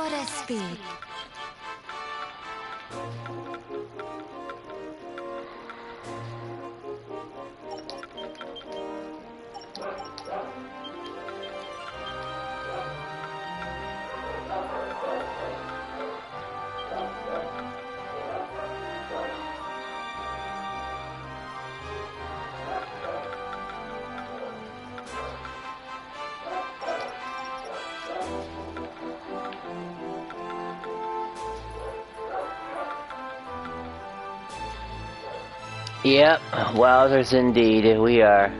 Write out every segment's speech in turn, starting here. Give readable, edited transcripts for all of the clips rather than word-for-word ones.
Goddess speed. Yep, wowzers indeed. We are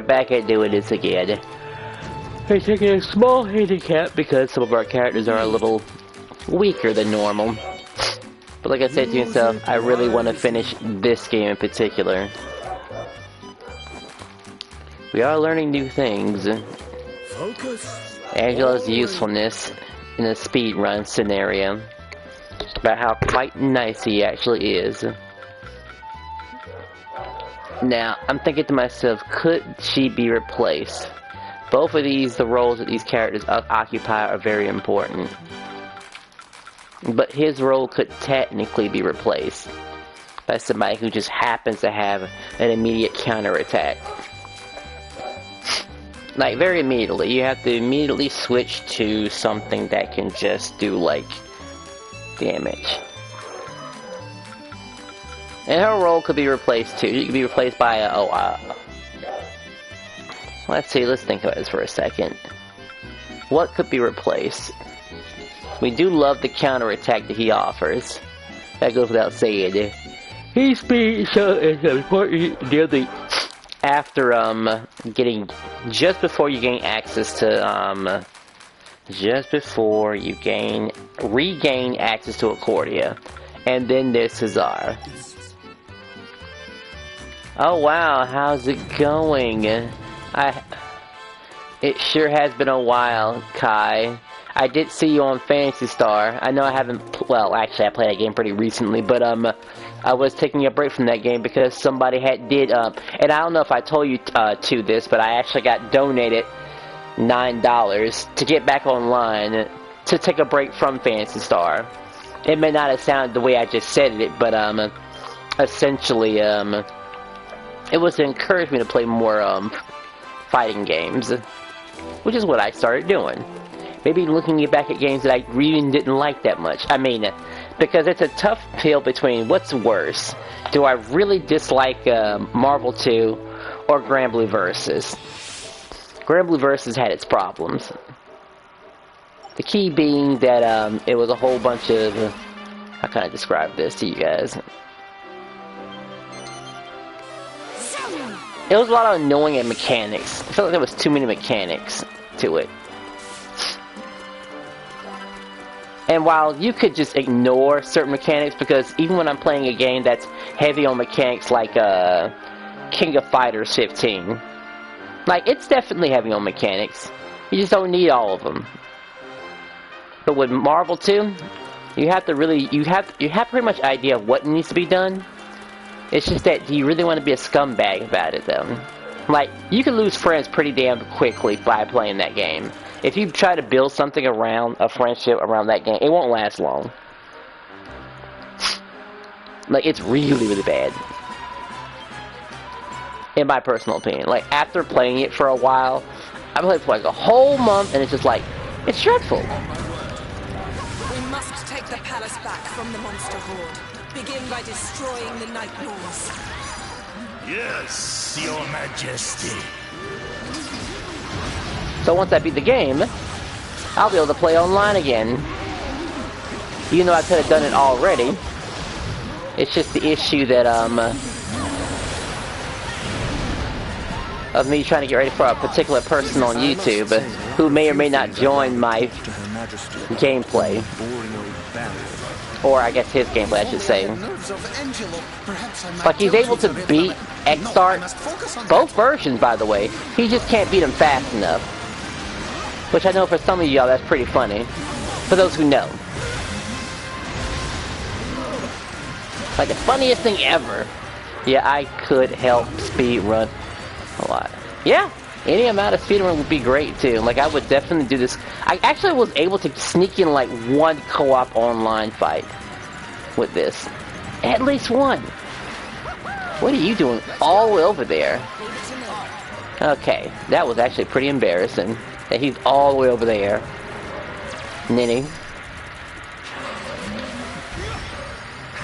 back at doing this again. We're taking a small handicap because some of our characters are a little weaker than normal. But like I said to myself, I really want to finish this game in particular. We are learning new things. Angela's usefulness in a speedrun scenario. About how quite nice he actually is. Now, I'm thinking to myself, could she be replaced? Both of the roles that these characters occupy are very important. But his role could technically be replaced by somebody who just happens to have an immediate counterattack. Like, very immediately. You have to immediately switch to something that can just do, like, damage. And her role could be replaced too. She could be replaced by let's see, let's think about this for a second. What could be replaced? We do love the counterattack that he offers. That goes without saying. His speed is important nearly after getting just before you gain access to regain access to Accordia. And then there's Cesar. Oh wow, how's it going? It sure has been a while, Kai. I did see you on Phantasy Star. I know I haven't, well, actually I played that game pretty recently, but I was taking a break from that game because somebody did, and I don't know if I told you to this, but I actually got donated $9 to get back online to take a break from Phantasy Star. It may not have sounded the way I just said it, but essentially, it was to encourage me to play more fighting games, which is what I started doing. Maybe looking back at games that I really didn't like that much. I mean, because it's a tough pill between what's worse. Do I really dislike Marvel 2 or Grand Blue Versus? Grand Blue Versus had its problems. The key being that it was a whole bunch of... how can I describe this to you guys? It was a lot of annoying mechanics. I felt like there was too many mechanics to it. And while you could just ignore certain mechanics, because even when I'm playing a game that's heavy on mechanics like King of Fighters 15, like, it's definitely heavy on mechanics. You just don't need all of them. But with Marvel 2, you have pretty much idea of what needs to be done. It's just that, do you really want to be a scumbag about it, though? Like, you can lose friends pretty damn quickly by playing that game. If you try to build something around a friendship around that game, it won't last long. Like, it's really, really bad. In my personal opinion. Like, after playing it for a while, I played for like a whole month, and it's just like, it's dreadful. We must take the palace back from the monster horde. Begin by destroying the Night Lords. Yes, Your Majesty. So once I beat the game, I'll be able to play online again. Even though I could have done it already. It's just the issue that, of me trying to get ready for a particular person on YouTube who may or may not join my gameplay. Or I guess his gameplay, I should say. Like, he's able to beat X-Start, both versions, by the way. He just can't beat him fast enough. Which I know for some of y'all, that's pretty funny. For those who know. Like, the funniest thing ever. Yeah, I could help speedrun a lot. Yeah, Any amount of speedrun would be great too. Like, I would definitely do this. I actually was able to sneak in like one co-op online fight with this. At least one. What are you doing all the way over there? Okay, that was actually pretty embarrassing. That he's all the way over there. Ninny.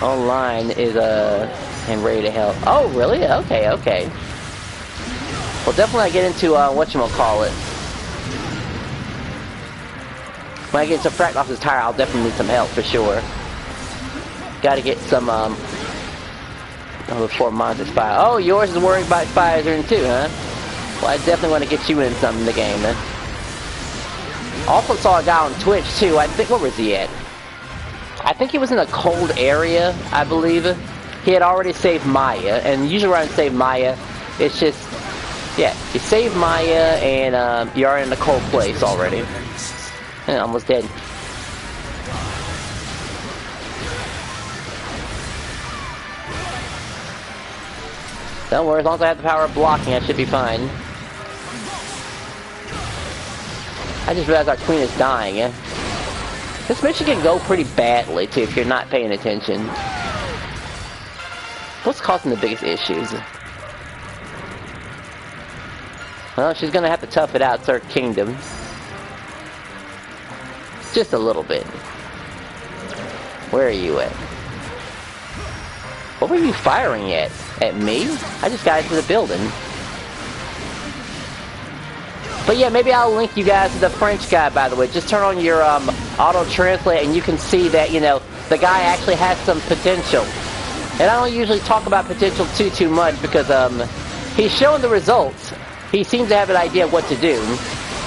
Online is, and ready to help. Oh, really? Okay, okay. Well, definitely I get into, whatchamacallit. When I get into FightNoid's tire, I'll definitely need some help for sure. Gotta get some, before mine expire. Oh, yours is worried about expires in too, huh? Well, I definitely want to get you in something in the game, then. Also saw a guy on Twitch, too. I think, where was he at? I think he was in a cold area, I believe. He had already saved Maya, and usually when I save Maya, it's just, yeah, you save Maya, and you're in a cold place already. And almost dead. Don't worry, as long as I have the power of blocking, I should be fine. I just realized our queen is dying, yeah? This mission can go pretty badly, too, if you're not paying attention. What's causing the biggest issues? Well, she's gonna have to tough it out. It's her kingdom. Just a little bit. Where are you at? What were you firing at? At me? I just got into the building. But yeah, maybe I'll link you guys to the French guy, by the way. Just turn on your auto-translate and you can see that, you know, the guy actually has some potential. And I don't usually talk about potential too much because he's showing the results. He seems to have an idea of what to do.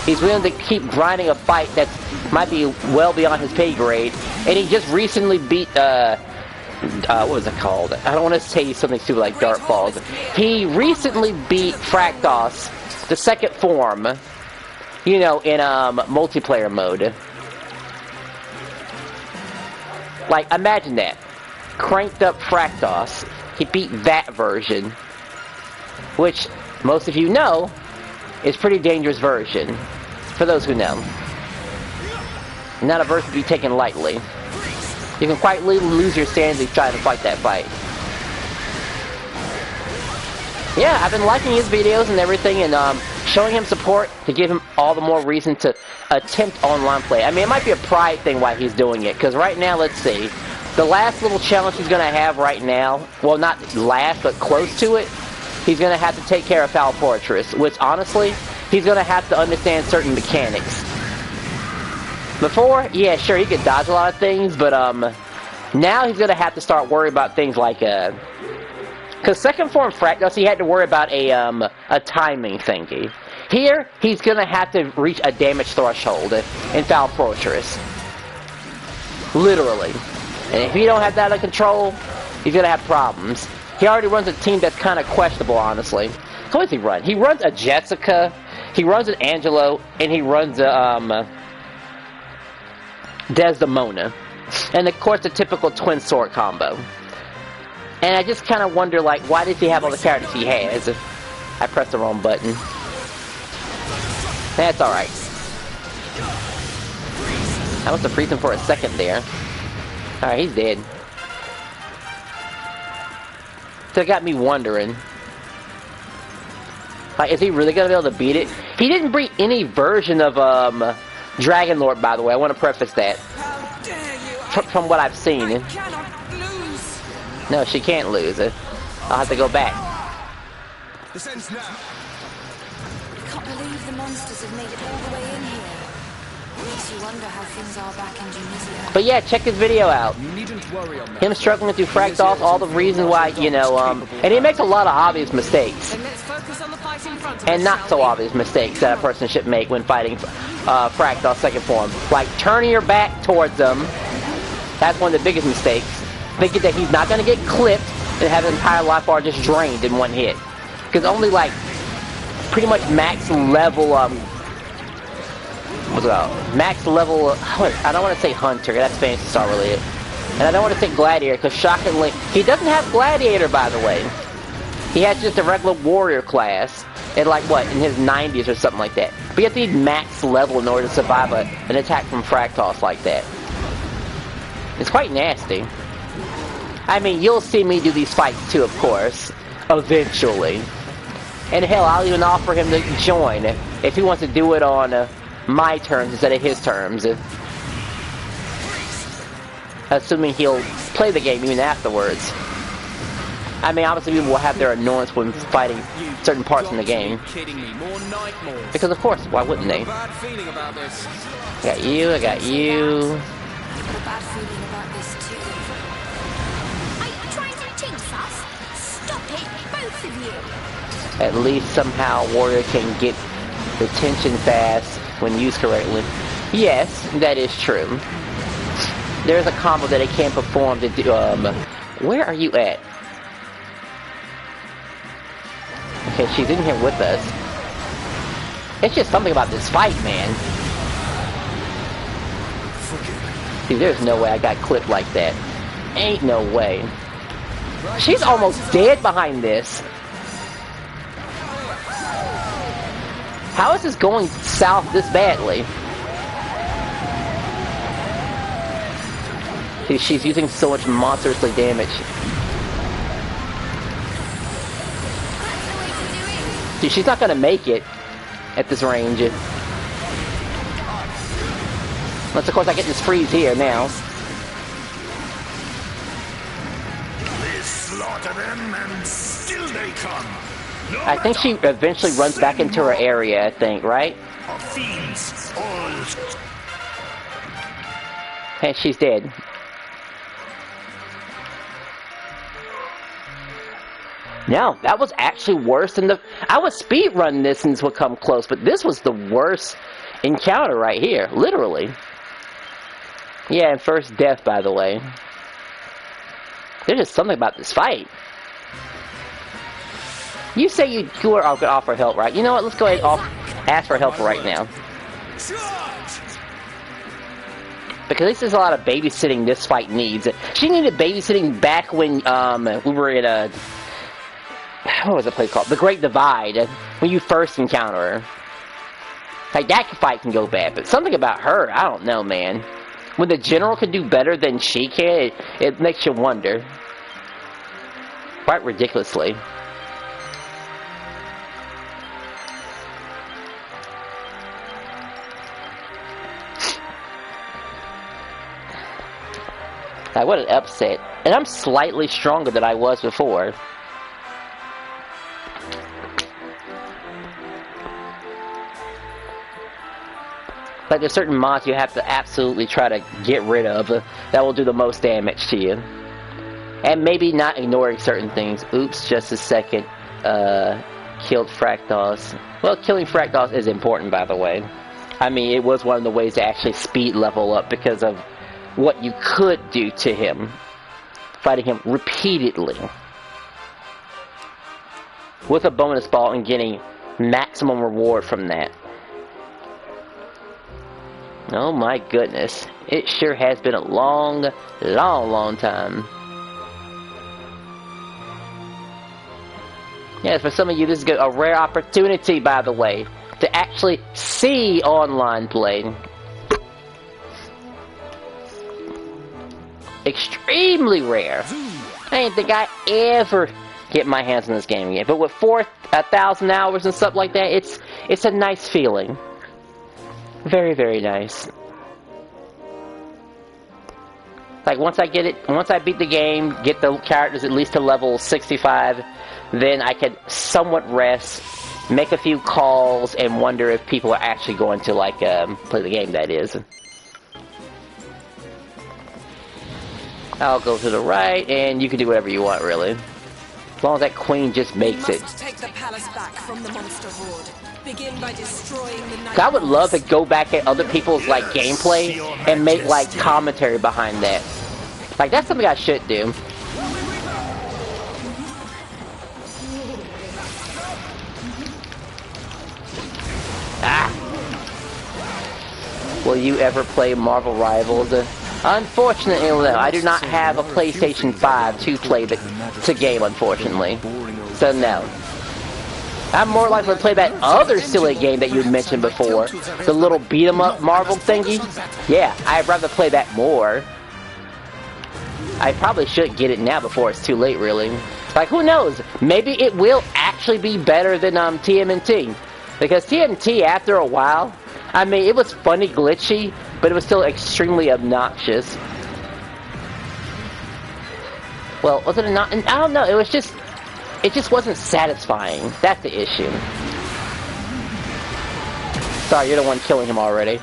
He's willing to keep grinding a fight that might be well beyond his pay grade. And he just recently beat, what was it called? I don't want to say something stupid like Dart Falls. He recently beat Fractos, the second form, you know, in multiplayer mode. Like, imagine that. Cranked up Fractos. He beat that version, which most of you know is pretty dangerous version. For those who know. Not a version to be taken lightly. You can quite lose your sanity trying to fight that fight. Yeah, I've been liking his videos and everything and showing him support to give him all the more reason to attempt online play. I mean, it might be a pride thing why he's doing it, because right now, let's see, the last little challenge he's going to have right now, well, not last, but close to it, he's going to have to take care of Foul Fortress, which, honestly, he's going to have to understand certain mechanics. Before, yeah, sure, he could dodge a lot of things, but now he's going to have to start worrying about things like, because second form Fractos, he had to worry about a timing thingy. Here, he's going to have to reach a damage threshold in Foul Fortress. Literally. And if he don't have that under control, he's going to have problems. He already runs a team that's kind of questionable, honestly. Who does he run? He runs a Jessica, he runs an Angelo, and he runs a, Desdemona. And of course the typical twin sword combo. And I just kind of wonder, like, why does he have all the characters he has? I pressed the wrong button. That's alright. I must have freezed him for a second there. Alright, he's dead. So it got me wondering. Like, is he really gonna be able to beat it? He didn't beat any version of, Dragon Lord, by the way. I want to preface that. How dare you! From what I've seen. I cannot lose. No, she can't lose it. I'll have to go back. Descends now. I can't believe the monsters have made it all the way in here. Makes you wonder how things are back in Tunisia. But yeah, check his video out. You needn't worry on that. Him struggling through Fractos, all the reasons why, you know, and he makes a lot of obvious mistakes. Then let's focus on the fight in front of And us, not shall so we? obvious mistakes that a person should make when fighting Fractos second form. Like turning your back towards them. That's one of the biggest mistakes. Thinking that he's not going to get clipped and have his entire life bar just drained in one hit. Because only like pretty much max level max level, I don't want to say Hunter, that's Fantasy Star related. And I don't want to say Gladiator, because shockingly, he doesn't have Gladiator, by the way. He has just a regular Warrior class. at like what, in his 90s or something like that. But you have to be max level in order to survive an attack from Fractos like that. It's quite nasty. I mean, you'll see me do these fights too, of course, eventually. And hell, I'll even offer him to join if he wants to do it on my terms instead of his terms. Assuming he'll play the game even afterwards. I mean, obviously people will have their annoyance when fighting certain parts in the game. Because of course, why wouldn't they? Bad feeling about this. I got you, I got you. A bad feeling about this too. Are you trying to jinx us? Stop it, both of you. At least somehow Warrior can get the tension fast when used correctly. Yes, that is true. There's a combo that it can't perform to do, where are you at? Okay, she's in here with us. It's just something about this fight, man. See, there's no way I got clipped like that. Ain't no way. She's almost dead behind this. How is this going south this badly? See, she's using so much monstrously damage. See, she's not gonna make it at this range. Unless, of course, I get this freeze here now. They slaughter them and still they come. No I think she eventually runs back into her area, I think, right? of fiends, all And she's dead. No, that was actually worse than the... I would speedrun this and this would come close, but this was the worst encounter right here, literally. Yeah, and first death, by the way. There's just something about this fight. You say you are going to offer help, right? You know what, let's go ahead and ask for help right now. Because at least there's a lot of babysitting this fight needs. She needed babysitting back when we were in a... What was the place called? The Great Divide, when you first encounter her. Like, that fight can go bad, but something about her, I don't know, man. When the general can do better than she can, it makes you wonder. Quite ridiculously. Like, what an upset. And I'm slightly stronger than I was before. Like, there's certain mods you have to absolutely try to get rid of that will do the most damage to you. And maybe not ignoring certain things. Oops, just a second. Killed Fractos. Well, killing Fractos is important, by the way. I mean, it was one of the ways to actually speed level up because of what you could do to him. Fighting him repeatedly. With a bonus ball and getting maximum reward from that. Oh my goodness. It sure has been a long time. Yeah, for some of you this is a rare opportunity, by the way, to actually see online play. Extremely rare. I didn't think I ever get my hands on this game again. But with 4,000 hours and stuff like that, it's a nice feeling. Very, very nice. Like, once I beat the game, get the characters at least to level 65, then I can somewhat rest, make a few calls, and wonder if people are actually going to, like, play the game, that is. I'll go to the right, and you can do whatever you want, really. As long as that queen just makes it. Take the palace back from the monster horde. Begin by destroying the night. I would love to go back at other people's, like, gameplay and make, like, commentary behind that. Like, that's something I should do. Ah! Will you ever play Marvel Rivals? Unfortunately, no. I do not have a PlayStation 5 to play the game, unfortunately. So, no. I'm more likely to play that other silly game that you mentioned before. The little beat-em-up Marvel thingy. Yeah, I'd rather play that more. I probably should get it now before it's too late, really. Like, who knows? Maybe it will actually be better than TMNT. Because TMNT, after a while, I mean, it was funny glitchy, but it was still extremely obnoxious. Well, was it not? I don't know. It just wasn't satisfying. That's the issue. Sorry, you're the one killing him already.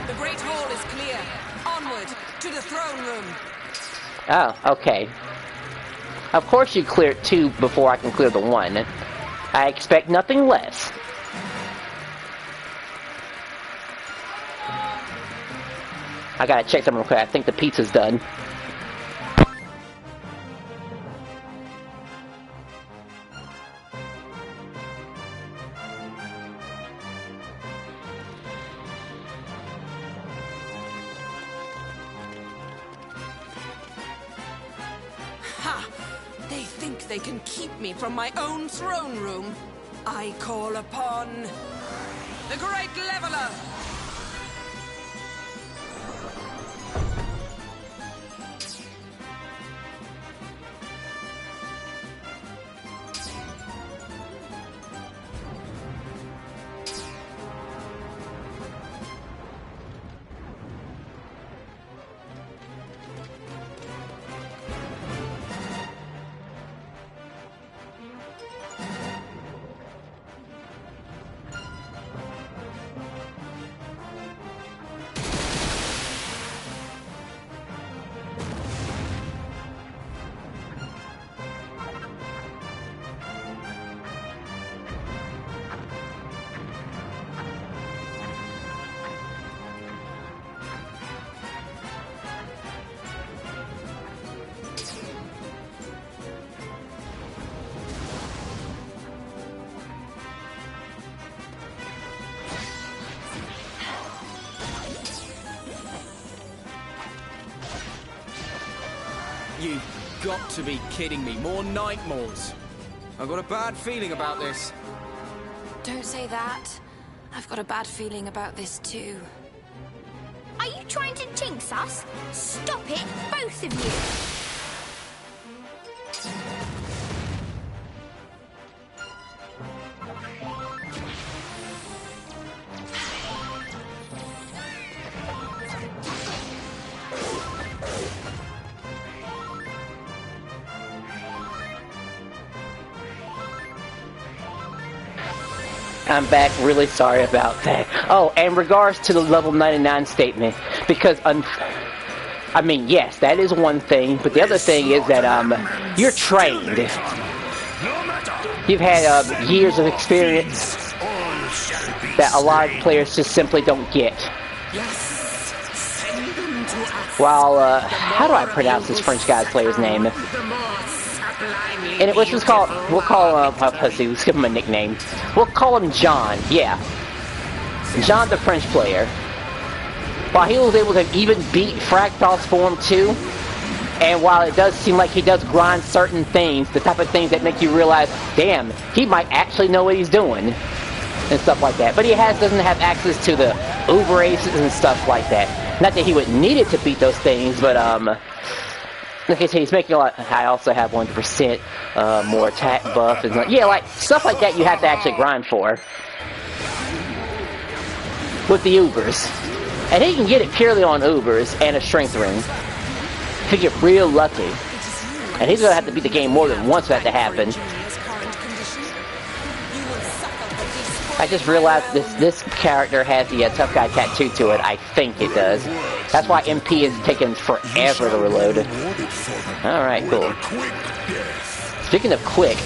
The Great Hall is clear. Onward to the throne room. Oh, okay. Of course you clear 2 before I can clear the 1. I expect nothing less. I gotta check something real quick. I think the pizza's done. Ha! They think they can keep me from my own throne room. I call upon the Great Leveler. You've got to be kidding me. More nightmares. I've got a bad feeling about this. Don't say that. I've got a bad feeling about this too. Are you trying to jinx us? Stop it, both of you! I'm back, really sorry about that. Oh, and in regards to the level 99 statement, because, I mean, yes, that is one thing, but the other thing is that, you're trained. You've had, years of experience that a lot of players just simply don't get. While, how do I pronounce this French guy's player's name? And it was just called, we'll call him, let's see, let's give him a nickname. We'll call him John, yeah. John, the French player. While he was able to even beat Fractal's Form 2, and while it does seem like he does grind certain things, the type of things that make you realize, damn, he might actually know what he's doing, and stuff like that. But he doesn't have access to the Uber Aces and stuff like that. Not that he would need it to beat those things, but, like I said, he's making a lot. I also have 100% more attack buff, and yeah, like stuff like that you have to actually grind for with the Ubers, and he can get it purely on Ubers and a strength ring. If you get real lucky, and he's gonna have to beat the game more than once for that to happen. I just realized this character has the tough guy tattoo to it. I think it does. That's why MP is taking forever to reload. Alright, cool. Speaking of quick,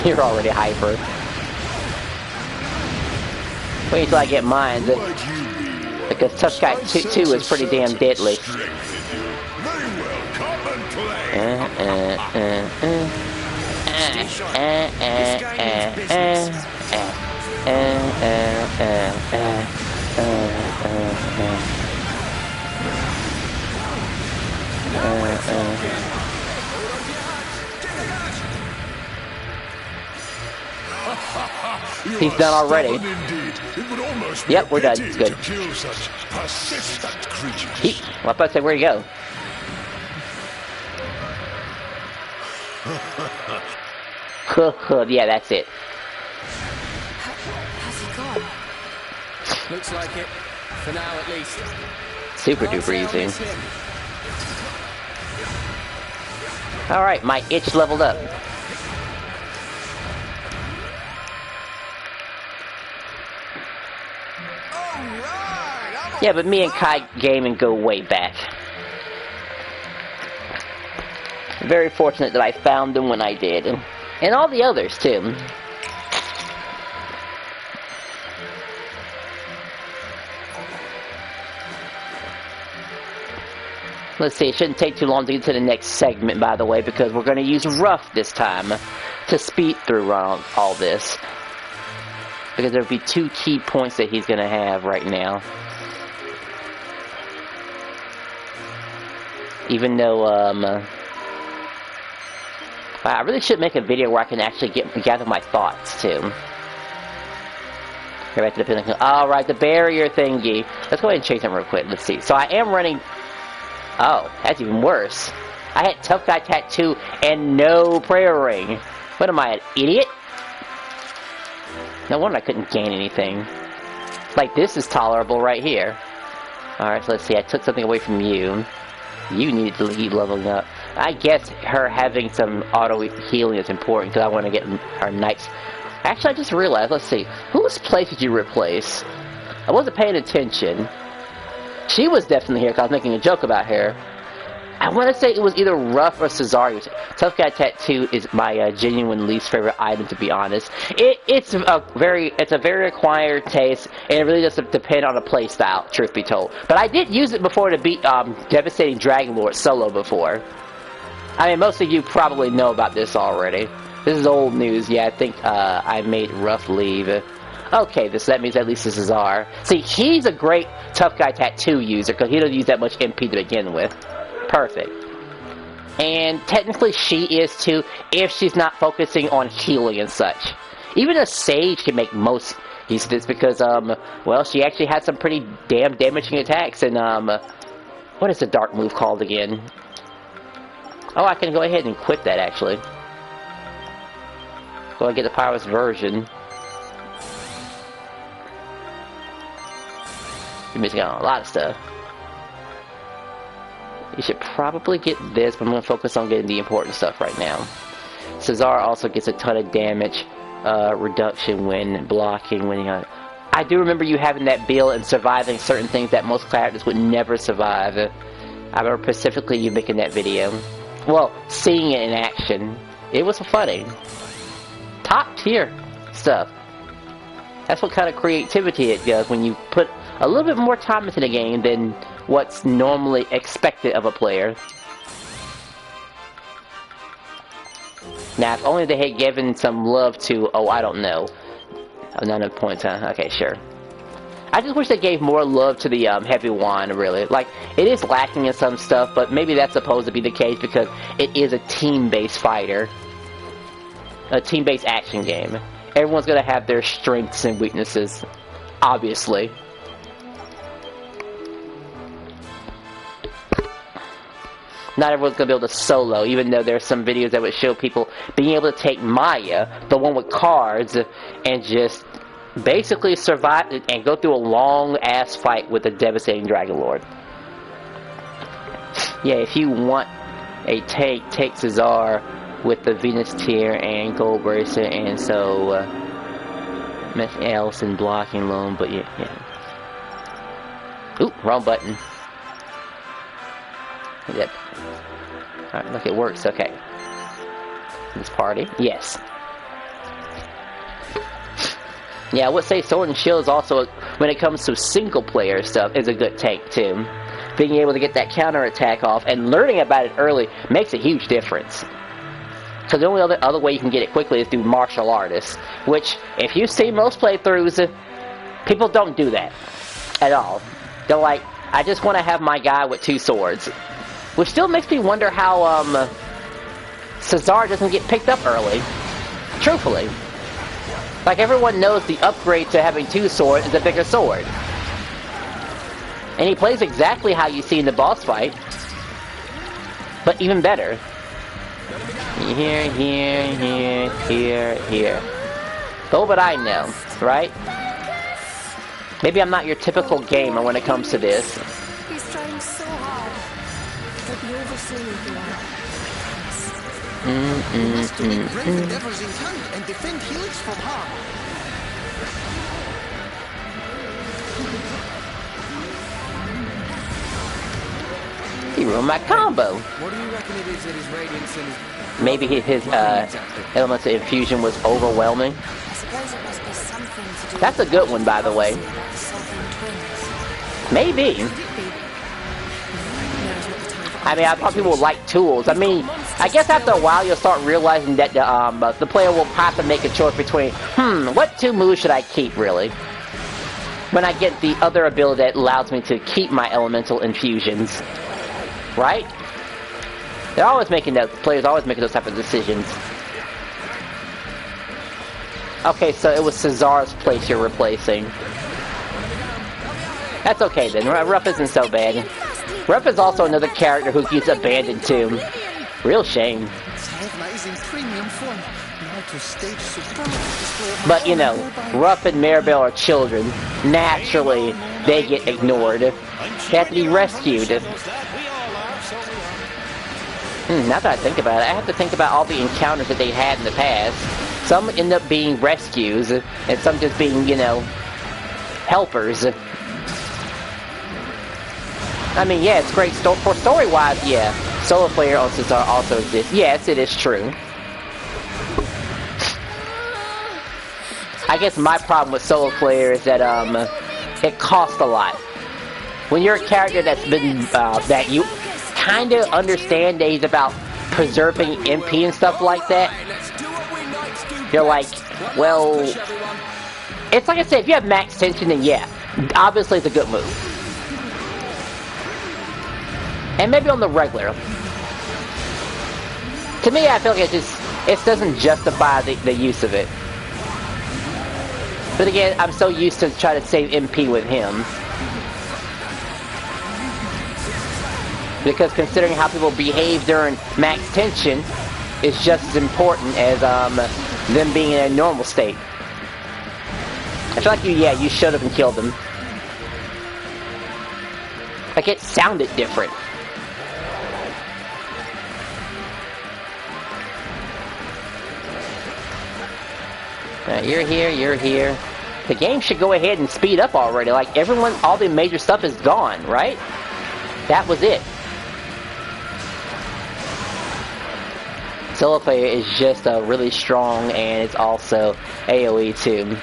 you're already hyper. Wait until I get mine, because Tough Guy 2 is pretty damn deadly. He's done already. Yep, we're done. It's good. Kill such persistent creatures. Well, I thought I said, where'd he go? Yeah, that's it. Has he gone? Looks like it. For now, at least. Super duper easy. Alright, my itch leveled up. Yeah, but me and Kai gaming go way back. Very fortunate that I found him when I did. And all the others, too. Let's see, it shouldn't take too long to get to the next segment, by the way, because we're going to use Rough this time to speed through all this. Because there'll be 2 key points that he's going to have right now. Even though, I really should make a video where I can actually gather my thoughts, too. Go back to the pinnacle. Alright, the barrier thingy. Let's go ahead and change them real quick. Let's see. So I am running... Oh, that's even worse. I had Tough Guy Tattoo and no prayer ring. What am I, an idiot? No wonder I couldn't gain anything. Like, this is tolerable right here. Alright, so let's see. I took something away from you. You needed to keep leveling up. I guess her having some auto healing is important because I want to get our knights. Actually, I just realized, let's see. Whose place did you replace? I wasn't paying attention. She was definitely here because I was making a joke about her. I want to say it was either Rough or Cesare. Tough Guy Tattoo is my genuine least favorite item, to be honest. It's a very acquired taste, and it really doesn't depend on the playstyle, truth be told. But I did use it before to beat Devastating Dragon Lord solo before. I mean, most of you probably know about this already. This is old news. Yeah, I think I made Rough leave. Okay, that means at least this is R. See, he's a great Tough Guy Tattoo user because he doesn't use that much MP to begin with. Perfect. And technically she is too, if she's not focusing on healing and such. Even a Sage can make most use of this because, well, she actually has some pretty damn damaging attacks. And, what is the dark move called again? Oh, I can go ahead and quit that, actually. Go and get the Pyrus version. You're missing out on a lot of stuff. You should probably get this, but I'm going to focus on getting the important stuff right now. Cesare also gets a ton of damage reduction when blocking. I do remember you having that build and surviving certain things that most characters would never survive. I remember specifically you making that video. Well, seeing it in action. It was funny. Top tier stuff. That's what kind of creativity it does when you put a little bit more time into the game than what's normally expected of a player. Now, if only they had given some love to, oh, I don't know. None of points, huh? Okay, sure. I just wish they gave more love to the heavy wand, really. Like, it is lacking in some stuff, but maybe that's supposed to be the case because it is a team-based fighter. A team-based action game. Everyone's gonna have their strengths and weaknesses, obviously. Not everyone's going to be able to solo, even though there's some videos that would show people being able to take Maya, the one with cards, and just basically survive and go through a long-ass fight with the Devastating Dragon Lord. Yeah, if you want a take Cesare with the Venus Tier and Gold Bracelet, and so nothing else in blocking loan, but yeah. Oop, wrong button. Yep. Alright, look, it works, okay. This party? Yes. Yeah, I would say Sword and Shield is also, when it comes to single player stuff, is a good take, too. Being able to get that counter attack off and learning about it early makes a huge difference. Because the only other way you can get it quickly is through martial artists, which, if you see most playthroughs, people don't do that at all. They're like, I just want to have my guy with 2 swords. Which still makes me wonder how, Cesare doesn't get picked up early. Truthfully. Like, everyone knows the upgrade to having 2 swords is a bigger sword. And he plays exactly how you see in the boss fight. But even better. Here, here, here, here, here. Though but I know, right? Maybe I'm not your typical gamer when it comes to this. He's trying so hard. But the overseer He has to make brave endeavors in hand and defend Helix from harm. He ruined my combo. What do you reckon it is that his radiance and his... Maybe his elements of infusion was overwhelming. I suppose it must be something to do That's a good one, by the way. Southern twins. Maybe. I mean, I thought people would like tools. I mean, I guess after a while you'll start realizing that the player will have to make a choice between, what 2 moves should I keep, really? When I get the other ability that allows me to keep my elemental infusions. Right? They're always making those, players always making those type of decisions. Okay, so it was Cesar's place you're replacing. That's okay then, Ruff isn't so bad. Ruff is also another character who gets abandoned too. Real shame. But you know, Ruff and Maribel are children. Naturally, they get ignored. They have to be rescued. Now that I think about it, I have to think about all the encounters that they had in the past. Some end up being rescues, and some just being, you know, helpers. I mean, yeah, it's great for story-wise, yeah. Solo player on Cesar also exists. Yes, it is true. I guess my problem with solo player is that, it costs a lot. When you're a character that's been, that you kind of understand that he's about preserving MP and stuff like that, you're like, well, it's like I said, if you have max tension, then yeah, obviously it's a good move. And maybe on the regular. To me, I feel like it doesn't justify the use of it. But again, I'm so used to trying to save MP with him. Because considering how people behave during max tension is just as important as them being in a normal state. I feel like you should have and killed them. Like it sounded different. You're here, you're here. The game should go ahead and speed up already. Like everyone, all the major stuff is gone, right? That was it. Solo player is just really strong, and it's also AoE too.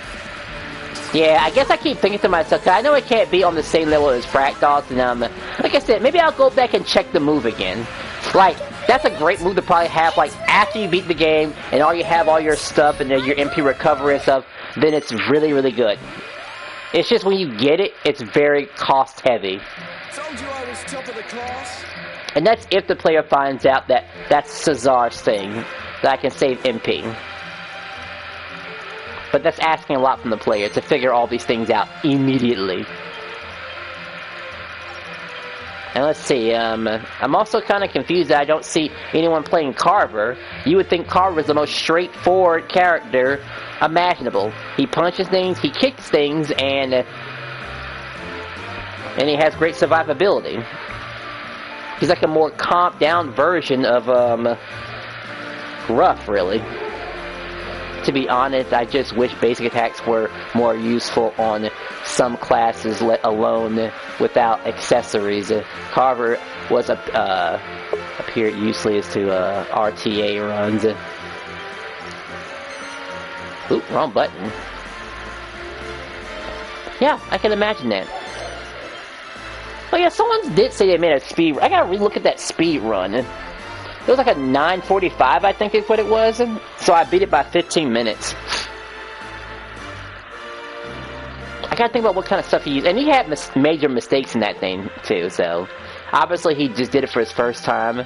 Yeah, I guess I keep thinking to myself, 'cause I know it can't be on the same level as Fractals, and like I said, maybe I'll go back and check the move again. Like, that's a great move to probably have, like, after you beat the game, and all you have all your stuff, and then your MP recovery and stuff, then it's really, really good. It's just when you get it, it's very cost heavy. Told you I was top of the class. And that's if the player finds out that that's Cesar's thing, that I can save MP. But that's asking a lot from the player to figure all these things out immediately. And let's see, I'm also kind of confused that I don't see anyone playing Carver. You would think Carver is the most straightforward character imaginable. He punches things, he kicks things, and he has great survivability. He's like a more calmed down version of Ruff, really. To be honest, I just wish basic attacks were more useful on some classes, let alone without accessories. Carver was appeared useless to RTA runs. Oop, wrong button. Yeah, I can imagine that. Oh yeah, someone did say they made a speed. I gotta relook at that speed run. It was like a 9:45, I think is what it was. So I beat it by 15 minutes. I gotta think about what kind of stuff he used. And he had major mistakes in that thing, too, so... Obviously, he just did it for his first time.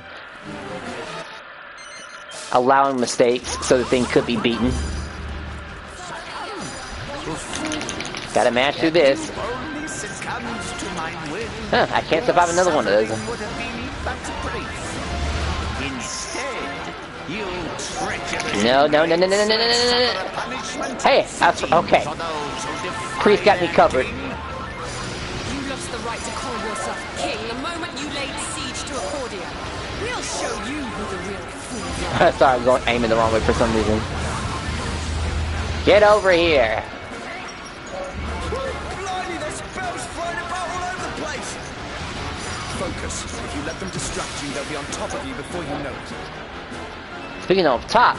Allowing mistakes so the thing could be beaten. Gotta mash through this. Only succumbs to my will. Huh, I can't survive another one of those. Would have been but a brief. Instead, you treacherous. No. Hey, okay. Priest got me covered. You lost the right to call yourself king the moment you laid siege to Accordia. We'll show you who the real fools are. Sorry, I'm aiming the wrong way for some reason. Get over here. Blimey, there's spells flying about all over the place. Focus. If you let them distract you, they'll be on top of you before you know it. Speaking of top.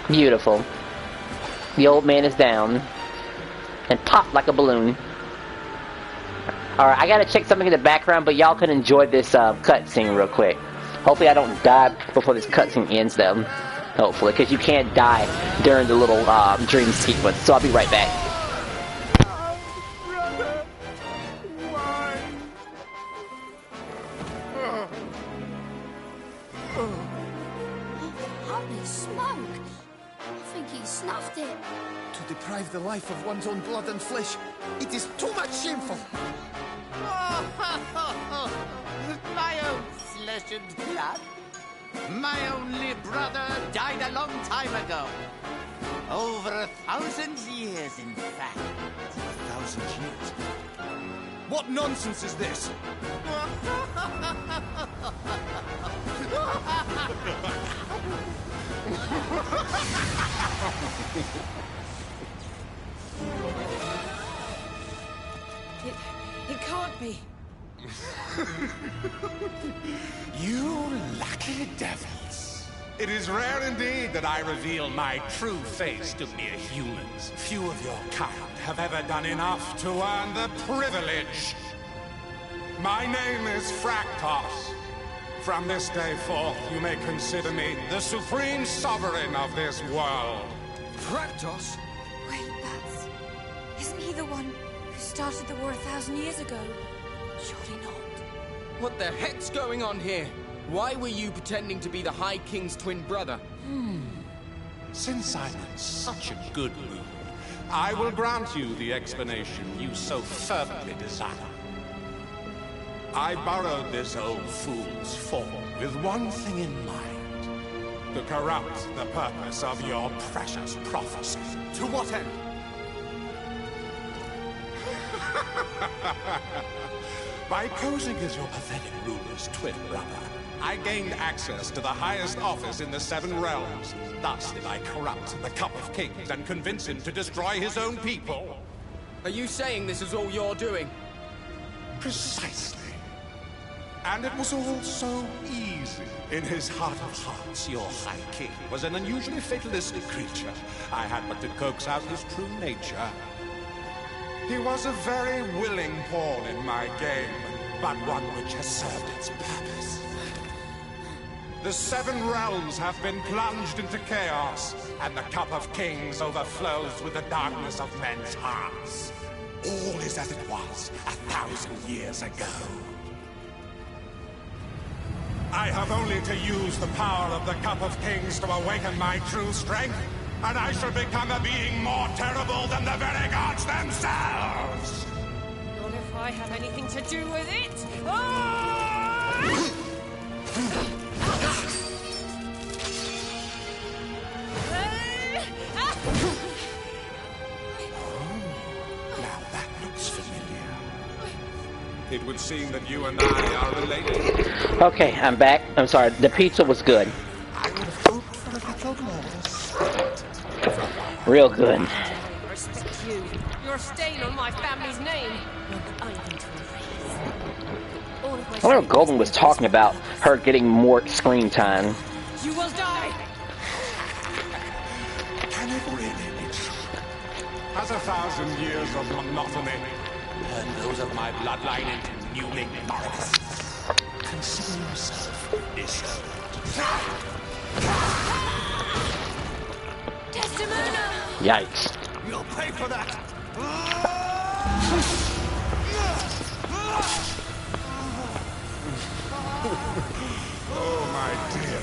Beautiful. The old man is down. And popped like a balloon. Alright, I gotta check something in the background, but y'all can enjoy this cutscene real quick. Hopefully I don't die before this cutscene ends though. Hopefully, because you can't die during the little dream sequence. So I'll be right back. Holy smoke! I think he snuffed it. To deprive the life of one's own blood and flesh, it is too much shameful. My own flesh and blood. My only brother died a long time ago. Over 1,000 years, in fact. 1,000 years. What nonsense is this? It can't be. You lucky devils. It is rare indeed that I reveal my true face to mere humans. Few of your kind have ever done enough to earn the privilege. My name is Fractos. From this day forth, you may consider me the supreme sovereign of this world. Fractos? Wait, that's... Isn't he the one who started the war 1,000 years ago? Surely not. What the heck's going on here? Why were you pretending to be the High King's twin brother? Since I'm in such a good mood, I will grant you the explanation you so fervently desire. I borrowed this old fool's form with one thing in mind: to corrupt the purpose of your precious prophecy. To what end? By posing as your pathetic ruler's twin brother, I gained access to the highest office in the Seven Realms. Thus did I corrupt the Cup of Kings and convince him to destroy his own people. Are you saying this is all you're doing? Precisely. And it was all so easy. In his heart of hearts, your High King was an unusually fatalistic creature. I had but to coax out his true nature. He was a very willing pawn in my game, but one which has served its purpose. The Seven Realms have been plunged into chaos, and the Cup of Kings overflows with the darkness of men's hearts. All is as it was 1,000 years ago. I have only to use the power of the Cup of Kings to awaken my true strength, and I shall become a being more terrible than the very gods themselves! Not if I have anything to do with it! Now that looks familiar. It would seem that you and I are related. Okay, I'm back. I'm sorry, the pizza was good. Real good. I respect you. You're a stain on my family's name. I'm going to erase. All of my I wonder what Golden was talking about, her getting more screen time. You will die! Can it really be true? Has 1,000 years of monotony turned those of my bloodline into newly moralists? Consider yourself disowned. Desdemona! Yikes. You'll pay for that! Oh, my dear.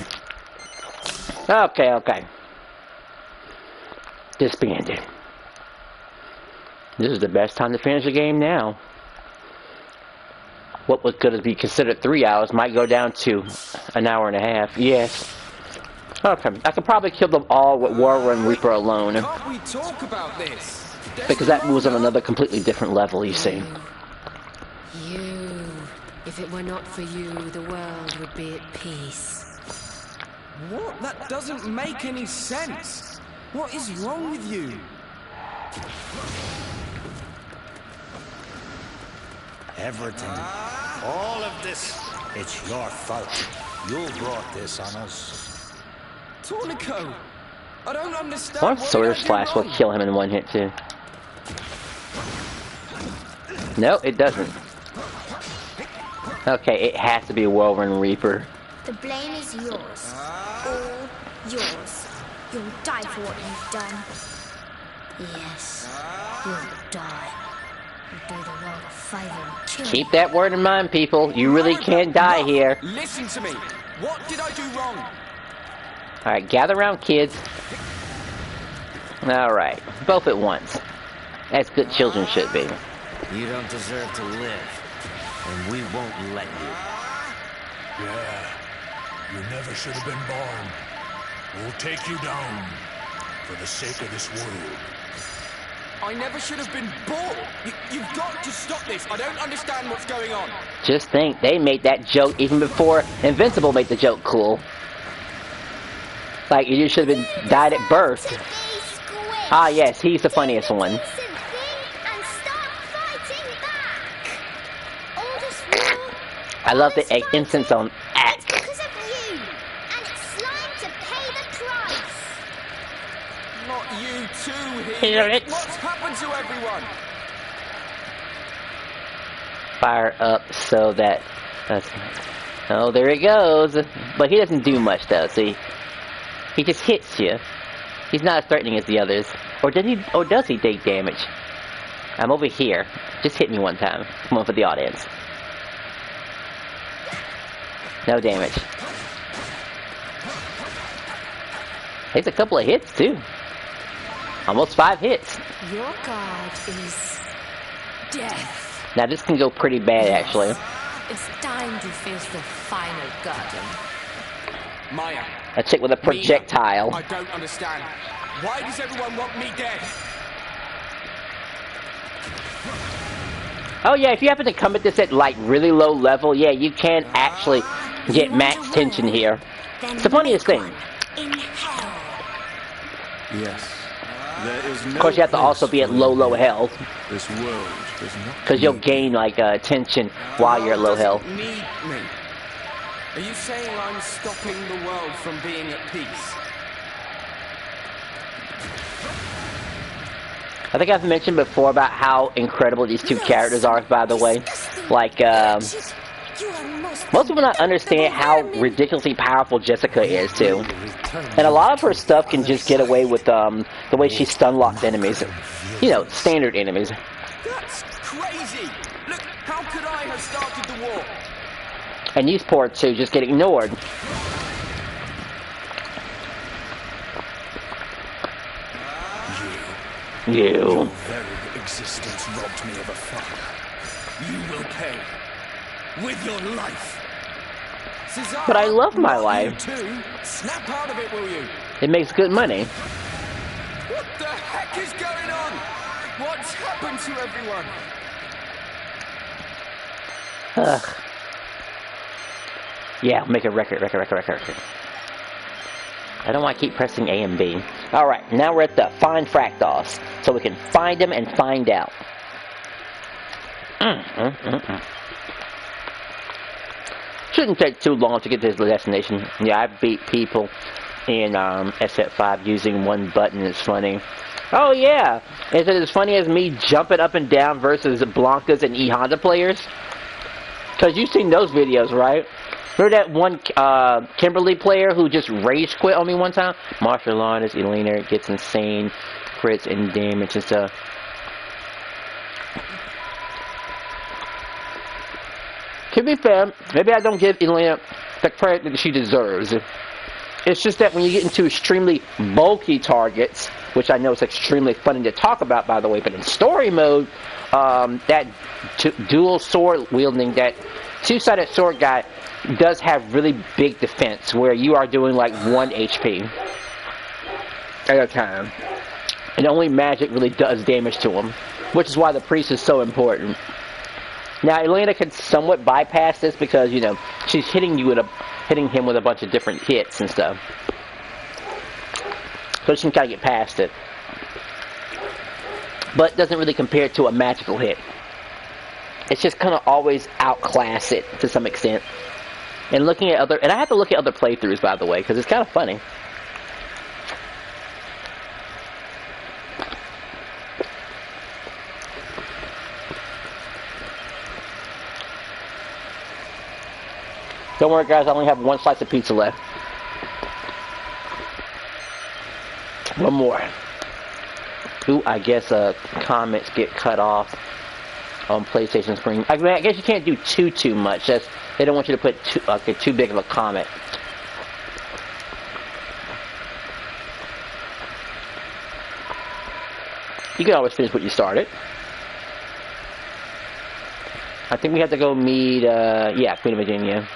Okay. Disbanded. This is the best time to finish the game now. What was going to be considered 3 hours might go down to an hour and a half. Yes. Okay. I could probably kill them all with Warren Reaper alone. Can't we talk about this? Because that moves on another completely different level, you see. You. If it were not for you, the world would be at peace. What? That doesn't make any sense. What is wrong with you? Everything. All of this. It's your fault. You brought this on us. Tornico, I don't understand. One What Sword did I do Slash will wrong? kill him in one hit, too. No, it doesn't. Okay, it has to be a Whirlwind Reaper. The blame is yours. All yours. You'll die for what you've done. Yes, you'll die. You'll do the world a favor and kill Keep that word in mind, people. You really can't die here. Listen to me. What did I do wrong? Alright, gather around, kids. Alright, both at once. As good children should be. You don't deserve to live, and we won't let you. Yeah. You never should have been born. We'll take you down. For the sake of this world. I never should have been born. You've got to stop this. I don't understand what's going on. Just think, they made that joke even before Invincible made the joke cool. Like, you should have been died at birth. Ah, yes, he's the funniest one. I love the incense on act. because of you, and it's slime to pay the price. Not you too, Hear here. it. What's happened to everyone? Fire up so that... oh, there he goes. But he doesn't do much, though, see? He just hits you. He's not as threatening as the others. Or did he? Or does he take damage? I'm over here. Just hit me one time. Come on for the audience. No damage. Takes a couple of hits, too. Almost 5 hits. Your god is death. Now this can go pretty bad, actually. It's time to face the final garden. Maya. A chick with a projectile. I don't understand. Why does everyone want me dead? Oh yeah, if you happen to come at this at like really low level, yeah, you can actually get max tension here. It's the funniest thing. In hell. Yes. There is no Of course, you have to also be at low health, This world does not because you'll gain like tension while you're at low health. Doesn't need me. Are you saying I'm stopping the world from being at peace? I think I've mentioned before about how incredible these two characters are, by the way. Like, most people don't understand how ridiculously powerful Jessica is, too. And a lot of her stuff can just get away with the way she stun locks enemies. You know, standard enemies. That's crazy! Look, how could I have started the war? And these poor two just get ignored. You. Your very existence robbed me of a father. You will pay. With your life. Cesar, But I love my not life. You too. Snap out of it, will you? It makes good money. What the heck is going on? What's happened to everyone? Ugh. Yeah, make a record. I don't want to keep pressing A and B. Alright, now we're at the Find Fractals. So we can find them and find out. Shouldn't take too long to get to his destination. Yeah, I beat people in SF5 using one button. It's funny. Oh yeah! Is it as funny as me jumping up and down versus Blanca's and E Honda players? Because you've seen those videos, right? Remember that one Kimberly player who just rage quit on me one time? Martial artist Elena gets insane crits and damage and stuff. To be fair, maybe I don't give Elena the credit that she deserves. It's just that when you get into extremely bulky targets, which I know is extremely funny to talk about, by the way, but in story mode, that dual sword wielding, that two-sided sword guy does have really big defense, where you are doing like 1 HP at a time. And only magic really does damage to him, which is why the priest is so important. Now, Elena can somewhat bypass this because, you know, she's hitting him with a bunch of different hits and stuff. So she can kind of get past it. But doesn't really compare to a magical hit. It's just kind of always outclass it to some extent. And looking at and I have to look at other playthroughs, by the way, because it's kind of funny. Don't worry, guys, I only have 1 slice of pizza left. One more. Ooh, I guess comments get cut off on PlayStation Spring. I mean, I guess you can't do too much. They don't want you to put too big of a comment. You can always finish what you started. I think we have to go meet, yeah, Queen of Virginia.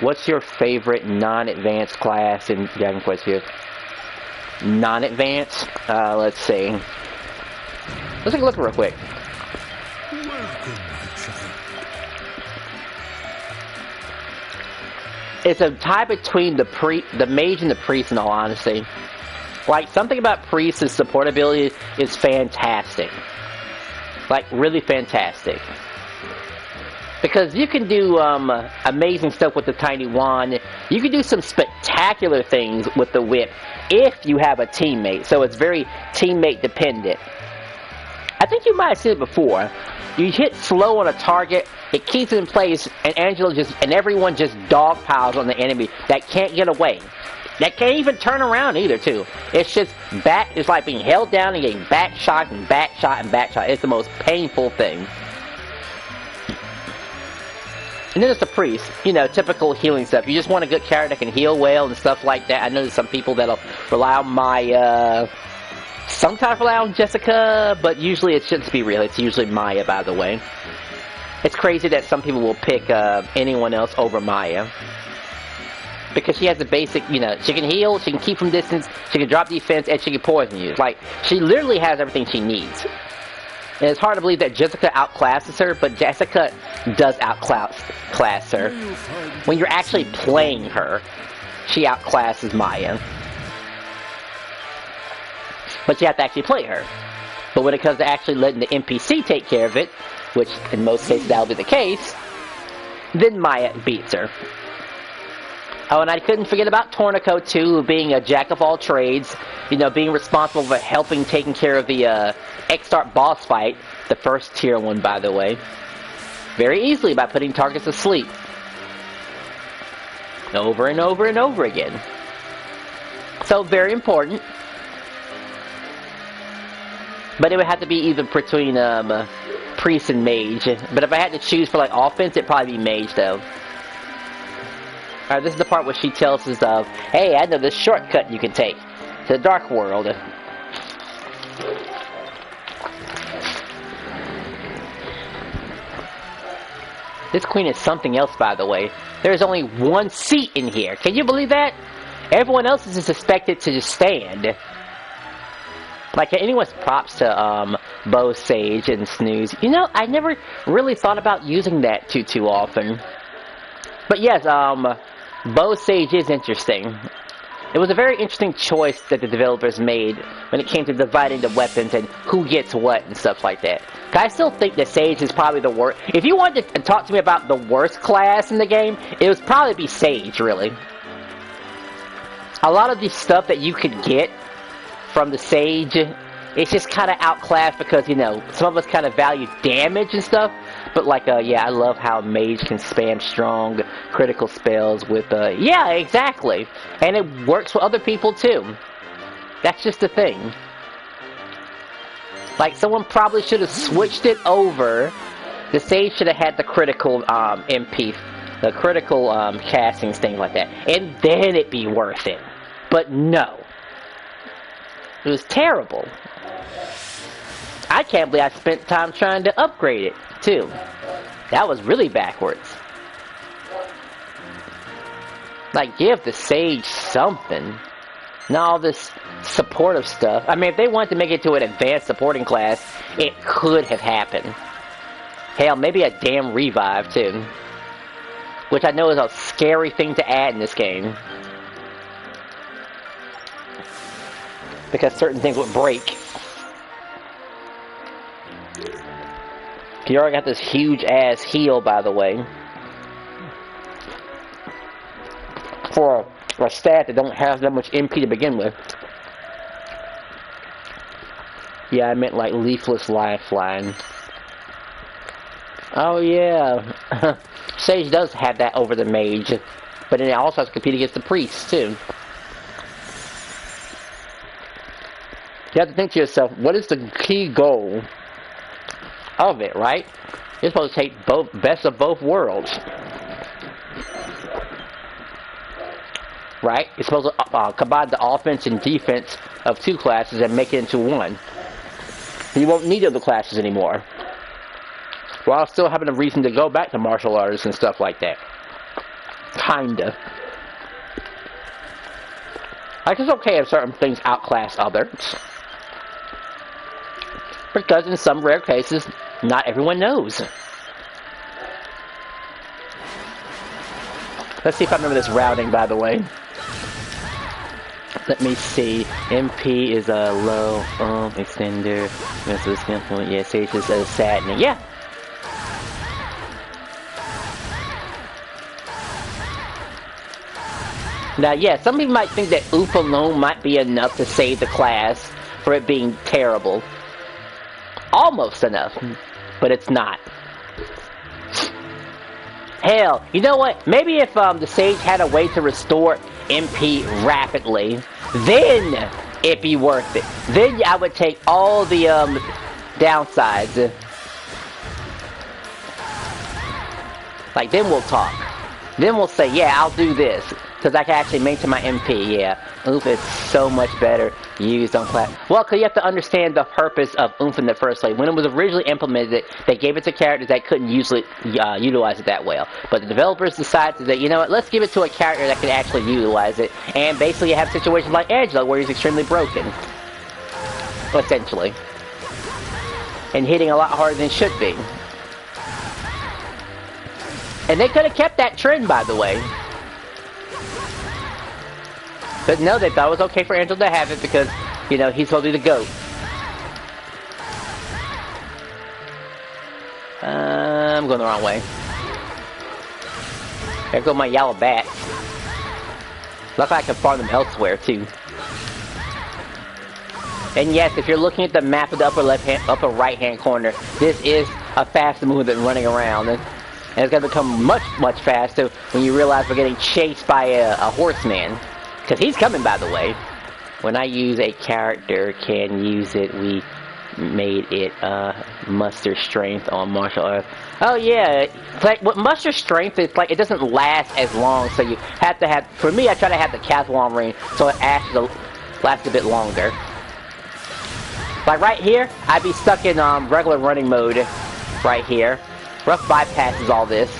What's your favorite non-advanced class in Dragon Quest here? Non-advanced? Let's see. Let's take a look real quick. It's a tie between the mage and the priest, in all honesty. Like, something about priest's support ability is fantastic. Like, really fantastic. Because you can do amazing stuff with the tiny wand. You can do some spectacular things with the whip if you have a teammate. So it's very teammate dependent. I think you might have seen it before. You hit slow on a target, it keeps it in place, and everyone just dogpiles on the enemy that can't get away. That can't even turn around either, too. It's just it's like being held down and getting back shot and back shot and back shot. It's the most painful thing. And then there's the priest, you know, typical healing stuff. You just want a good character that can heal well and stuff like that. I know there's some people that'll rely on Maya, sometimes rely on Jessica, but usually it shouldn't be real. It's usually Maya, by the way. It's crazy that some people will pick anyone else over Maya. Because she has the basic, you know, she can heal, she can keep from distance, she can drop defense, and she can poison you. Like, she literally has everything she needs. And it's hard to believe that Jessica outclasses her, but Jessica does outclass her. When you're actually playing her, she outclasses Maya. But you have to actually play her. But when it comes to actually letting the NPC take care of it, which in most cases that'll be the case, then Maya beats her. Oh, and I couldn't forget about Tornico, too, being a jack-of-all-trades, you know, being responsible for helping taking care of the X-Start boss fight, the first tier one, by the way, very easily by putting targets to sleep. Over and over and over again. So, very important. But it would have to be either between priest and mage. But if I had to choose for, like, offense, it'd probably be mage, though. Alright, this is the part where she tells us of, hey, I know this shortcut you can take to the Dark World. This queen is something else, by the way. There's only 1 seat in here. Can you believe that? Everyone else is expected to just stand. Like, anyone's props to Bo Sage and Snooze. You know, I never really thought about using that too often. But yes, Bo Sage is interesting. It was a very interesting choice that the developers made when it came to dividing the weapons and who gets what and stuff like that. I still think that Sage is probably the worst. If you wanted to talk to me about the worst class in the game, it would probably be Sage, really. A lot of the stuff that you could get from the Sage, it's just kind of outclassed because, you know, some of us kind of value damage and stuff. But, like, yeah, I love how Mage can spam strong critical spells with, yeah, exactly. And it works for other people, too. That's just the thing. Like, someone probably should have switched it over. The Sage should have had the critical, MP the critical castings, things like that, and then it'd be worth it. But no. It was terrible. I can't believe I spent time trying to upgrade it, too. That was really backwards. Like, give the Sage something. Not all this supportive stuff. I mean, if they wanted to make it to an advanced supporting class, it could have happened. Hell, maybe a damn revive, too. Which I know is a scary thing to add in this game. Because certain things would break. You already got this huge-ass heal, by the way. For a stat that don't have that much MP to begin with. Yeah, I meant like Leafless Lifeline. Oh yeah. Sage does have that over the mage. But then it also has to compete against the priest, too. You have to think to yourself, what is the key goal of it, right? You're supposed to take best of both worlds. Right? You're supposed to combine the offense and defense of two classes and make it into one. You won't need other classes anymore. While still having a reason to go back to martial arts and stuff like that. Kinda. Like, it's okay if certain things outclass others. Because in some rare cases, not everyone knows. Let's see if I remember this routing, by the way. Let me see. MP is a low extender. Yeah, Sage is a saddening. Yeah. Now, yeah, some people might think that Oof alone might be enough to save the class for it being terrible. Almost enough, but it's not. Hell, you know what? Maybe if the Sage had a way to restore MP rapidly, then it'd be worth it. Then I would take all the downsides. Like, then we'll talk. Then we'll say, yeah, I'll do this. Because I can actually maintain my MP, yeah. Oomph is so much better used on class. Well, because you have to understand the purpose of Oomph in the first place. When it was originally implemented, they gave it to characters that couldn't usually utilize it that well. But the developers decided that, you know what, let's give it to a character that can actually utilize it. And basically you have situations like Angela, where he's extremely broken. Essentially. And hitting a lot harder than it should be. And they could have kept that trend, by the way. But no, they thought it was okay for Angel to have it because, you know, he's supposed to be the GOAT. I'm going the wrong way. There go my yellow bat. Luckily I can farm them elsewhere, too. And yes, if you're looking at the map of the upper right-hand corner, this is a faster move than running around. And it's going to become much, much faster when you realize we're getting chased by a horseman. Because he's coming, by the way. When I use a character can use it, we made it muster strength on martial arts. Oh yeah, it's like what muster strength is like, it doesn't last as long, so you have to have, for me I try to have the Cathlon ring so it actually lasts a bit longer. Like right here, I'd be stuck in regular running mode right here. Rough bypasses all this.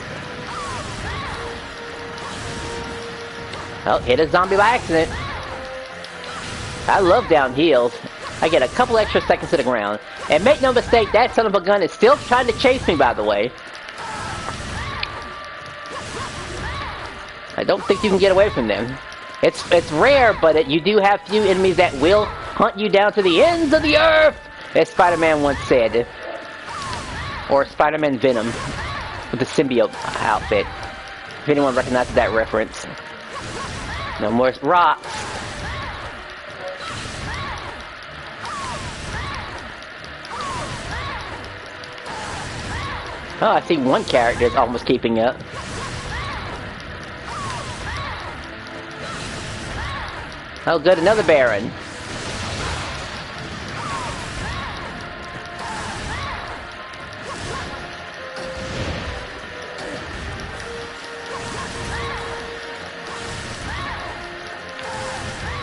Oh, hit a zombie by accident. I love down heals. I get a couple extra seconds to the ground. And make no mistake, that son of a gun is still trying to chase me, by the way. I don't think you can get away from them. It's rare, but you do have few enemies that will hunt you down to the ends of the earth, as Spider-Man once said. Or Spider-Man Venom with the symbiote outfit. If anyone recognizes that reference. No more rocks. Oh, I see one character is almost keeping up. Oh, good, another Baron.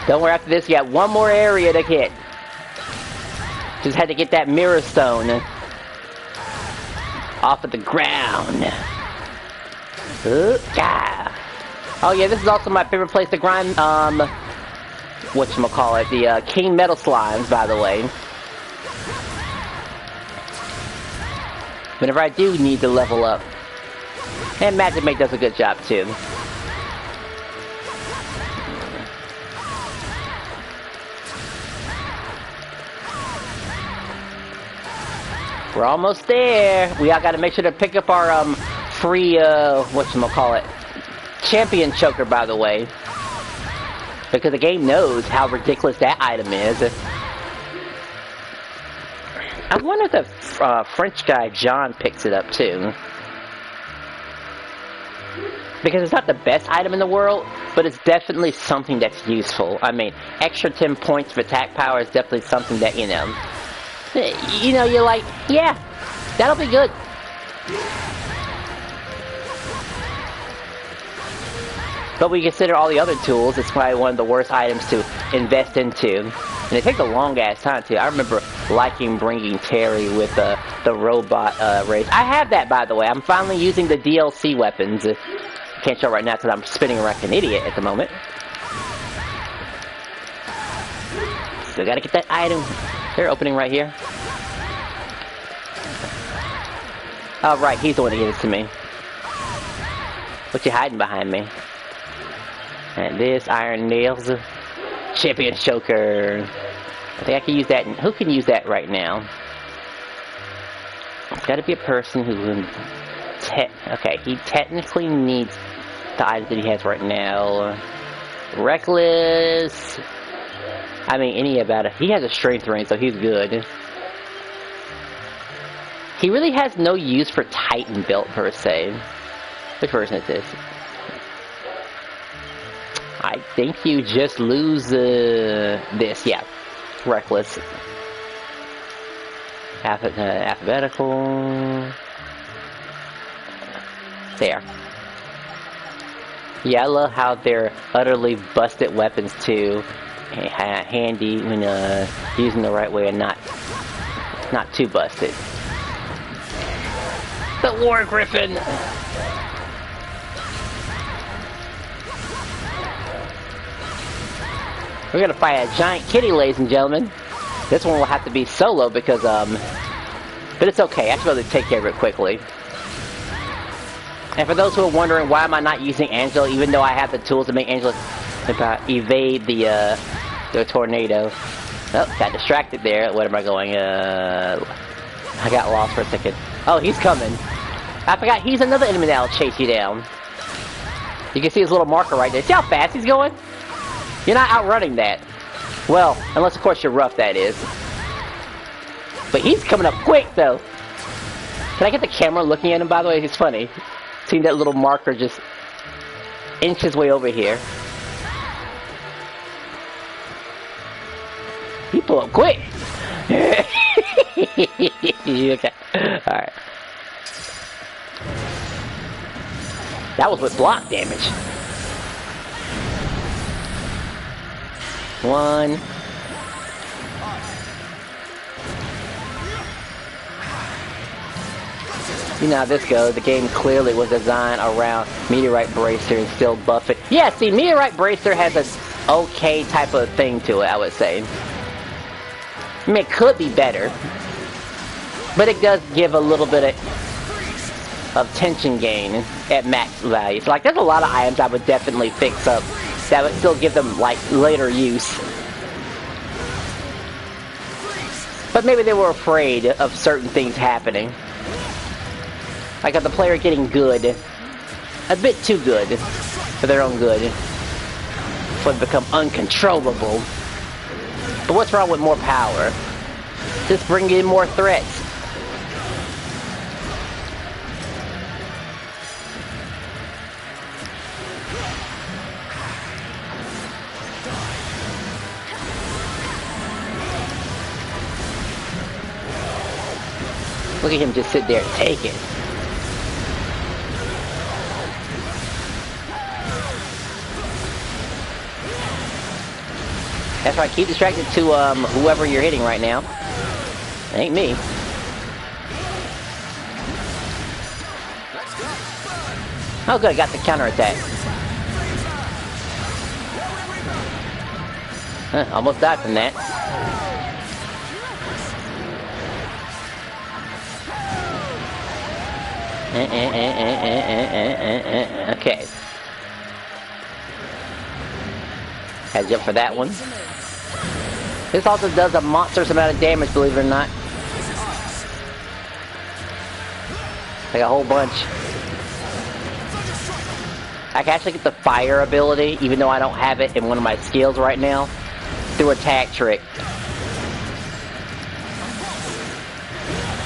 Don't worry, after this, you got one more area to hit. Just had to get that mirror stone off of the ground. Yeah. Oh yeah, this is also my favorite place to grind, whatchamacallit, the King Metal Slimes, by the way. Whenever I do need to level up. And Magic Mate does a good job too. We're almost there. We all gotta make sure to pick up our free whatchamacallit, champion choker, by the way. Because the game knows how ridiculous that item is. I wonder if the French guy John picks it up too. Because it's not the best item in the world, but it's definitely something that's useful. I mean, extra 10 points of attack power is definitely something that, you know, you're like, yeah, that'll be good. But when you consider all the other tools, it's probably one of the worst items to invest into. And it takes a long ass time too. I remember liking bringing Terry with the robot race. I have that, by the way. I'm finally using the DLC weapons. Can't show right now because I'm spinning around like an idiot at the moment. Still gotta get that item. They're opening right here. Oh right, he's the one that gave it to me. What you hiding behind me? And this iron nails, champion choker. I think I can use that. Who can use that right now? It's got to be a person who okay, he technically needs the items that he has right now. Reckless. I mean, any about it. He has a strength range, so he's good. He really has no use for Titan built per se. Which version is this? I think you just lose this, yeah. Reckless. Alphabetical. There. Yeah, I love how they're utterly busted weapons too. Handy when using the right way and not too busted. The War Griffin! We're gonna fight a giant kitty, ladies and gentlemen. This one will have to be solo because, but it's okay. I should be able to take care of it quickly. And for those who are wondering why am I not using Angela, even though I have the tools to make Angela evade the tornado. Oh, got distracted there. Where am I going? I got lost for a second. Oh, he's coming. I forgot he's another enemy that'll chase you down. You can see his little marker right there. See how fast he's going? You're not outrunning that. Well, unless of course you're rough, that is. But he's coming up quick, though. Can I get the camera looking at him, by the way? It's funny. Seeing that little marker just inch his way over here. He pull up quick. Okay. Alright. That was with block damage. One. You know how this goes. The game clearly was designed around Meteorite Bracer and still buff it. Yeah, see, Meteorite Bracer has a okay type of thing to it, I would say. I mean, it could be better. But it does give a little bit of tension gain at max value. So, like, there's a lot of items I would definitely fix up that would still give them, like, later use. But maybe they were afraid of certain things happening. Like of the player getting good. A bit too good for their own good. For it to become uncontrollable. But what's wrong with more power? Just bring in more threats. Look at him just sit there and take it. That's right, keep distracted to whoever you're hitting right now. Ain't me. Oh good, I got the counterattack. Almost died from that. Okay. Had to jump for that one. This also does a monstrous amount of damage, believe it or not. Like a whole bunch. I can actually get the fire ability, even though I don't have it in one of my skills right now, through attack trick.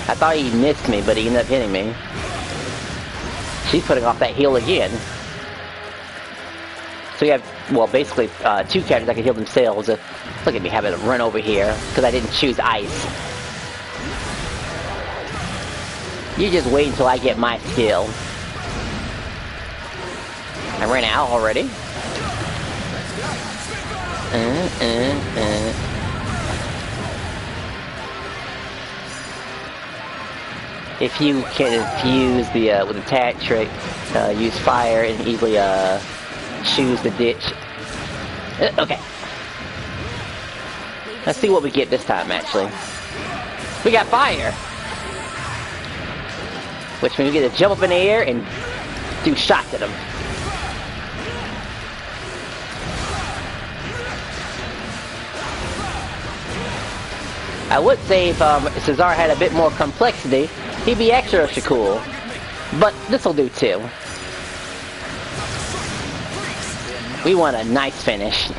I thought he missed me, but he ended up hitting me. She's putting off that heal again. So you have, well, basically two characters that can heal themselves. Look at me having to run over here, because I didn't choose ice. You just wait until I get my skill. I ran out already. If you can infuse the with attack trick, use fire and easily choose the ditch. Okay. Let's see what we get this time. Actually, we got fire, which means we get to jump up in the air and do shots at them. I would say if Cesar had a bit more complexity, he'd be extra cool. But this'll do too. We want a nice finish.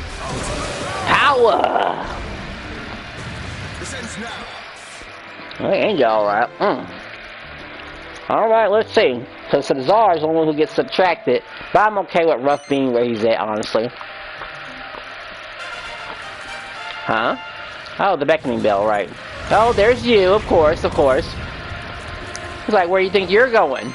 Power! Ain't you alright? Alright, let's see. So Cesar is the one who gets subtracted, but I'm okay with Rough being where he's at, honestly. Huh? Oh, the beckoning bell, right. Oh, there's you, of course, of course. It's like, where do you think you're going?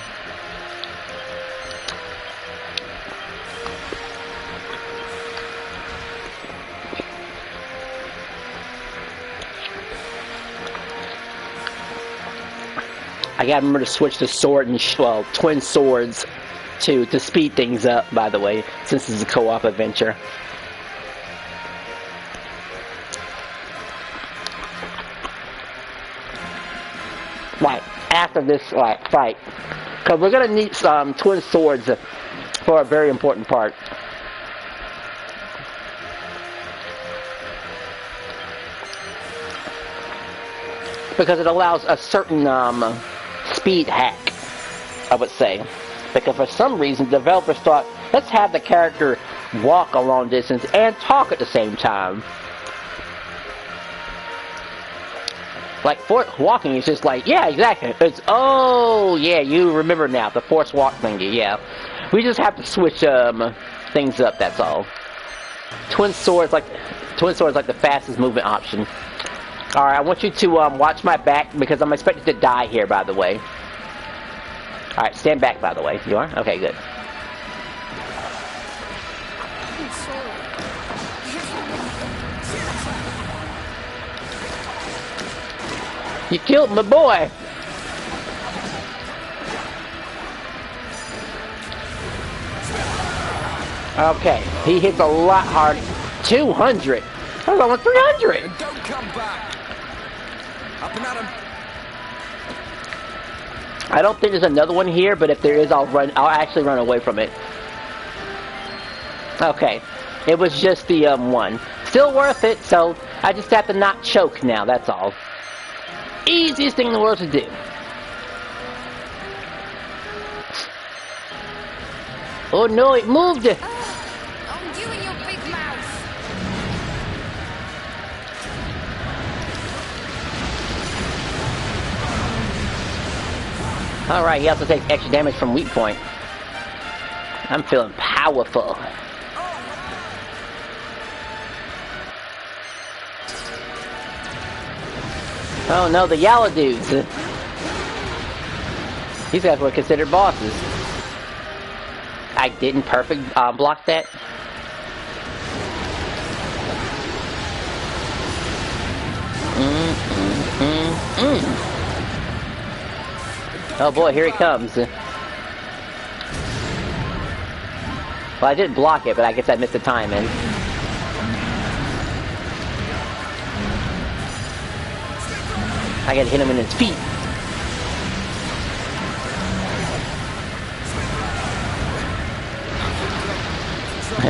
I gotta remember to switch the sword and, well, twin swords to speed things up, by the way, since this is a co-op adventure. Right, after this fight. Because we're gonna need some twin swords for a very important part. Because it allows a certain speed hack, I would say. Because for some reason developers thought, let's have the character walk a long distance and talk at the same time. Like, force walking is just like, yeah, exactly. It's, oh, yeah, you remember now, the force walk thingy, yeah. We just have to switch things up, that's all. Twin swords like the fastest movement option. Alright, I want you to watch my back, because I'm expected to die here, by the way. Alright, stand back, by the way. You are? Okay, good. You killed my boy! Okay, he hits a lot harder. 200! I was going 300! And don't come back! Up and at him! I don't think there's another one here, but if there is, I'll actually run away from it. Okay, it was just the one. Still worth it, so I just have to not choke now, that's all. Easiest thing in the world to do. Oh no, it moved! Oh, you and your big mouth. Alright, he also takes extra damage from weak point. I'm feeling powerful. Oh no, the yellow dudes. These guys were considered bosses. I didn't perfect block that. Oh boy, here he comes. Well, I didn't block it, but I guess I missed the timing. I gotta hit him in his feet.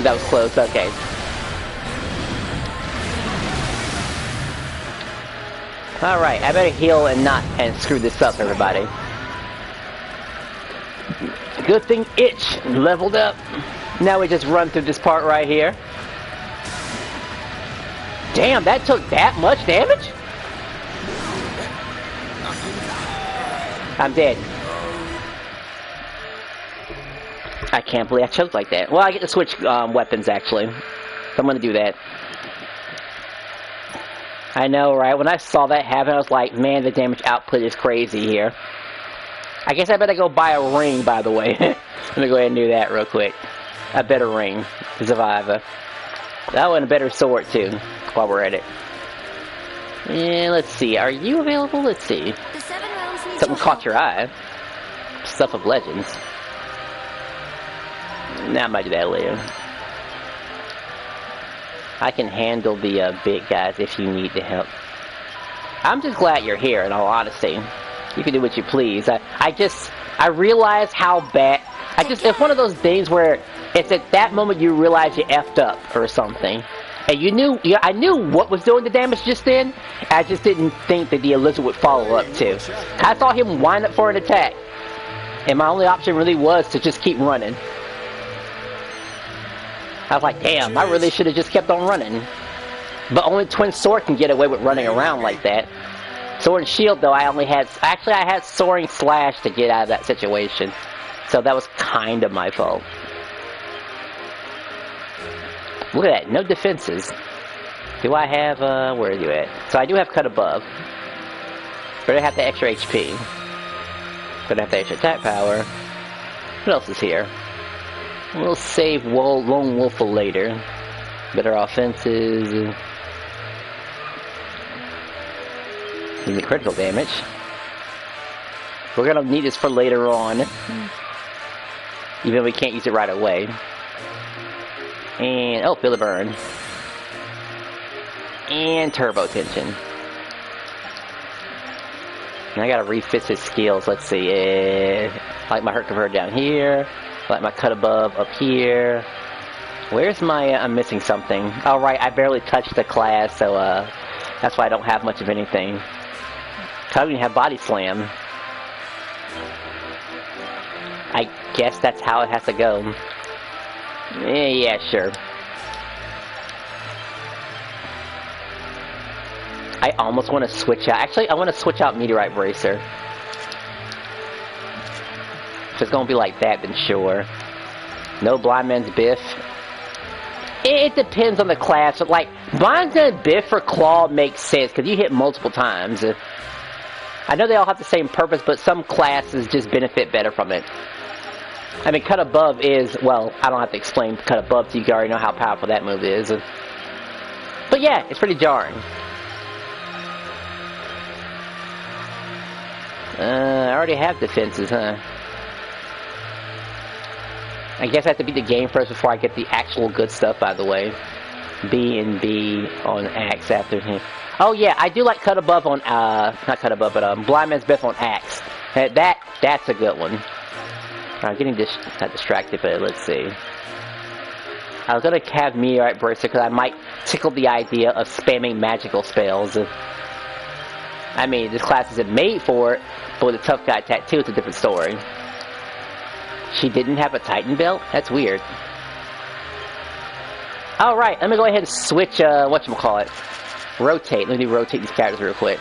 That was close, okay. Alright, I better heal and screw this up, everybody. Good thing Itch leveled up. Now we just run through this part right here. Damn, that took that much damage? I'm dead. I can't believe I choked like that. Well, I get to switch weapons, actually. So I'm gonna do that. I know, right? When I saw that happen, I was like, man, the damage output is crazy here. I guess I better go buy a ring, by the way. Let me go ahead and do that real quick. A better ring to survive. That and a better sword, too, while we're at it. Yeah, let's see. Are you available? Let's see. Something caught your eye. Stuff of Legends. Nah, I might do that later. I can handle the big guys if you need the help. I'm just glad you're here, in all honesty. You can do what you please. I realize how bad... it's one of those things where it's at that moment you realize you effed up or something. And I knew what was doing the damage just then. I just didn't think that the Elizabeth would follow up too. I saw him wind up for an attack. And my only option really was to just keep running. I was like, damn, I really should have just kept on running. But only Twin Sword can get away with running around like that. Sword and Shield, though, I had Soaring Slash to get out of that situation. So that was kind of my fault. Look at that, no defenses. Do I have, where are you at? So I do have Cut Above. But I have the extra HP. But I have the extra attack power. What else is here? We'll save Lone Wolf for later. Better offenses. Need the critical damage. We're gonna need this for later on. Even though we can't use it right away. And, oh, Feel the Burn. And Turbo Tension. And I gotta refit his skills. Let's see. I like my Hurt Convert down here. I like my Cut Above up here. Where's my... I'm missing something. Oh, right. I barely touched the class, so that's why I don't have much of anything. I don't even have Body Slam. I guess that's how it has to go. Yeah, sure. I almost want to switch out. Actually, I want to switch out Meteorite Bracer. If it's going to be like that, then sure. No Blind Man's Biff. It depends on the class. But like, Blind Man's Biff for Claw makes sense, because you hit multiple times. I know they all have the same purpose, but some classes just benefit better from it. I mean, Cut Above is, well, I don't have to explain Cut Above to you, you already know how powerful that move is. But yeah, it's pretty jarring. I already have defenses, huh? I guess I have to beat the game first before I get the actual good stuff, by the way. B and B on Axe after him. Oh yeah, I do like Cut Above on, not Cut Above, but Blind Man's Biff on Axe. That's a good one. I'm getting not distracted, but let's see. I was gonna have Meteorite Bracer because I might tickle the idea of spamming magical spells. I mean, this class isn't made for it, but with a tough guy tattoo, it's a different story. She didn't have a Titan belt? That's weird. Alright, let me go ahead and switch, whatchamacallit. Rotate. Let me rotate these characters real quick.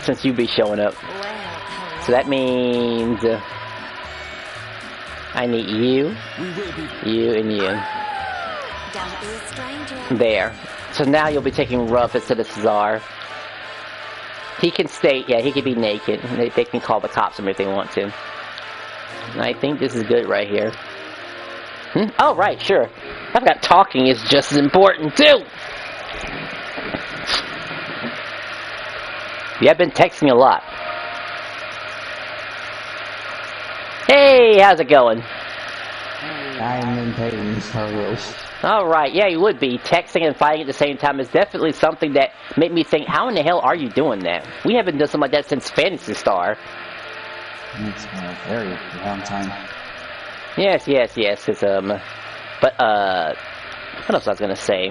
Since you be showing up. So that means... I need you, you, and you. Don't be a stranger. There. So now you'll be taking Ruff instead of Cesar. He can stay, yeah, he can be naked. They can call the cops on him if they want to. And I think this is good right here. Oh, right, sure. I forgot talking is just as important, too! Yeah, I've been texting a lot. Hey, how's it going? I'm in pain, sorry. Alright, yeah, you would be. Texting and fighting at the same time is definitely something that made me think, how in the hell are you doing that? We haven't done something like that since Phantasy Star. It's been a very long time. Yes, it's, but, what else I was gonna say?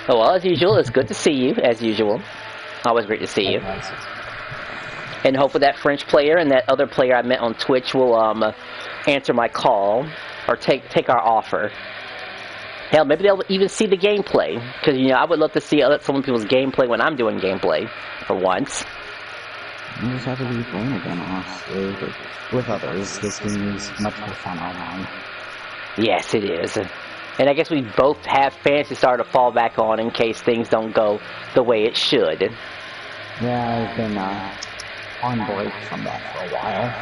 Oh, well, as usual, it's good to see you, as usual. Always great to see you. And hopefully that French player and that other player I met on Twitch will, answer my call, or take our offer. Hell, maybe they'll even see the gameplay, because, you know, I would love to see some people's gameplay when I'm doing gameplay, for once. You just have to be playing again, honestly. With others, this game is much more fun online. Yes, it is. And I guess we both have Phantasy Star to fall back on in case things don't go the way it should. Yeah, I've been, on break from that for a while.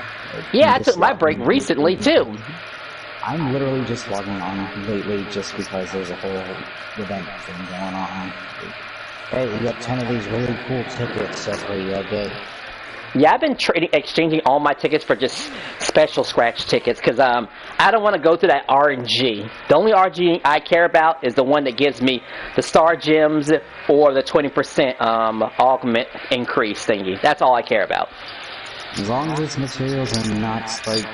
Yeah, I took my break recently, too. I'm literally just logging on lately just because there's a whole event thing going on. Hey, you got 10 of these really cool tickets every day. Yeah, I've been exchanging all my tickets for just special scratch tickets, because I don't want to go through that RNG. The only RNG I care about is the one that gives me the star gems or the 20% augment increase thingy. That's all I care about. As long as it's materials and not, like,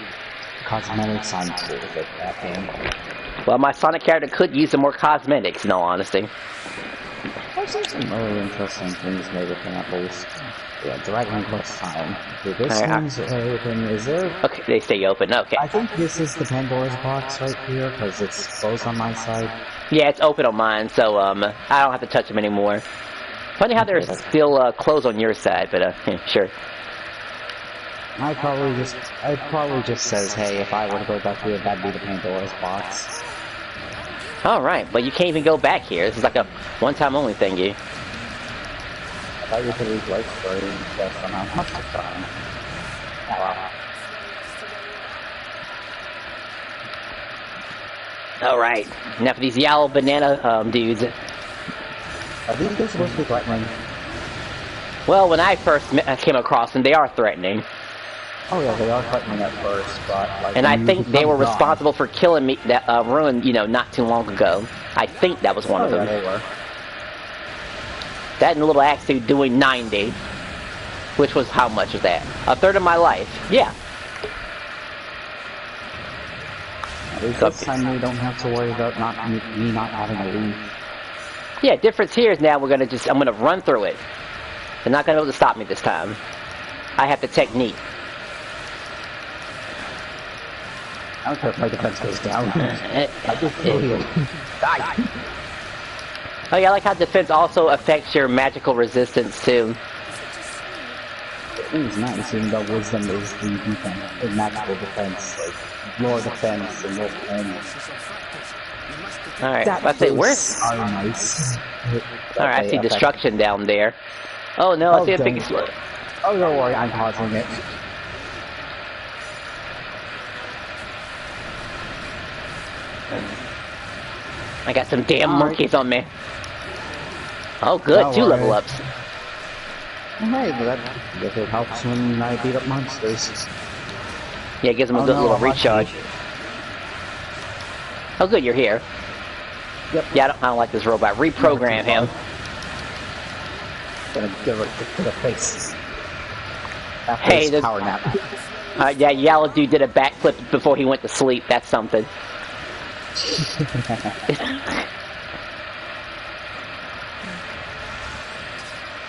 cosmetics, I'm cool with it, that game. Well, my Sonic character could use some more cosmetics, in all honesty. I've seen some really interesting things made with him, at least. Yeah, Dragon Quest time. Okay, this one's open. Is there? Okay, they stay open. Okay. I think this is the Pandora's box right here, because it's closed on my side. Yeah, it's open on mine, so I don't have to touch them anymore. Funny how they're still closed on your side, but yeah, sure. It probably just says, hey, if I were to go back here, that'd be the Pandora's box. Alright, but you can't even go back here. This is like a one-time only thingy. I thought you could leave life story and stuff on how much time. Oh, wow. Alright, now for these yellow banana dudes. Are these guys supposed to be threatening? Well, when I first came across them, they are threatening. Oh yeah, they are threatening at first, but like... And I think they were responsible for killing me, that ruin, you know, not too long ago. I think that was one of them. Yeah, they were. That and the little axe dude doing 90. Which was, how much was that? A third of my life. Yeah. At least this time we don't have to worry about me not having a leave. Yeah, difference here is now I'm gonna run through it. They're not gonna be able to stop me this time. I have the technique. I don't care if my defense goes down. I just feel you. Die! Oh yeah, I like how defense also affects your magical resistance too. It is nice, even though wisdom is the defense, the magical defense, like lore defense and lore defense. Alright, I say where's... Nice. Alright, I see destruction down there. Oh no, I see a big explosion. Oh, don't worry, I'm causing it. I got some damn monkeys on me. Oh good, 2 level ups. Hey, but that it helps when I beat up monsters. Yeah, it gives them a good little recharge. Oh good, you're here. Yep. Yeah, I don't like this robot. Reprogram him. Gonna give it to the face. Hey, this power nap. Yeah, Yellow Dude did a backflip before he went to sleep. That's something.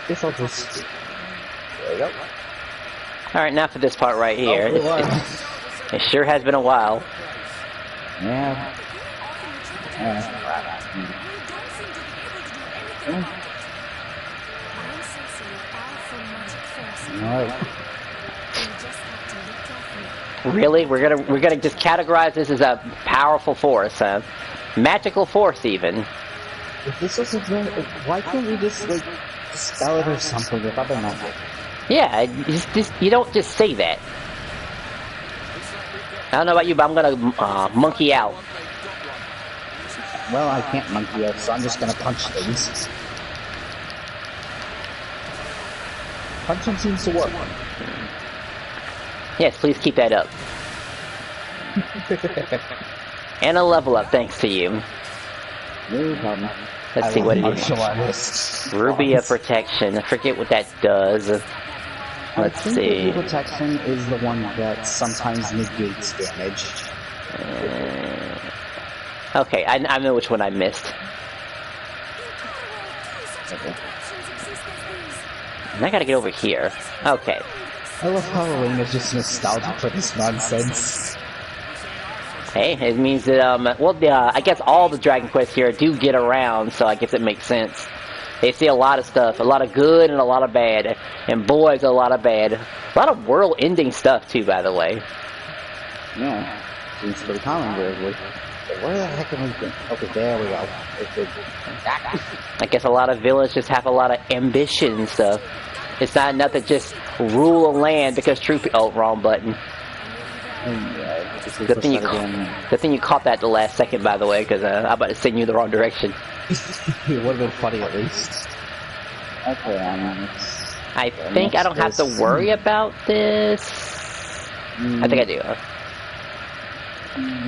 Guess I'll just... There we go. Alright, now for this part right here. It sure has been a while. Yeah. Alright. Really? We're gonna just categorize this as a powerful force, huh? Magical force, even. If this is a why can't we just, like, spell it or something with other numbers? Yeah, you don't just say that. I don't know about you, but I'm gonna monkey out. Well, I can't monkey out, so I'm just gonna punch things. punching seems to work. Yes, please keep that up. And a level up, thanks to you. No problem. Let's see what it is. Ruby of Protection. I forget what that does. Let's see. Ruby Protection is the one that sometimes negates damage. Okay, I know which one I missed. Okay. And I gotta get over here. Okay. I love Halloween is just nostalgic for this nonsense. Hey, it means that, well, I guess all the Dragon Quest here do get around, so I guess it makes sense. They see a lot of stuff, a lot of good and a lot of bad, and boys, a lot of bad. A lot of world-ending stuff, too, by the way. Yeah, seems pretty common, weirdly. But where the heck am we going? Okay, there we go. I guess a lot of villains just have a lot of ambition and stuff. It's not enough to just rule a land because true people... Oh, wrong button. Good thing you caught that at the last second, by the way, because I'm about to send you the wrong direction. It would have been funny at least. Okay, I think I don't have to worry about this. I think I do.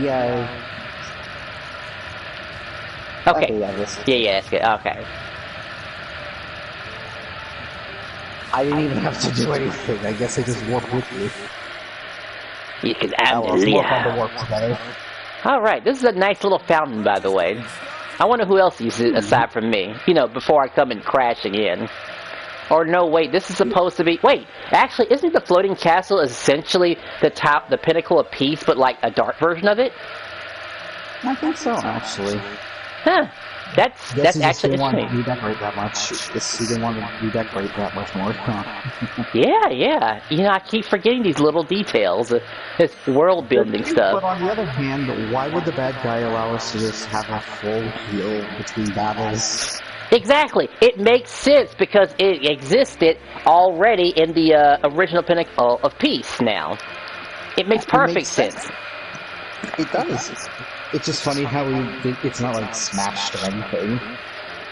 Yeah. Okay. Yeah, that's good. Okay. I didn't even have to do anything. I guess I just walked with you. You can Alright, this is a nice little fountain, by the way. I wonder who else uses it aside from me. You know, before I come and crash again. Or no, wait, this is supposed to be... Wait, actually, isn't the floating castle essentially the pinnacle of peace, but like a dark version of it? I think so, actually. Huh. That's actually interesting. You redecorate that much. You didn't want to redecorate that much more. Yeah. You know, I keep forgetting these little details. This world building stuff. But on the other hand, why would the bad guy allow us to just have a full heal between battles? Exactly. It makes sense because it existed already in the original Pinnacle of Peace now. It makes perfect sense. It does. It's just funny how it's not like smashed or anything.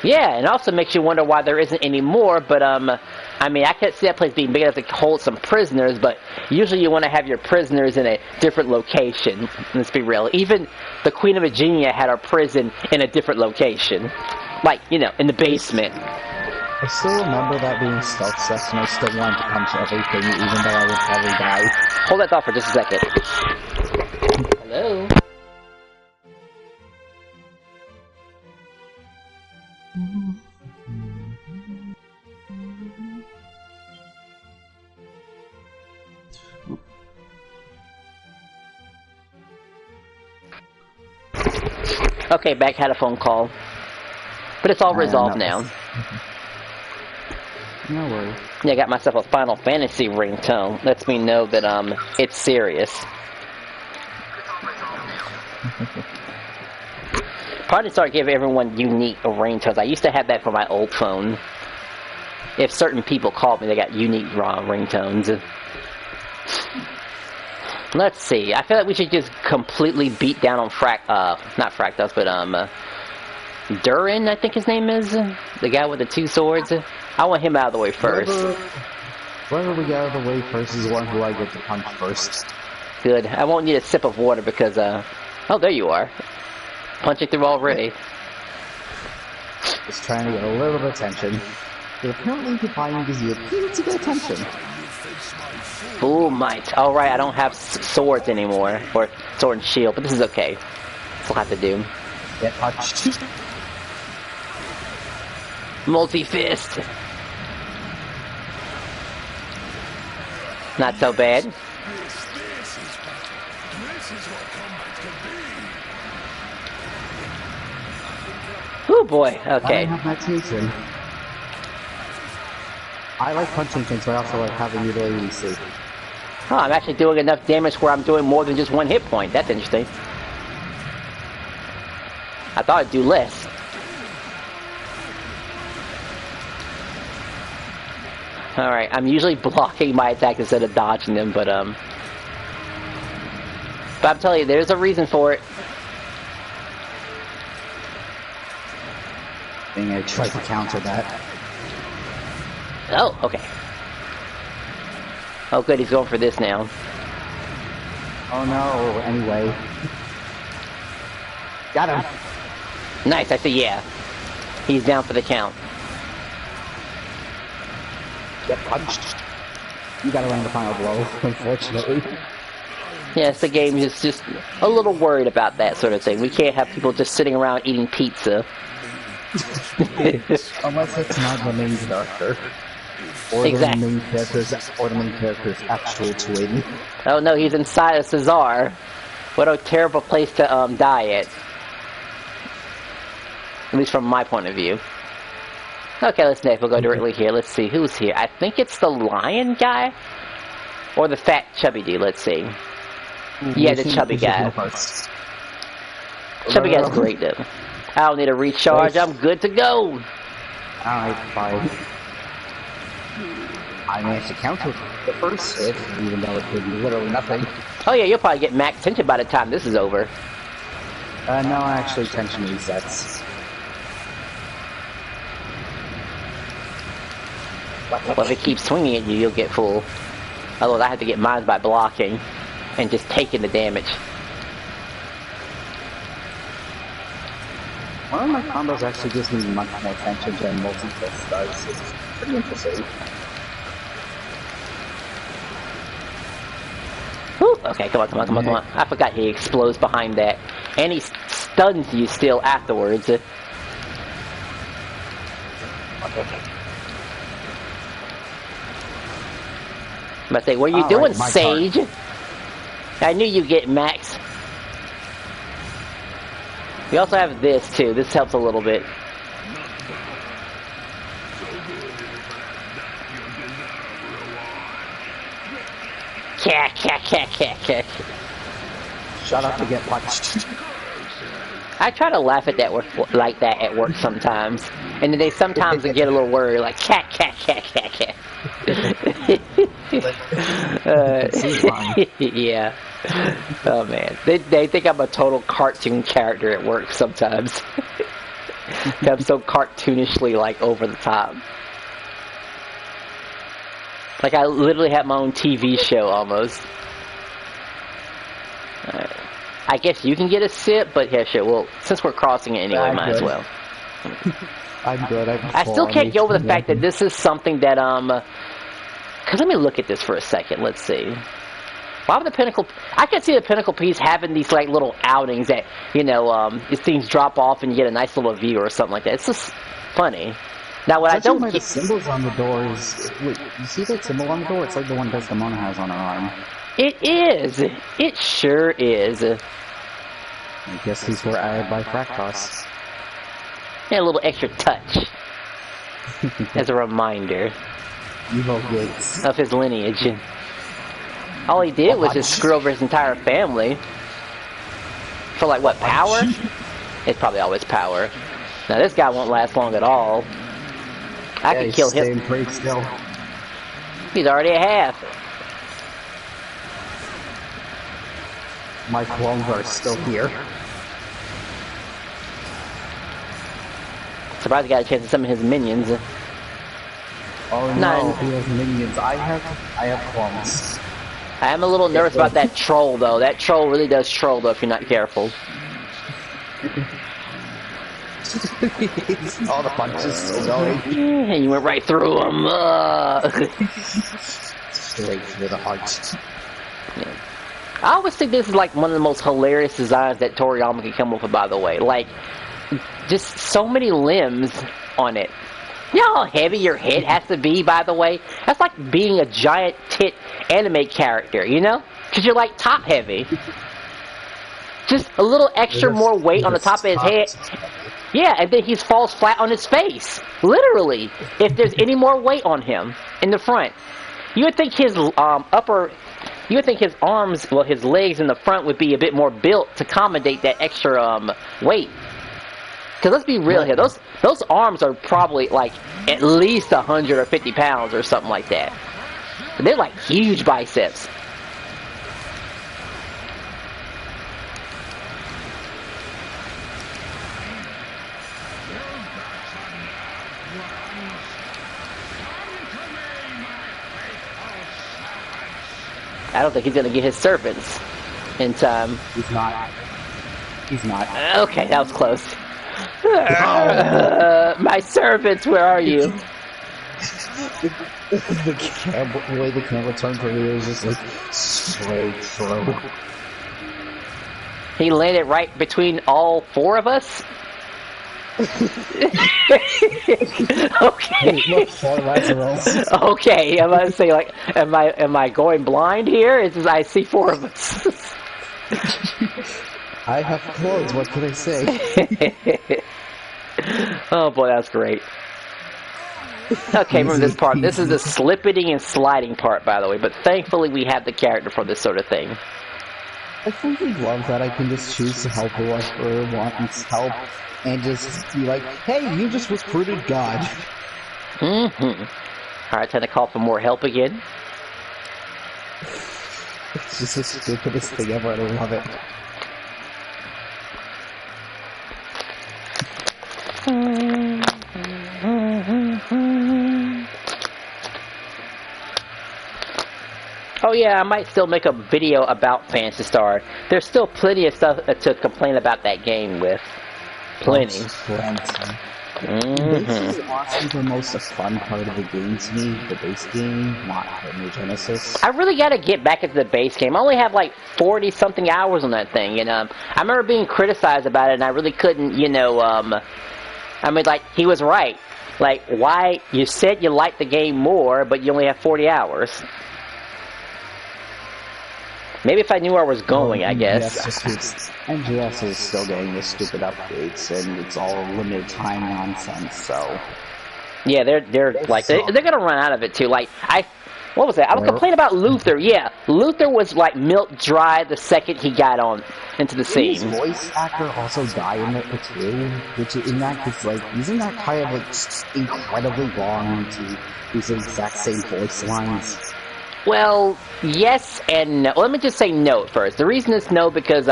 Yeah, and it also makes you wonder why there isn't any more, but I mean, I could see that place being big enough to hold some prisoners, but usually you want to have your prisoners in a different location. Let's be real. Even the Queen of Virginia had her prison in a different location. Like, you know, in the basement. I still remember that being stealth sex, and I still wanted to punch everything, even though I would probably die. Hold that thought for just a second. Hello? Okay, back had a phone call. But it's all resolved now. No worries. Yeah, I got myself a Final Fantasy ringtone. Lets me know that, it's serious. Probably start giving everyone unique ringtones. I used to have that for my old phone. If certain people called me, they got unique ringtones. Let's see. I feel like we should just completely beat down on not Fractus, but Durin, I think his name is, the guy with the two swords. I want him out of the way first. Whoever we get out of the way first is the one who I get to punch first. Good. I won't need a sip of water because oh, there you are. Punching through already. Just trying to get a little bit of attention. But apparently defying gives you a to get attention. Ooh, might. Alright, I don't have swords anymore. Or sword and shield, but this is okay. That's what I have to do. Get punched. Multi-fist. Not so bad. Oh boy, okay. I have that station. I like punching things, but I also like having the ability to see. Oh, I'm actually doing enough damage where I'm doing more than just one hit point. That's interesting. I thought I'd do less. Alright, I'm usually blocking my attacks instead of dodging them, but I'm telling you, there's a reason for it. I tried to counter that. Oh, okay. Oh good, he's going for this now. Oh no, anyway. Got him. Nice, I see, yeah. He's down for the count. Get punched. You gotta land the final blow, unfortunately. Yes, the game is just a little worried about that sort of thing. We can't have people just sitting around eating pizza. Unless it's not the main character. Or exactly. the main character's actual twin. Oh no, he's inside of Cesar. What a terrible place to die at. At least from my point of view. Okay, let's next. We'll go directly here. Let's see who's here. I think it's the lion guy? Or the fat chubby dude, let's see. Yeah, the chubby guy. Chubby guy's great though. I don't need a recharge, I'm good to go. Alright, fine. I managed to counter the first hit, even though it did literally nothing. Oh yeah, you'll probably get max tension by the time this is over. No, actually tension resets. Well, if it keeps swinging at you, you'll get full. Otherwise, I have to get mine by blocking and just taking the damage. One of my combos actually gives me much more tension than multi-fist does. It's pretty interesting. Whew. Okay, come on. I forgot he explodes behind that. And he stuns you still afterwards. Okay. But say, what are you doing, Sage? I knew you'd get max. We also have this too. This helps a little bit. Cat. Shut up to get punched. I try to laugh at that like that at work sometimes, and then they sometimes get a little worried, like cat. Yeah. Oh man, they think I'm a total cartoon character at work sometimes. I'm so cartoonishly like over the top. Like I literally have my own TV show almost. Alright. I guess you can get a sip, but yeah, sure. Well, since we're crossing it anyway, might as well. I'm good. I still can't get over the fact that this is something that Cause let me look at this for a second. Let's see. Why would the Pinnacle? I can see the Pinnacle piece having these like little outings that these things drop off and you get a nice little view or something like that. It's just funny. Now, what I don't get... the symbols on the doors... Wait, you see that symbol on the door? It's like the one Desdemona has on her arm. It is! It sure is. I guess these were added by Fractos. Yeah, a little extra touch. As a reminder. Evil Gates. Of his lineage. All he did was just screw over his entire family. For like, what, power? It's probably always power. Now this guy won't last long at all. I could kill him. Pretty still. He's already at half. My clones are still here. Surprised he got a chance to summon his minions. Oh no, he has minions. I have clones. I am a little nervous about that troll though. That troll really does troll though if you're not careful. All the punches still going. Yeah, you went right through him. Straight through the heart. Yeah. I always think this is like one of the most hilarious designs that Toriyama can come up with, by the way. Like, just so many limbs on it. You know how heavy your head has to be, by the way? That's like being a giant tit anime character, you know? Because you're like top heavy. Just a little extra more weight on the top of his head. Yeah, and then he falls flat on his face. Literally. If there's any more weight on him in the front. You would think his you would think his arms, well, his legs in the front would be a bit more built to accommodate that extra weight. Because let's be real here, those arms are probably like at least 100 or 50 pounds or something like that. They're like huge biceps. I don't think he's gonna get his servants in time. He's not. He's not. Okay, that was close. My servants, where are you? The way the camera turns for me is just like straight through. He landed right between all four of us? Okay. Okay, I'm about to say, like, am I going blind here? It's just, I see four of us. I have clothes, what can I say? Oh boy, that's great. Okay, remember this part. This is the slipping and sliding part, by the way, but thankfully we have the character for this sort of thing. I simply love that I can just choose to help whoever wants help and just be like, hey, you just recruited God. Mm-hmm. Alright, time to call for more help again. It's just the stupidest thing ever, and I love it. Oh yeah, I might still make a video about Phantasy Star. There's still plenty of stuff to complain about that game with. Plenty. This is honestly the most fun part of the game to me, the base game, not the new Genesis. I really gotta get back into the base game. I only have like 40-something hours on that thing, and I remember being criticized about it, and I really couldn't, you know, I mean, like, he was right. Like, why, you said you liked the game more, but you only have 40 hours. Maybe if I knew where I was going, I guess. MGS is still getting the stupid updates, and it's all limited time nonsense, so... Yeah, they're like, they're gonna run out of it, too. Like, what was that? I was complaining about Luther, yeah. Luther was, like, milk dry the second he got on into the scene. Did his voice actor also die in it, too? Which, in that case, like, isn't that kind of, like, incredibly long to use the exact same voice lines? Well, yes and no. Let me just say no at first. The reason it's no because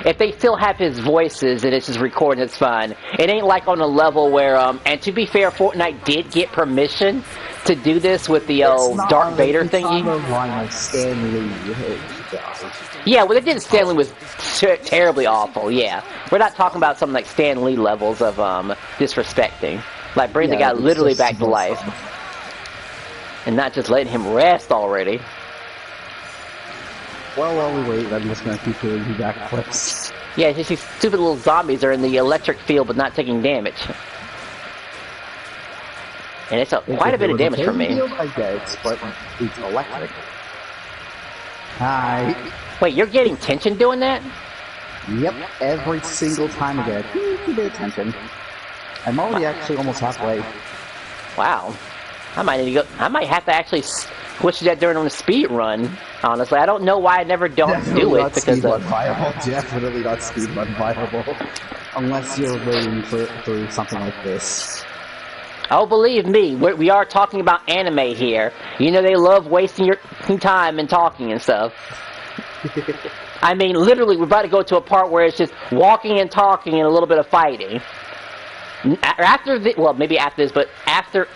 if they still have his voices and it's just recording, it's fine. It ain't like on a level where and to be fair, Fortnite did get permission to do this with the Darth Vader thingy. Yeah, what they did to Stan Lee was terribly awful. Yeah, we're not talking about something like Stan Lee levels of disrespecting, like bring the guy literally back to life. And not just letting him rest already. Well, while we wait, I'm just gonna keep doing the backflips. Yeah, just these stupid little zombies are in the electric field but not taking damage. And it's quite a bit of damage from me. I guess, but it's electric. Hi. Wait, you're getting tension doing that? Yep, every single time I get a bit of tension. I'm already actually almost halfway. Wow. I might need to go. I might have to actually switch that during on the speed run. Honestly, I don't know why I never don't do it because definitely not speed run viable, unless you're waiting for something like this. Oh, believe me, we are talking about anime here. You know they love wasting your time and talking and stuff. I mean, literally, we're about to go to a part where it's just walking and talking and a little bit of fighting. After this, well, maybe after this, but after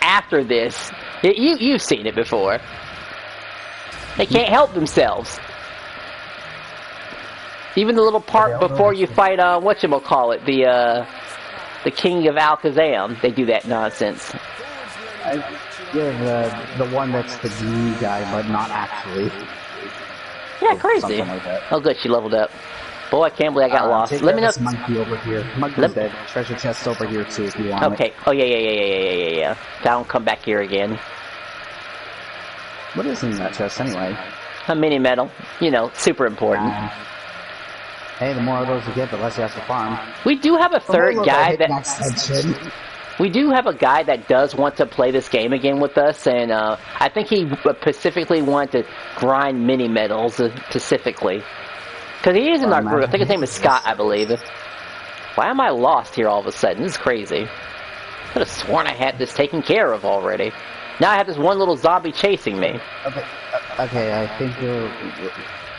this, you've seen it before. They can't help themselves. Even the little part before you fight, whatchamacallit, the King of Alakazam, they do that nonsense. Yeah, the one that's the new guy, but not actually. Yeah, crazy. Like that. Oh, good, she leveled up. Boy, I can't believe I got lost. Let me know. This monkey over here. Monkey's dead. Treasure chest over here too, if you want. Okay. Oh yeah. Don't come back here again. What is in that chest anyway? A mini medal. You know, super important. Hey, the more of those you get, the less you have to farm. We do have a third guy that. We do have a guy that does want to play this game again with us, and I think he specifically wanted to grind mini medals specifically. Because he is in our group. I think his name is Scott, I believe. Why am I lost here all of a sudden? This is crazy. I could have sworn I had this taken care of already. Now I have this one little zombie chasing me. Okay, I think you're...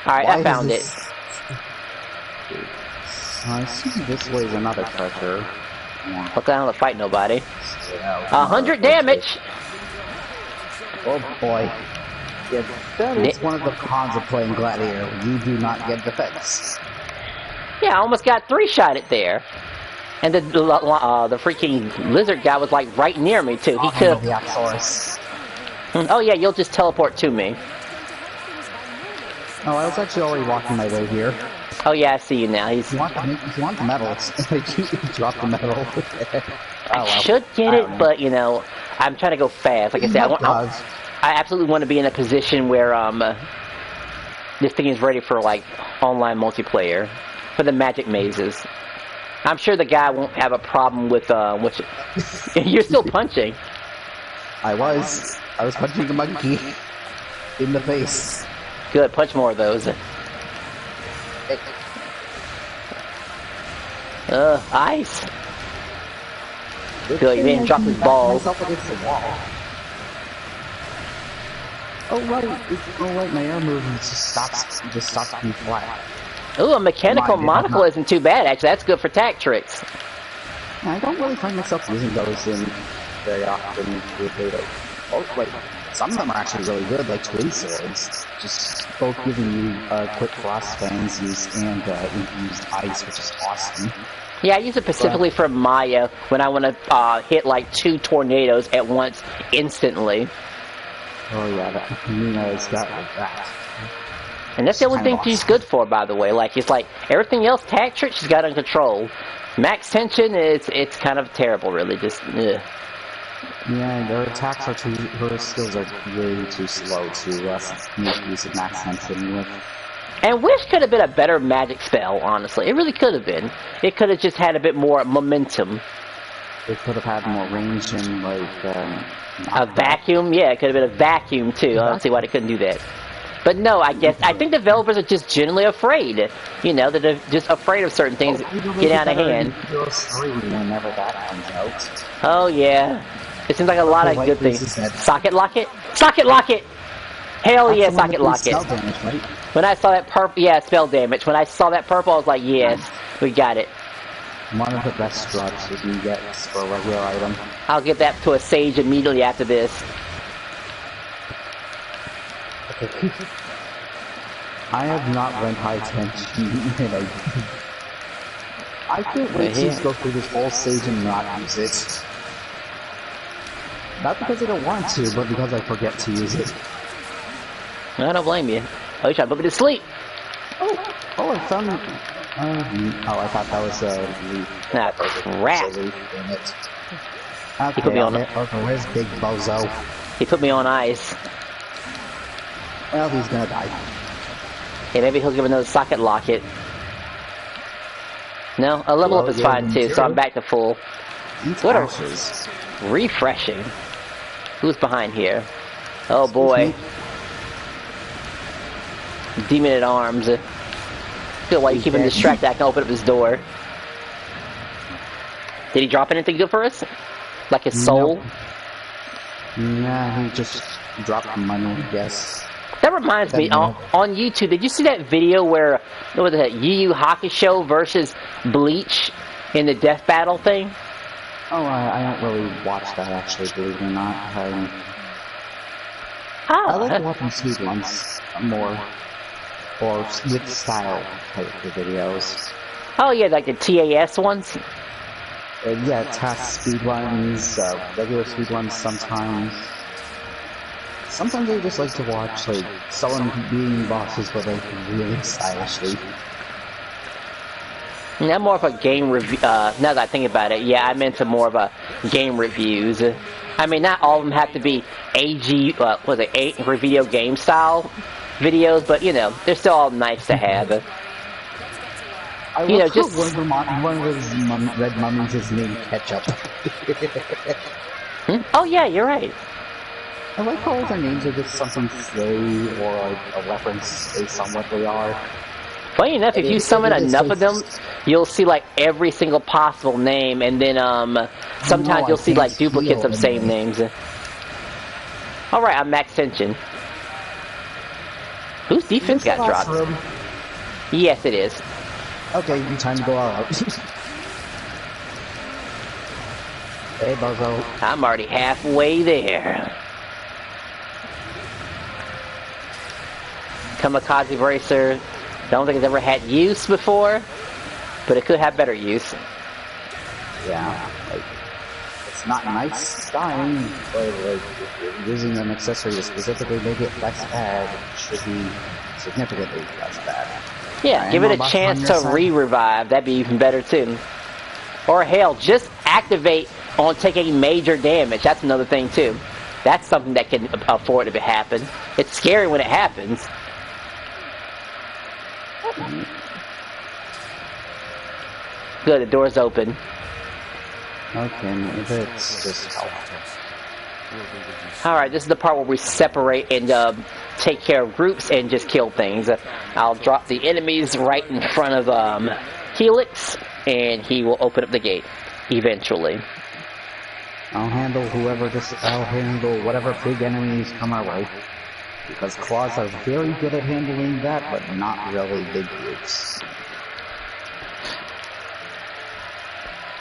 Alright, I found it. I see this way is another treasure. Look, I don't fight nobody. 100 damage! Oh boy. Yeah, that is one of the cons of playing Gladiator. You do not get defense. Yeah, I almost got 3-shot it there. And the freaking lizard guy was like right near me too. He could. The Apsaurus. Oh yeah, you'll just teleport to me. Oh, I was actually already walking my way here. Oh yeah, I see you now. If you want the medal, you drop the medal. I should get it, but you know, I'm trying to go fast. Like I said, I absolutely want to be in a position where this thing is ready for like online multiplayer for the magic mazes. I'm sure the guy won't have a problem with which you're still punching. I was punching a monkey in the face. Good, punch more of those. Ice. Good, you made him drop his balls. Oh right, my air movement just stops me flat. Ooh, a mechanical monocle isn't too bad, actually. That's good for tack tricks. I don't really find myself using those in very often. Some of them are actually really good, like twin swords. Just both giving you quick frost fans and infused ice, which is awesome. Yeah, I use it specifically for Maya when I want to hit like 2 tornadoes at once instantly. Oh yeah, Nina's got like that. And that's the only thing she's good for, by the way. Like, it's like, everything else, tack trick, she's got under control. Max tension, it's kind of terrible, really. Just, ugh. Yeah, her attacks are her skills are way too slow to make use of max tension with. And Wish could have been a better magic spell, honestly. It really could have been. It could have just had a bit more momentum. It could have had more range and, like, a vacuum? Yeah, it could have been a vacuum, too. I don't see why they couldn't do that. But no, I think developers are just generally afraid. You know, they're just afraid of certain things get out of hand. Whenever that comes out. Oh, yeah. It seems like a lot of good things. Socket lock it? Socket lock it! Hell yeah, socket lock it. When I saw that purple, yeah, spell damage. When I saw that purple, I was like, yes, we got it. One of the best struts you can get for a regular item. I'll give that to a sage immediately after this. Okay. I have not been high attention in I can't wait to go through this whole stage and not use it. Not because I don't want to, but because I forget to use it. I don't blame you. Oh, you're trying to put me to sleep. Oh, I found... I thought that was leaf. Nah, crap. Okay, he put me on okay, where's Big Bozo? He put me on ice. Well, he's gonna die. Hey, maybe he'll give another socket lock it. No, a level up is fine too, so I'm back to full. What a refreshing. Who's behind here? Oh boy. Demon at arms. Feel like you keep him distracted, I can open up this door. Did he drop anything good for us? Like his soul? Nah, he just dropped money, I guess. That reminds me, on YouTube, did you see that video where, what was it, Yu Yu Hakusho versus Bleach in the death battle thing? Oh, I don't really watch that, actually, believe it or not. I like watching Sweet Ones more. Or with style type of videos. Oh yeah, like the TAS ones? Yeah, task speedruns, regular speedruns sometimes. Sometimes I just like to watch, like, someone beating bosses, but like, really stylishly. I'm more of a game review, now that I think about it, yeah, I'm into more of a game reviews. I mean, not all of them have to be video game style videos, but, you know, they're still all nice to have. You know, just one of those red mummies is named Ketchup. Oh yeah, you're right. I like how all their names are just something silly or like a reference based on what they are. Funny enough, if you summon enough of them, you'll see like every single possible name, and then sometimes you'll see like duplicates of same names. Alright, I'm max tension. Whose defense got dropped? Yes, it is. Okay, time to go all out. Hey, Bozo. I'm already halfway there. Kamikaze Bracer, don't think it's ever had use before, but it could have better use. Yeah, like, it's not nice dying, but like, if you're using an accessory to specifically make it less bad, it should be significantly less bad. Yeah, give it a chance to re-revive, that'd be even better too. Or hell, just activate on taking major damage, that's another thing too. That's something that can afford to happen. It's scary when it happens. Good, the door's open. Okay, maybe it's just help. Alright, this is the part where we separate and take care of groups and just kill things. I'll drop the enemies right in front of Helix, and he will open up the gate eventually. I'll handle whatever big enemies come our way. Because claws are very good at handling that, but not really big groups.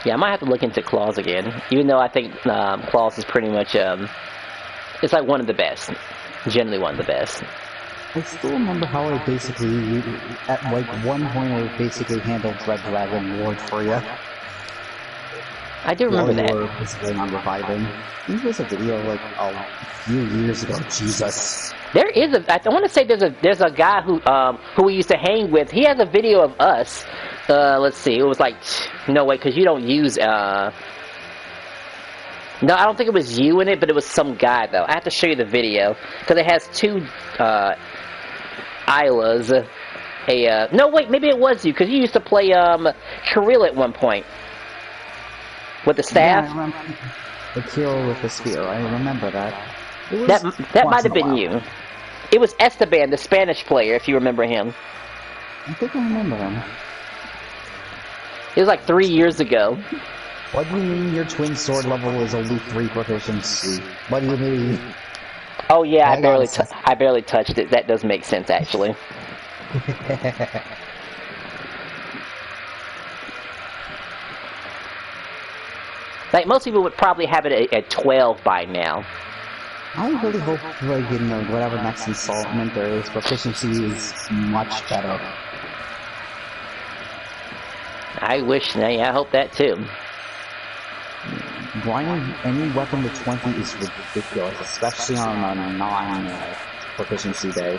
Yeah, I might have to look into claws again. Even though I think claws is pretty much, it's like one of the best. Generally one of the best. I still remember how I basically, at like one point I basically handled Red Dragon Ward for you. I do remember that. You were basically on reviving. I think there's a video like a few years ago. Jesus. There is a. I want to say there's a guy who we used to hang with. He has a video of us. Let's see. It was like no way because you don't use. No, I don't think it was you in it, but it was some guy though. I have to show you the video because it has two Islas. No wait, maybe it was you because you used to play Kirill at one point. With the staff? Yeah, I remember the kill with the spear, I remember that. That might have been you. It was Esteban, the Spanish player, if you remember him. I think I remember him. It was like 3 years ago. What do you mean your twin sword level is only 3 proficiency? What do you mean? Oh yeah, I barely touched it. That does make sense, actually. Like, most people would probably have it at 12 by now. I really hope, like, in whatever next installment there is, proficiency is much better. I wish, yeah, I hope that too. Grinding any weapon to 20 is ridiculous, especially on a non-proficiency day.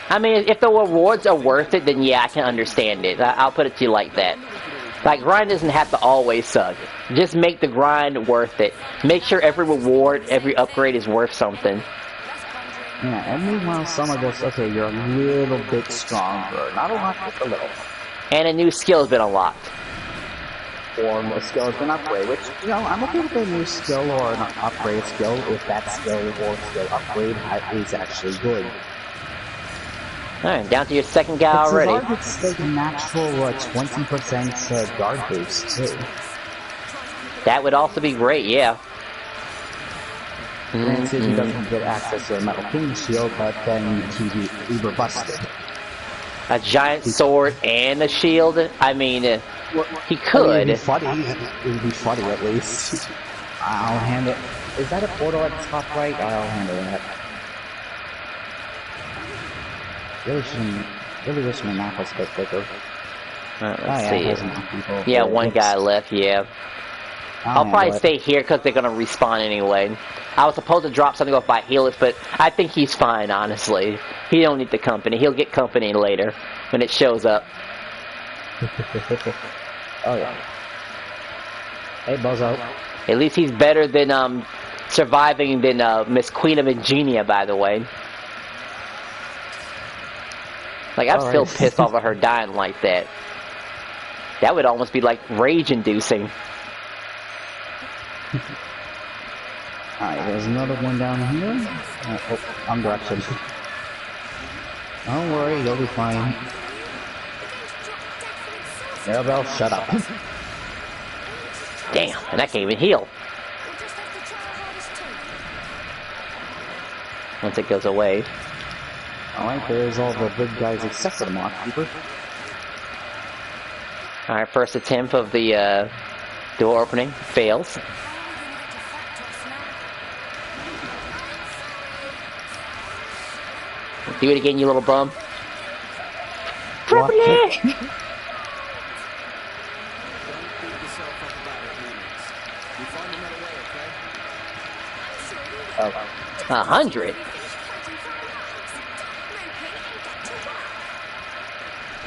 I mean, if the rewards are worth it, then yeah, I can understand it. I'll put it to you like that. Like, grind doesn't have to always suck. Just make the grind worth it. Make sure every reward, every upgrade is worth something. Yeah, and meanwhile, some are just, okay, you're a little bit stronger. Not a lot, just a little. And a new skill has been unlocked. Or a skill has been upgraded, which, you know, I'm okay with a new skill or an upgrade skill if that skill or skill upgrade is actually good. Alright, down to your second guy already. It's like natural 20% guard boost, too. That would also be great, yeah. Granted, he doesn't get access to a Metal King shield, but then he busted. A giant sword and a shield? I mean, he could. It would be funny at least. I'll handle it. Is that a portal at the top right? I'll handle that. Really wish my map was a bit bigger. Let's see. Yeah, one guy left, yeah. I'll probably stay here because they're going to respawn anyway. I was supposed to drop something off by Helix, but I think he's fine, honestly. He don't need the company. He'll get company later when it shows up. Oh, yeah. Hey, Bozo. At least he's better than surviving than Miss Queen of Ingenia, by the way. Like, I'm still pissed off of her dying like that. That would almost be like rage-inducing. Alright, there's another one down here. Oh, I'm direction. Don't worry, you'll be fine. Maribel, shut up. Damn, and that can't even heal. Once it goes away. Alright, there's all the big guys except for the Mothkeeper. Alright, first attempt of the door opening fails. Do it again, you little bum. Walk kick. Oh. 100?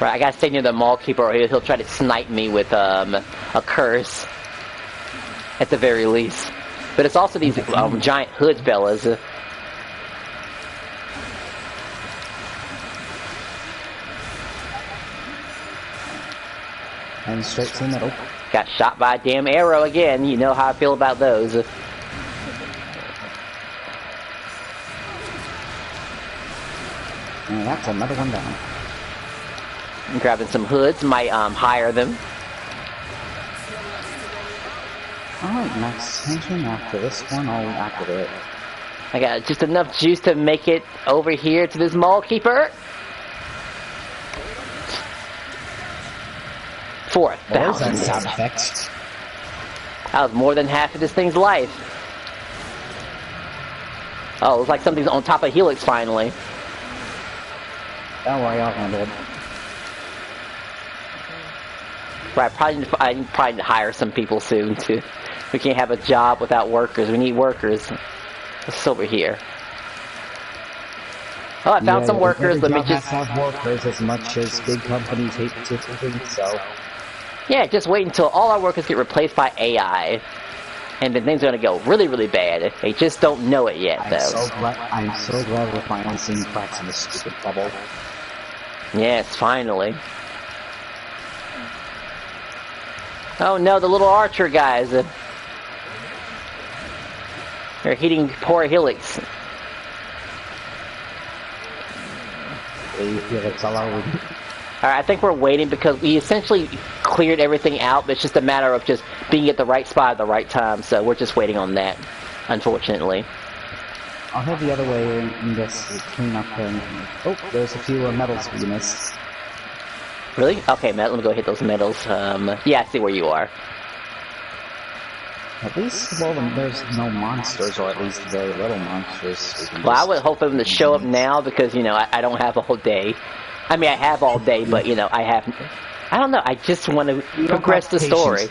Right, I gotta stay near the mall keeper or he'll try to snipe me with a curse. At the very least. But it's also these giant hood fellas. And straight to the middle. Got shot by a damn arrow again. You know how I feel about those. And that's another one down. I'm grabbing some hoods. Might hire them. Alright, next tension. After this one, I'll activate it. I got just enough juice to make it over here to this mall keeper. 4,000 sound effects. That was more than half of this thing's life. Oh, it's like something's on top of Helix finally. Don't worry, I'll handle it. Right, I probably need to hire some people soon too. We can't have a job without workers. We need workers. What's over here? Oh, I found some workers. Let me just have workers as much as big companies hate to think so. Yeah, just wait until all our workers get replaced by AI, and then things are gonna go really, really bad. They just don't know it yet, though. I'm so glad we're finally seeing cracks in this stupid bubble. Yes, finally. Oh no, the little archer guys. They're hitting poor Helix. Helix all over. Alright, I think we're waiting because we essentially cleared everything out, but it's just a matter of just being at the right spot at the right time, so we're just waiting on that, unfortunately. I'll head the other way and just clean up and... Oh, there's a few medals we missed. Really? Okay, Matt, let me go hit those medals. Yeah, I see where you are. At least, well, there's no monsters, or at least very little monsters. Well, I would hope for them to show up now because, you know, I don't have all day. I mean, I have all day, but, you know, I don't know, I just want to progress the story.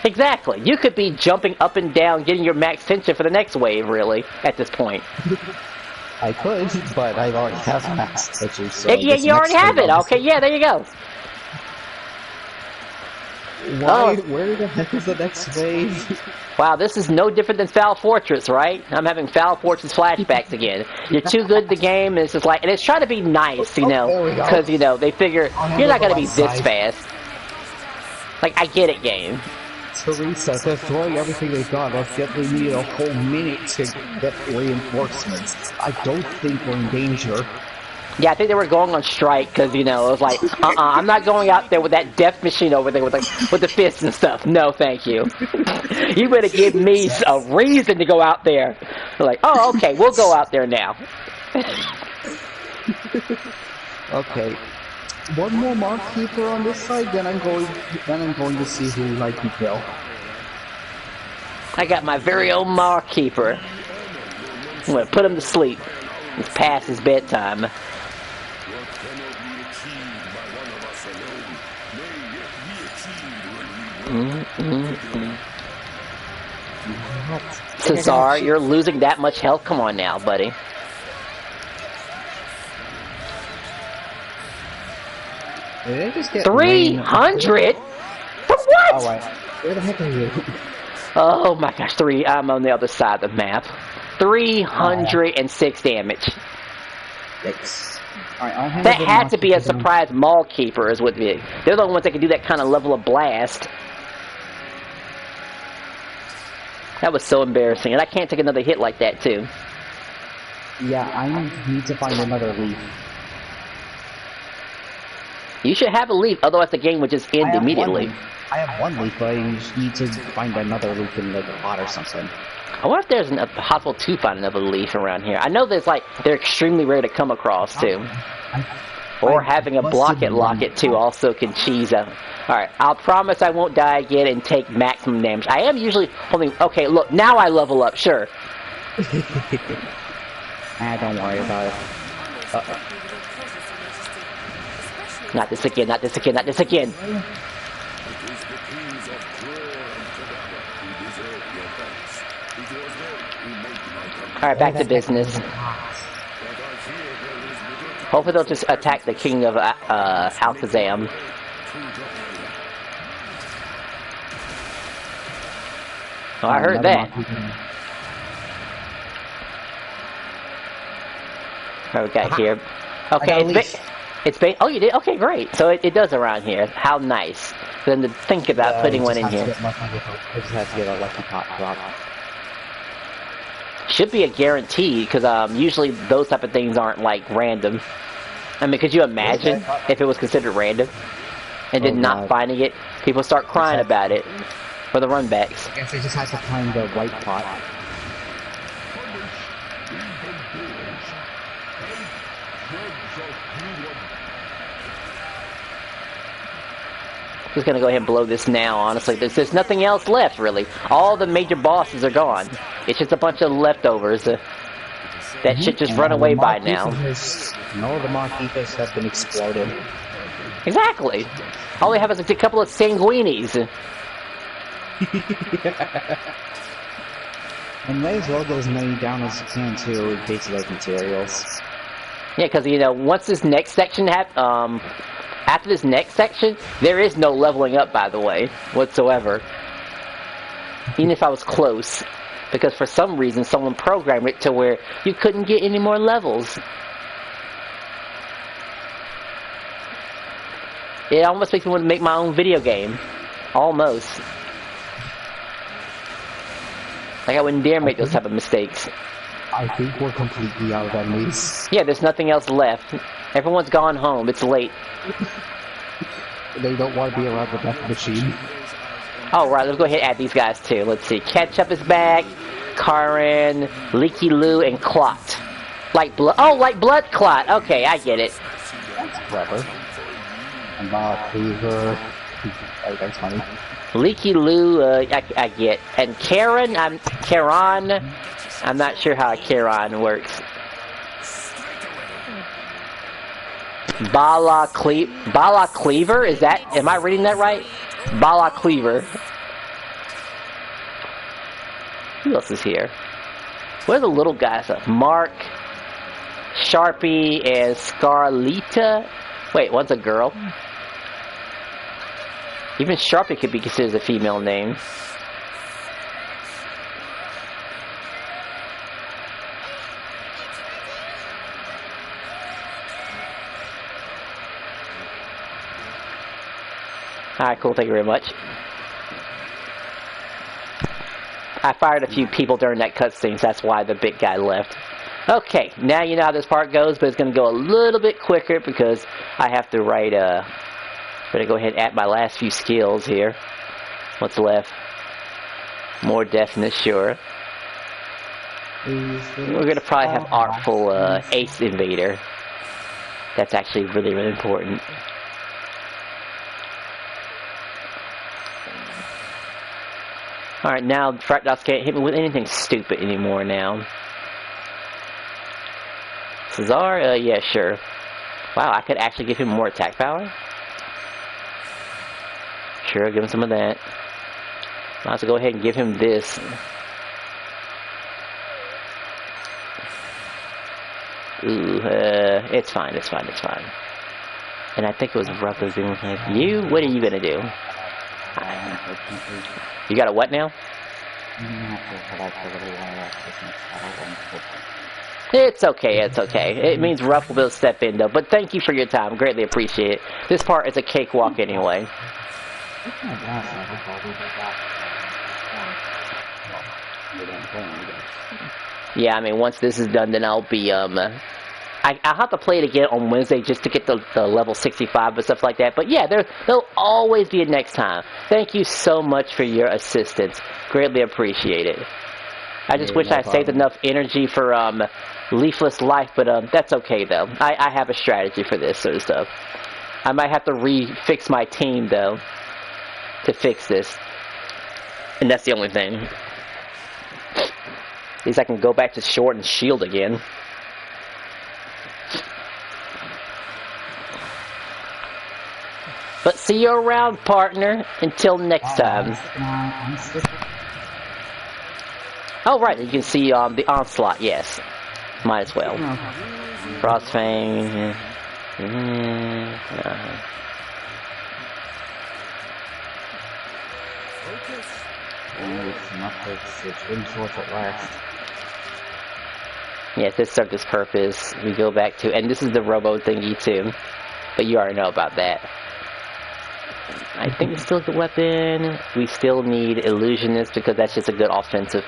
Exactly. You could be jumping up and down, getting your max tension for the next wave, really, at this point. I could, but I already have max tension, so... Yeah, you already have it! Okay, yeah, there you go. Why? Where the heck is the next wave? Wow, this is no different than Foul Fortress, right? I'm having Foul Fortress flashbacks again. You're too good at the game, and it's just like, and it's trying to be nice, you know, because, you know, they figure, you're not going to be this fast. Like, I get it, game. Teresa, they're throwing everything they've got. I bet they need a whole minute to get reinforcements. I don't think we're in danger. Yeah, I think they were going on strike because, you know, it was like, I'm not going out there with that death machine over there with the fists and stuff. No, thank you. You better give me a reason to go out there. They're like, oh, okay, we'll go out there now. Okay, one more mark keeper on this side, then I'm going to see who I can kill. I got my very own mark keeper. I'm gonna put him to sleep. It's past his bedtime. Cesar, you're losing that much health? Come on now, buddy. Did I just get 300? For what? Oh, wait. Where the heck are you? Oh my gosh, I'm on the other side of the map. 306 damage. Yikes. Alright, that had to be a surprise mall keeper, is what they're the only ones that can do that kind of level of blast. That was so embarrassing, and I can't take another hit like that, too. Yeah, I need to find another leaf. You should have a leaf, otherwise the game would just end immediately. I have one leaf, but I need to find another leaf in like a pot or something. I wonder if there's a possible to find another leaf around here. I know there's like, they're extremely rare to come across, too. Or having a block-it locket, too, also can cheese up. Alright, I'll promise I won't die again and take maximum damage. I am usually holding... Okay, look, now I level up, sure. Don't worry about it. Not this again, not this again, not this again. Alright, back to business. Hopefully they'll just attack the king of Alakazam. Oh, I heard that. Okay, here. Okay, it's been. Oh, you did? Okay, great. So it does around here. How nice. Then to think about putting one in here. I just have to get a lucky pot drop. Should be a guarantee, because usually those type of things aren't like random. I mean, could you imagine if it was considered random and then not finding it? People start crying about it for the runbacks. I guess they just have to find the right pot. Just gonna go ahead and blow this now, honestly. There's nothing else left, really. All the major bosses are gone. It's just a bunch of leftovers that should just run away by now. No, the Marquitas have been exploded. Exactly. All we have is a couple of sanguinis. And may as well get as many down as you can, too, in case of those materials. Yeah, because, you know, once this next section after this next section, there is no leveling up, by the way, whatsoever. Even if I was close. Because for some reason, someone programmed it to where you couldn't get any more levels. It almost makes me want to make my own video game. Almost. Like I wouldn't dare make those type of mistakes. I think we're completely out of enemies. Yeah, there's nothing else left. Everyone's gone home. It's late. They don't want to be around the death machine. Oh, right. Let's go ahead and add these guys, too. Let's see. Ketchup is back. Karen, Leaky Lou, and Clot. Like blood. Oh, like blood clot. Okay, I get it. That's clever. And Cleaver. Oh, that's funny. Leaky Lou, I get. And Karen, I'm not sure how Karen works. Bala Cleaver? Is that, am I reading that right? Bala Cleaver. Who else is here? What are the little guys? Mark, Sharpie, and Scarlita? Wait, one's a girl? Even Sharpie could be considered a female name. Alright, cool, thank you very much. I fired a few people during that cutscene, so that's why the big guy left. Okay, now you know how this part goes, but it's going to go a little bit quicker because I have to write, I'm going to go ahead and add my last few skills here. What's left? More deafness, sure. We're going to probably have Artful Ace Invader. That's actually really, really important. Alright, now Fractals can't hit me with anything stupid anymore now. Cesar? Yeah, sure. Wow, I could actually give him more attack power? Sure, give him some of that. I'll have to go ahead and give him this. Ooh, it's fine, it's fine, it's fine. And I think it was roughly like, you? What are you gonna do? You got a what now? It's okay, it's okay. It means Ruff will be able to step in though. But thank you for your time. Greatly appreciate it. This part is a cakewalk anyway. Yeah, I mean, once this is done, then I'll be, I'll have to play it again on Wednesday just to get the level 65 and stuff like that. But yeah, there'll always be a next time. Thank you so much for your assistance. Greatly appreciate it. I just wish I saved enough energy for Leafless Life, but that's okay though. I have a strategy for this sort of stuff. I might have to refix my team though to fix this. And that's the only thing. At least I can go back to Sword and Shield again. see you around, partner. Until next time. Oh, right, you can see the onslaught, yes. Might as well. Frostfang. Yes, this served its purpose. We go back to, and this is the robo thingy too. But you already know about that. I think it's still a good weapon. We still need Illusionist because that's just a good offensive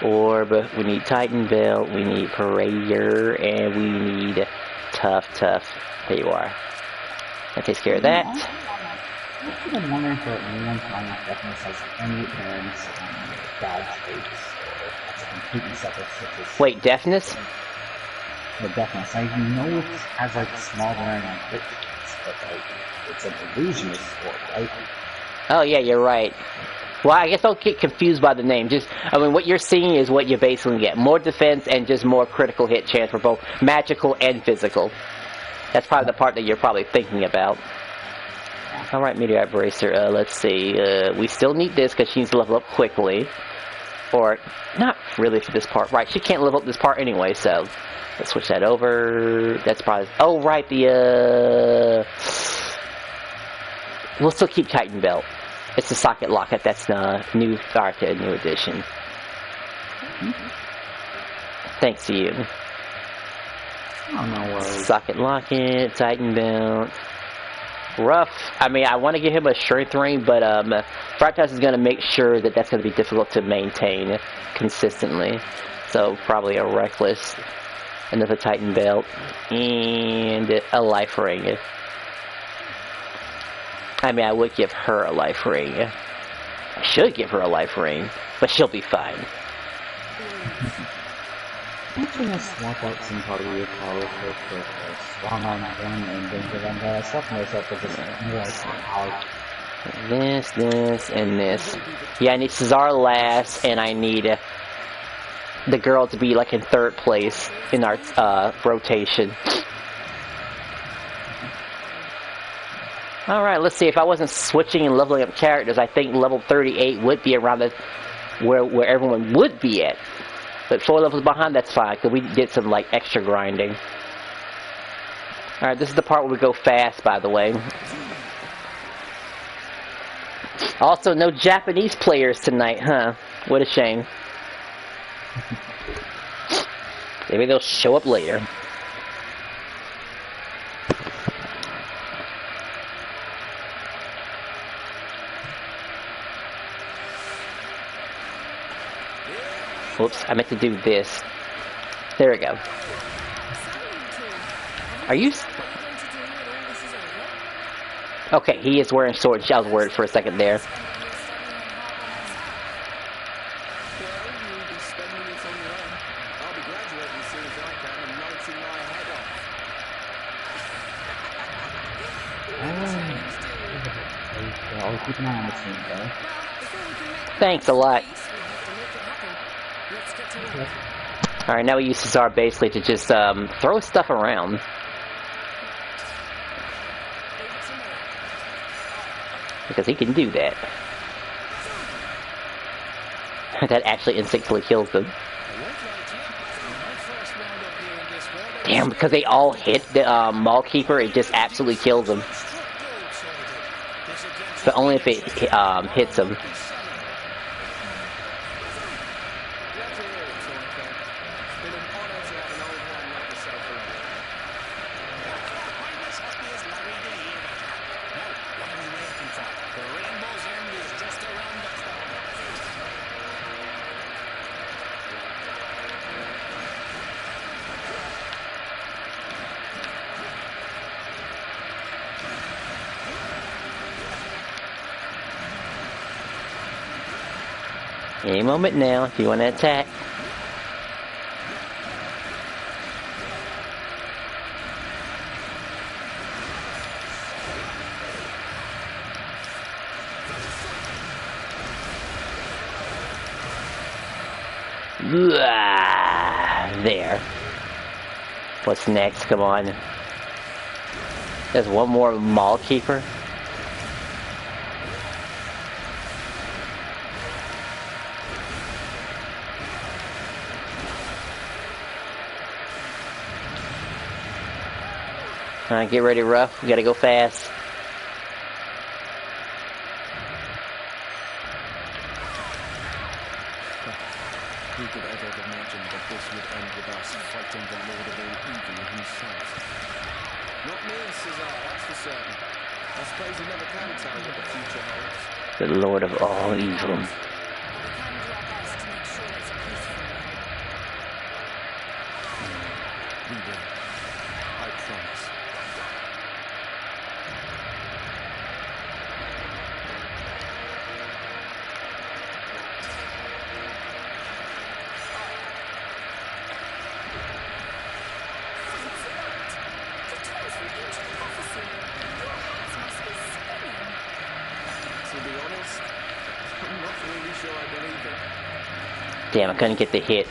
orb. We need Titan Belt, we need Parader, and we need Tough. There you are. That takes care of that. I'm wondering if anyone playing definitely has any appearance on bad traits, or that's a completely separate situation. Wait, deafness? The deafness. I know it has like small wearing on hit points, but like it's an illusionist sport, right? Oh yeah, you're right. Well, I guess don't get confused by the name. I mean, what you're seeing is what you basically get. More defense and just more critical hit chance for both magical and physical. That's probably the part that you're probably thinking about. Alright, Meteorite Bracer, let's see. We still need this because she needs to level up quickly. Or, not really for this part. Right, she can't level up this part anyway, so let's switch that over. That's probably... Oh, right, we'll still keep Titan Belt. It's the Socket Locket, that's the new edition. Thanks to you. Oh, no worries. Socket Locket, Titan Belt. Rough. I mean, I want to give him a strength ring, but Fractus is going to make sure that that's going to be difficult to maintain consistently. So probably a Reckless, another Titan Belt, and a life ring. I mean, I would give her a life ring. I should give her a life ring, but she'll be fine. I'm actually gonna swap out some part of your power for a strong arm one and then give them the stuff myself for just more power. This, and this. Yeah, I need Cesar last, and I need the girl to be like in third place in our rotation. Alright, let's see. If I wasn't switching and leveling up characters, I think level 38 would be around where everyone would be at. But 4 levels behind, that's fine, because we did some, like, extra grinding. Alright, this is the part where we go fast, by the way. Also, no Japanese players tonight, huh? What a shame. Maybe they'll show up later. Whoops, I meant to do this. There we go. Are you... Okay, he is wearing sword. I was worried for a second there. I'll keep an eye on the scene, though. Thanks a lot. Alright, now we use Cesar basically to just throw stuff around. Because he can do that. That actually instinctively kills them. Damn, because they all hit the Mall Keeper, it just absolutely kills them. But only if it hits them. Any moment now, if you want to attack. There. What's next? Come on. There's one more Mall Keeper. Alright, get ready, Ruff. We gotta go fast. Who could ever have imagined that this would end with us fighting the Lord of all evil himself? Not me, Cesar, that's for certain. I suppose you never can tell what the future holds. The Lord of all evil. We will. I promise. To be honest, I'm not really sure I believe it. Damn, I couldn't get the hit.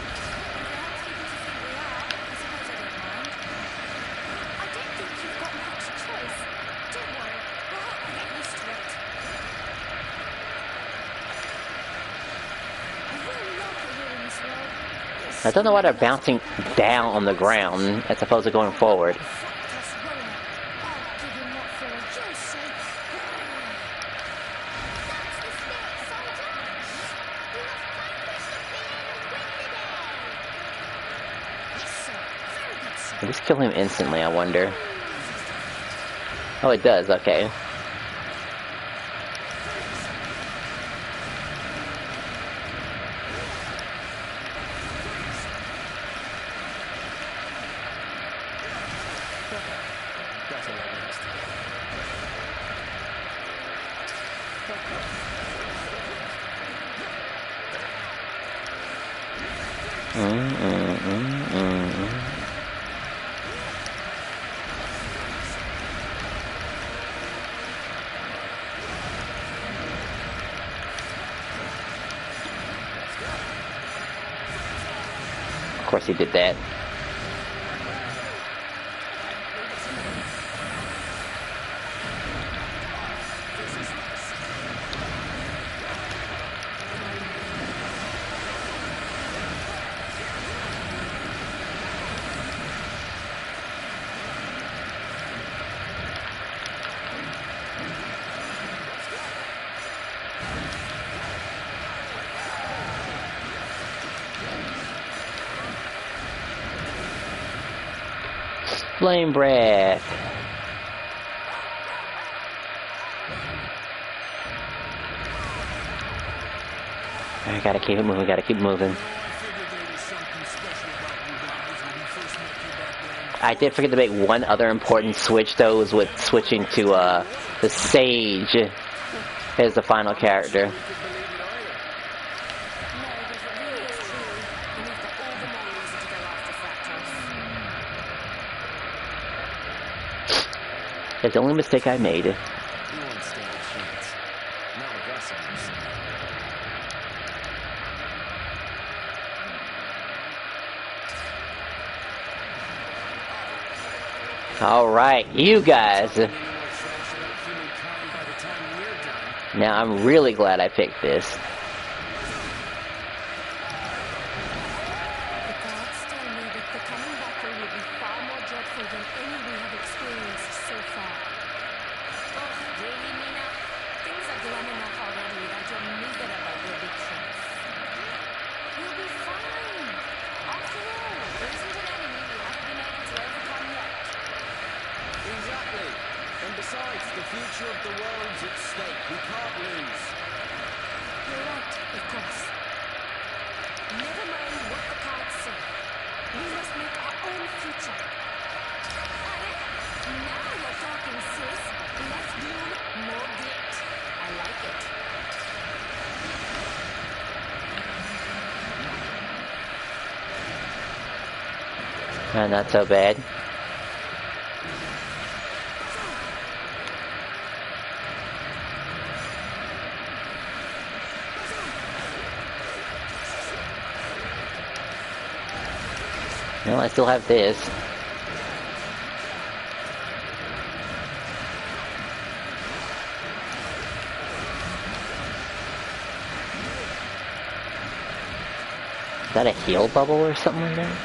I don't know why they're bouncing down on the ground as opposed to going forward. Will this kill him instantly, I wonder? Oh, it does, okay. Of course he did that. Flame breath. I gotta keep it moving, gotta keep moving. I did forget to make one other important switch, though, was with switching to the Sage as the final character. That's the only mistake I made. Alright, you guys. Now I'm really glad I picked this. Besides, the future of the world's at stake. We can't lose. You're right, of course. Never mind what the cards say. We must make our own future. Now you're talking, sis. Let's do more grit. I like it. Not so bad. Well, I still have this. Is that a heal bubble or something like that?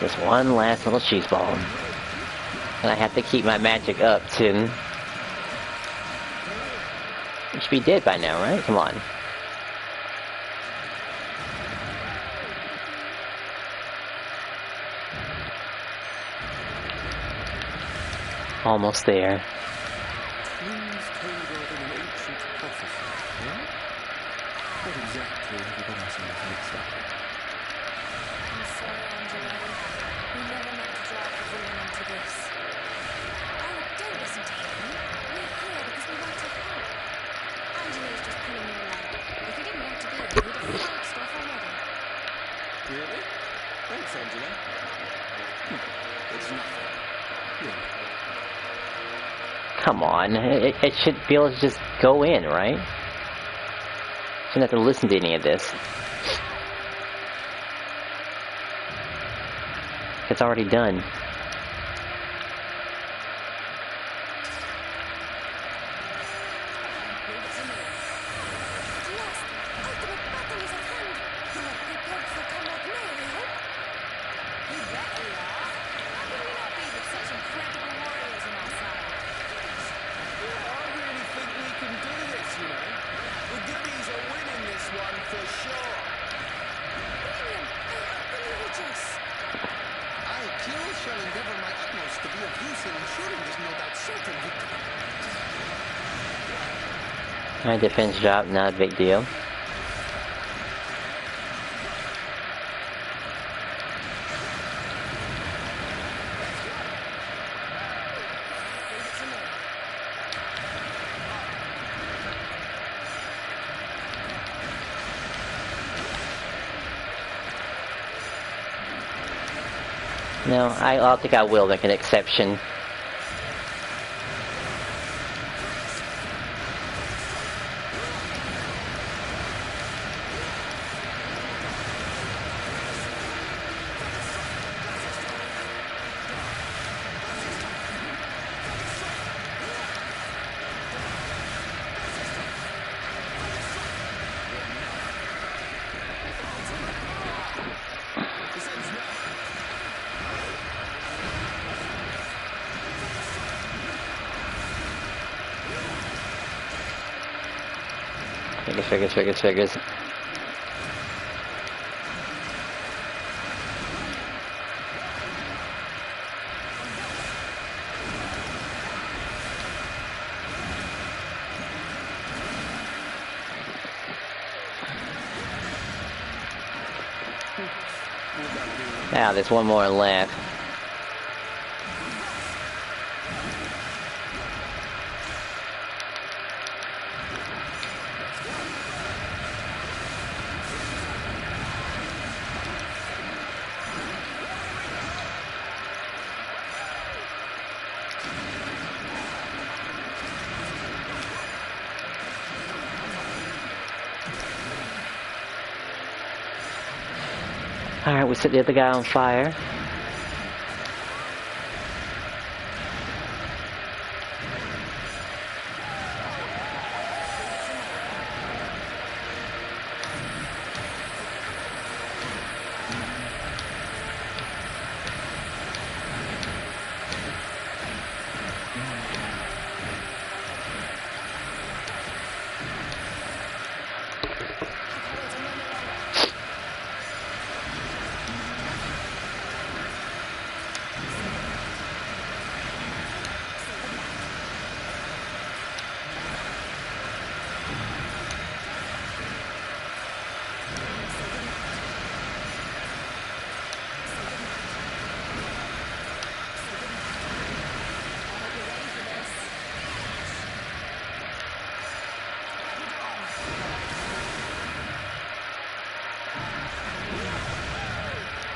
Just one last little cheese ball. And I have to keep my magic up, too. You should be dead by now, right? Come on. Almost there. Twins told of an ancient prophecy, yeah? What exactly have you got yourself mixed up with? I'm sorry, Angelo. We never meant to drag everyone into this. Oh, don't listen to him. We're here because we want to help. Angelo's just pulling your leg. If he didn't want to be here, he'd have founced off already. Really? Thanks, Angela. It's nothing. Really. Come on. It should be able to just go in, right? Shouldn't have to listen to any of this. It's already done. Shall endeavor my utmost to be of use in ensuring this no doubt certain victory. My defense drop, not a big deal. No, I think I will make an exception. Figures. Now there's one more left. Alright, we set the other guy on fire.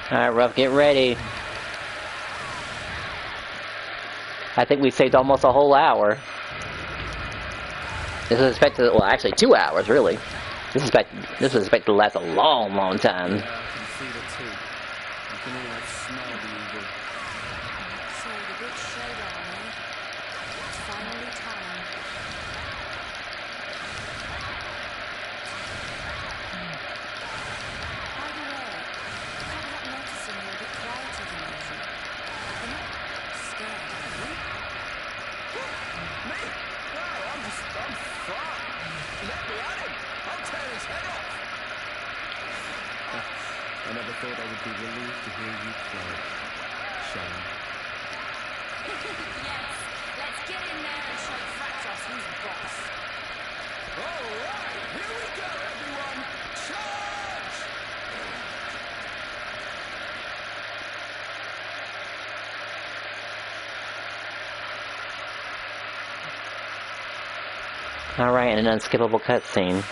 Alright, Ruff, get ready. I think we saved almost a whole hour. This is expected, well, actually 2 hours, really. This is expected to last a long, long time. Yeah, I can feel it too. You can almost smell the evil. So the big showdown, eh? It's finally time. By the way, I can't help noticing you're a bit quieter than thought I would be relieved to hear you play, Sharon. Yes, let's get in there and show Fractos who's boss. All right, here we go, everyone. Charge! Alright, and an unskippable cutscene.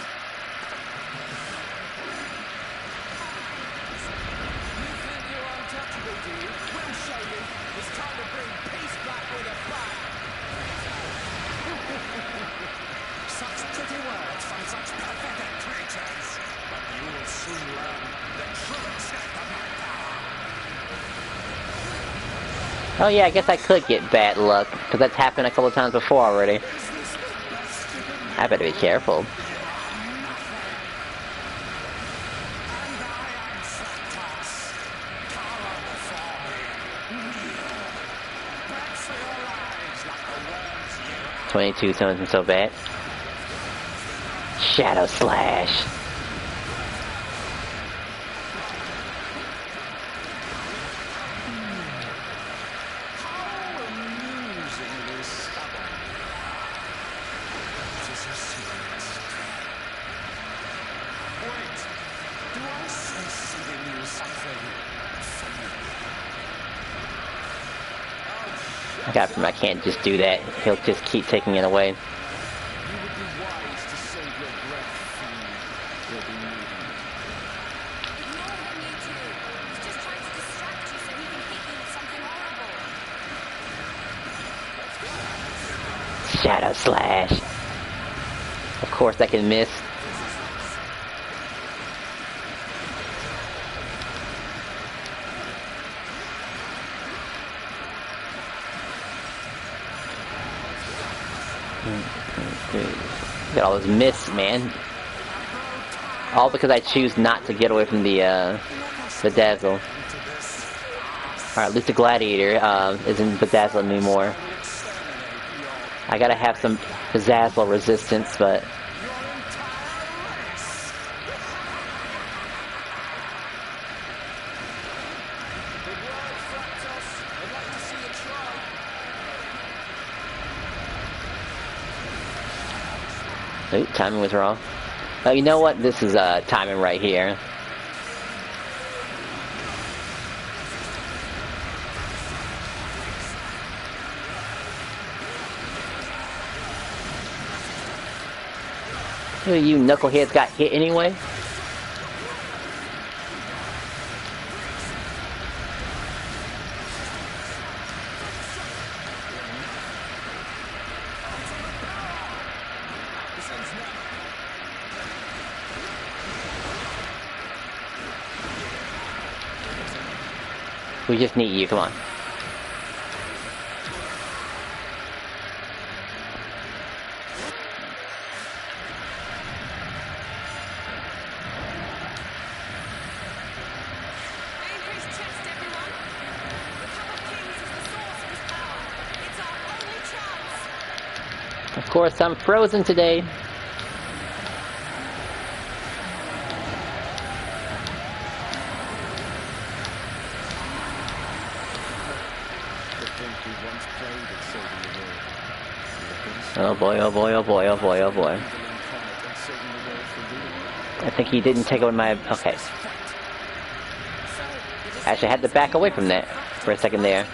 Oh yeah, I guess I could get bad luck, because that's happened a couple of times before already. I better be careful. $22 isn't so bad. Shadow Slash. I can't just do that. He'll just keep taking it away. Shadow Slash. Of course I can miss. Got all those miss, man. All because I choose not to get away from the Bedazzle. Or at least the Gladiator isn't Bedazzle anymore. I gotta have some Bedazzle resistance, but... Ooh, timing was wrong. Oh, you know what? This is timing right here. Who you knuckleheads got hit anyway? We just need you, come on. Of course, I'm frozen today. Oh boy, oh boy, oh boy, oh boy, oh boy. I think he didn't take away my... Okay. Actually, I had to back away from that for a second there.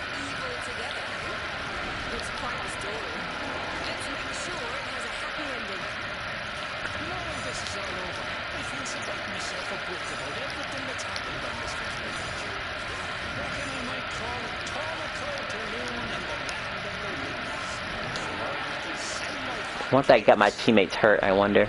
Once I got my teammates hurt, I wonder.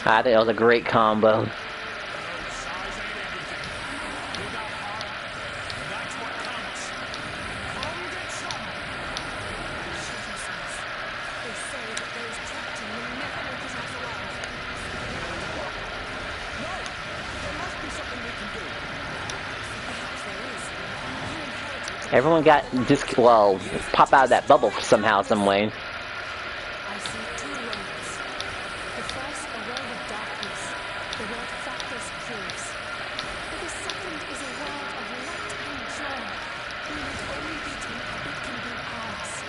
I think that was a great combo. Everyone got well, pop out of that bubble somehow, some way. I see two worlds. The first, a world of darkness, the world factless proves. But the second is a world of light and joy. We need only beaten, and it can be ours.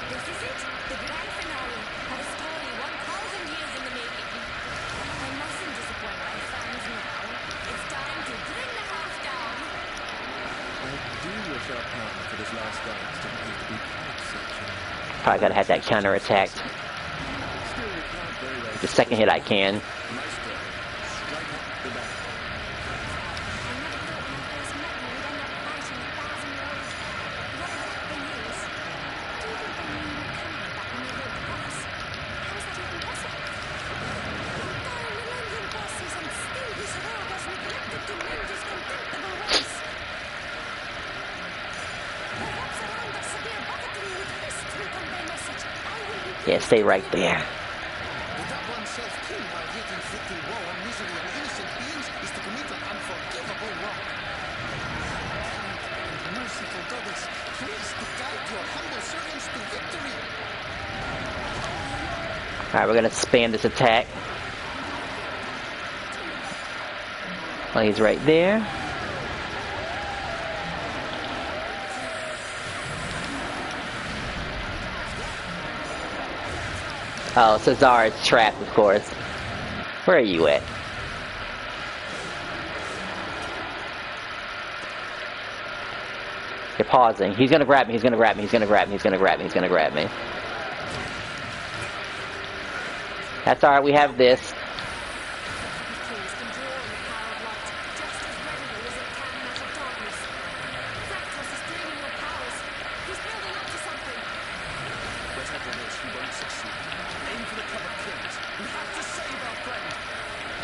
This is it, the grand finale of a story 1,000 years in the making. I mustn't disappoint my fans now. It's time to bring the house down. I do wish our partner for this last dance didn't have to be quite such a... Probably gotta have that counter attacked. Still, we can't very well... The second hit I can. Nice try. Strike up the back. I never thought when I first met you we'd end up fighting 1,000 years. Whatever that thing is. Do you think they knew you were coming back when they wrote the boss? How is that even possible? Entire millennium bosses and still this world has neglected to mend this contemptible race. Perhaps around us severe buffeting with fists will convey message. I will be... Yeah, stay right there. To dub oneself king while yet inflicting woe and misery on innocent beings is to commit an unforgivable wrong. Kind and merciful goddess, please to guide your humble servants to victory. Alright, we're gonna spam this attack. Oh, he's right there. Oh, Cesar is trapped, of course. Where are you at? You're pausing. He's gonna grab me, he's gonna grab me, he's gonna grab me, he's gonna grab me, he's gonna grab me. That's alright, we have this.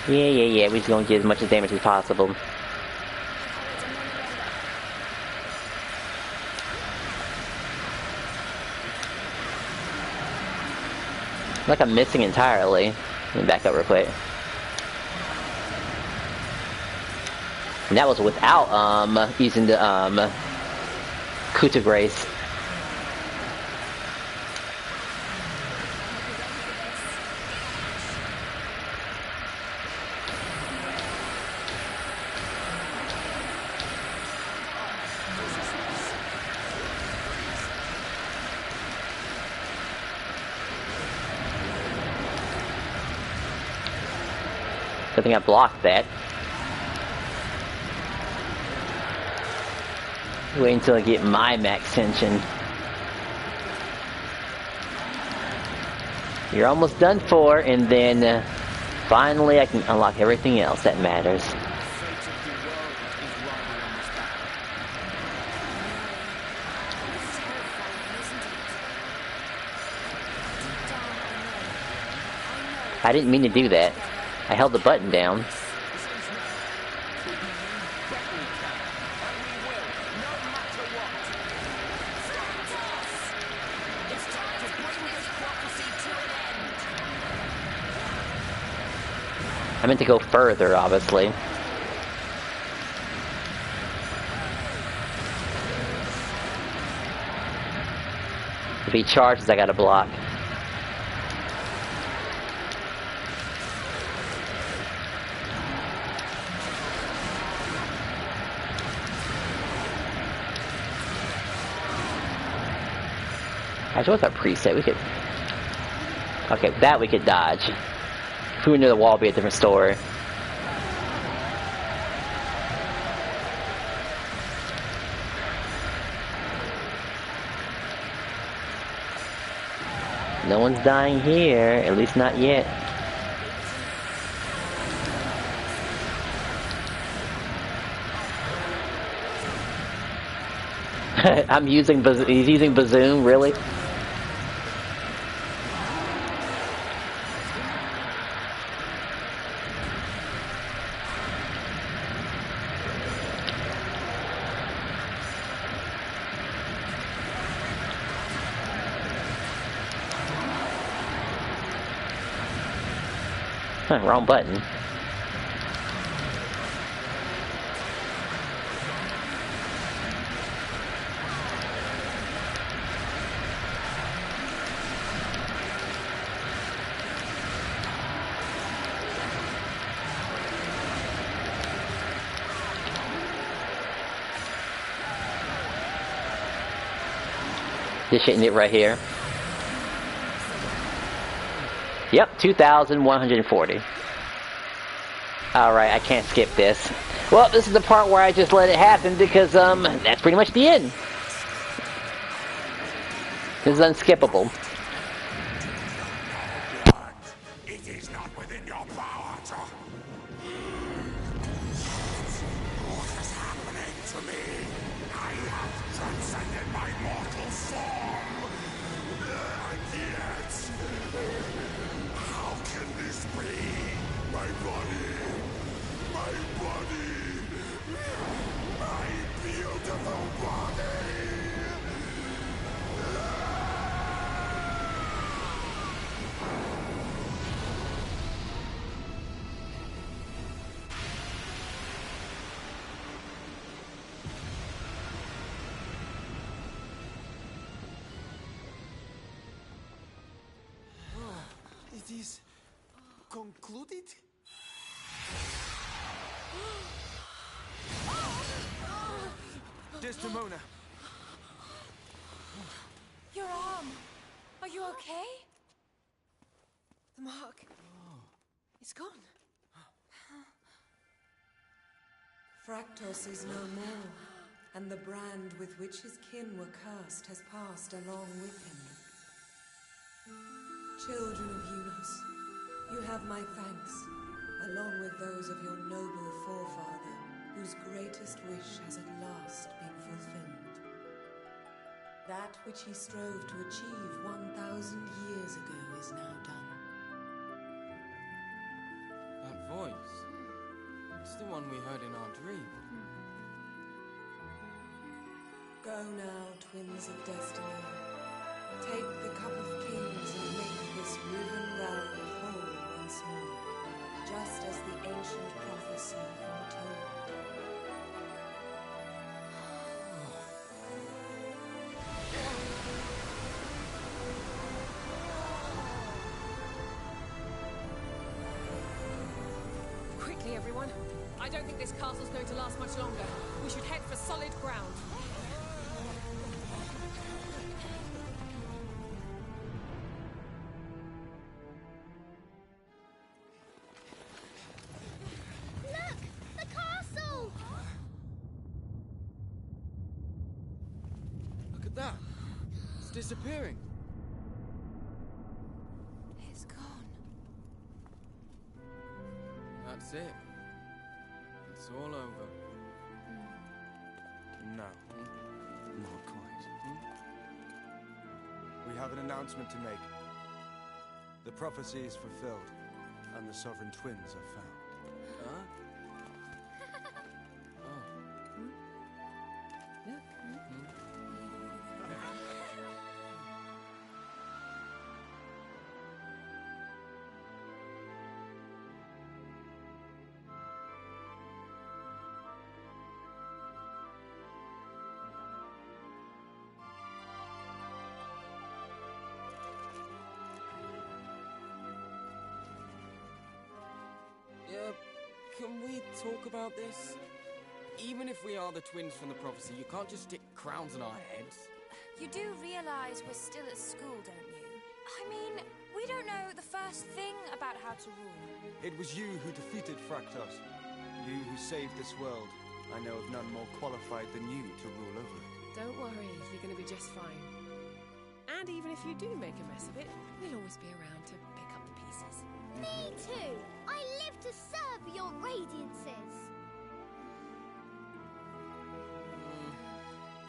Yeah, we're just gonna get as much damage as possible. Like I'm missing entirely. Let me back up real quick. And that was without using the coup de grace. I think I blocked that. Wait until I get my max tension. You're almost done for, and then finally I can unlock everything else that matters. I didn't mean to do that. I held the button down. I meant to go further, obviously. If he charges, I gotta block. Actually, what's our preset? We could... Okay, that we could dodge. If we were near the wall, it'd be a different story. No one's dying here, at least not yet. He's using Bazoom, really? Huh, wrong button. Just hitting it right here. Yep, 2,140. Alright, I can't skip this. Well, this is the part where I just let it happen because, that's pretty much the end. This is unskippable. It is not within your power to... What is happening to me? I have transcended my mortal form. And yet... How can this be? My body... My beautiful body! It is concluded? Desdemona! Your arm. Are you okay? The mark. It's gone. Fractos is no more, and the brand with which his kin were cursed has passed along with him. Children of Unos, you have my thanks, along with those of your noble forefather, whose greatest wish has at last been fulfilled. That which he strove to achieve 1,000 years ago is now done. That voice. It's the one we heard in our dream. Go now, twins of destiny. Take the cup of kings and make this riven realm whole once more, just as the ancient prophecy foretold. Quickly, everyone. I don't think this castle's going to last much longer. We should head for solid ground. Look! The castle! Look at that. It's disappearing. It's gone. That's it. It's all over. No, not quite. We have an announcement to make. The prophecy is fulfilled, and the Sovereign Twins are found. Huh? Can we talk about this? Even if we are the twins from the prophecy, you can't just stick crowns on our heads. You do realize we're still at school, don't you? I mean, we don't know the first thing about how to rule. It was you who defeated Fractos. You who saved this world. I know of none more qualified than you to rule over it. Don't worry, you're going to be just fine. And even if you do make a mess of it, we'll always be around to pick up the pieces. Me too! I live to serve your radiances!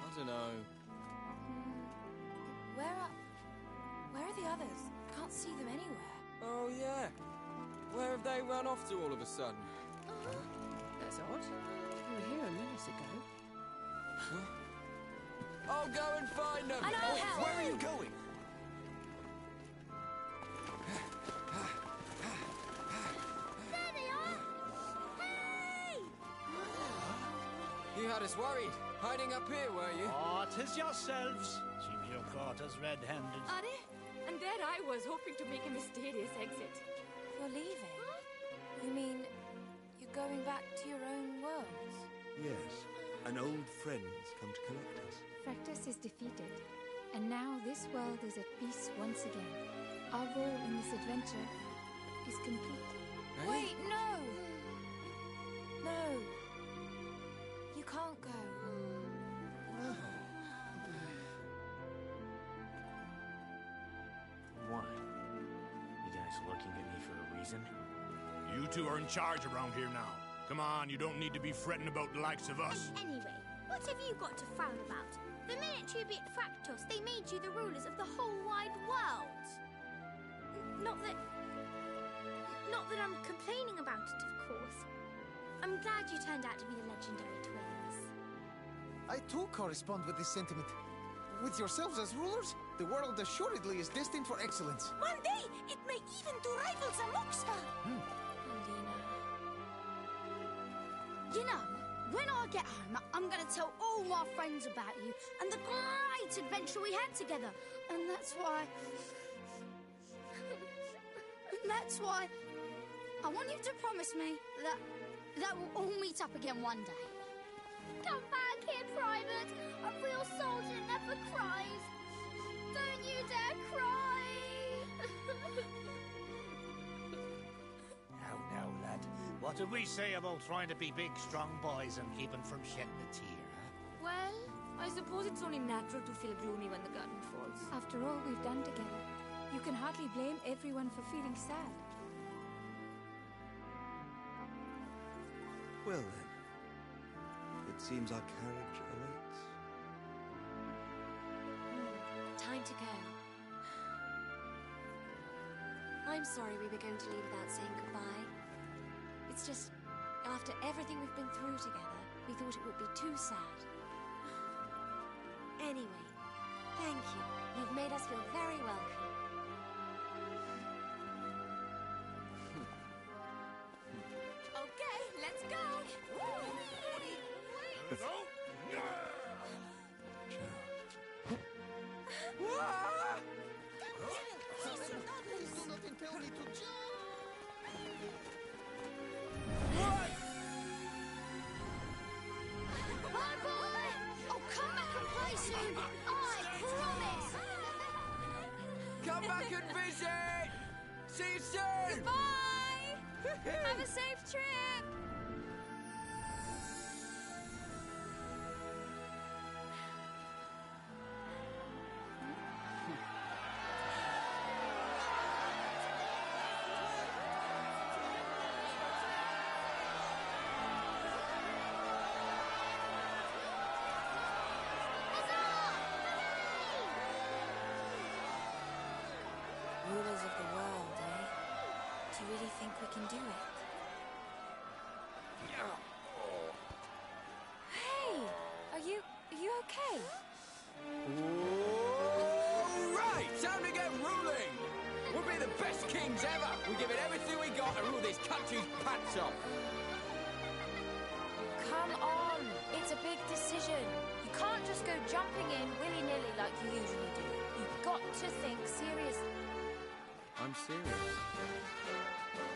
I don't know. Where are the others? Can't see them anywhere. Oh, yeah. Where have they run off to all of a sudden? That's odd. We were here a minute ago. I'll go and find them! And I'll help! Where are you going? had us worried. Hiding up here, were you? Oh, 'tis yourselves. Seems you caught us red-handed. Are they? And there I was, hoping to make a mysterious exit. You're leaving? You mean you're going back to your own worlds? Yes. An old friend's come to collect us. Fractus is defeated, and now this world is at peace once again. Our role in this adventure is complete. Hey? Wait, no! No. You can't go. What? You guys looking at me for a reason? You two are in charge around here now. Come on, you don't need to be fretting about the likes of us. Anyway, what have you got to frown about? The minute you beat Fractus, they made you the rulers of the whole wide world. Not that I'm complaining about it, of course. I'm glad you turned out to be the legendary twins. I too correspond with this sentiment. With yourselves as rulers, the world assuredly is destined for excellence. One day, it may even do rivals amongst us. You know, when I get home, I'm going to tell all my friends about you and the great adventure we had together. And that's why I want you to promise me that we'll all meet up again one day. Come back here, Private. A real soldier never cries. Don't you dare cry. Now, lad. What did we say about trying to be big, strong boys and keeping from shedding a tear, huh? Well, I suppose it's only natural to feel gloomy when the curtain falls. After all we've done together, you can hardly blame everyone for feeling sad. Well then, it seems our carriage awaits. Time to go. I'm sorry we were going to leave without saying goodbye. It's just, after everything we've been through together, we thought it would be too sad. Anyway, thank you. You've made us feel very welcome. Okay, let's go. Please do not impel me to jump! Bye, boy! I'll come back and play soon! I promise! Come back and visit! See you soon! Bye! Have a safe trip! Rulers of the world, eh? Do you really think we can do it? Hey! Are you okay? All right, time to get ruling! We'll be the best kings ever! We give it everything we got and rule this country's pants off! Come on! It's a big decision. You can't just go jumping in willy-nilly like you usually do. You've got to think seriously. I'm serious.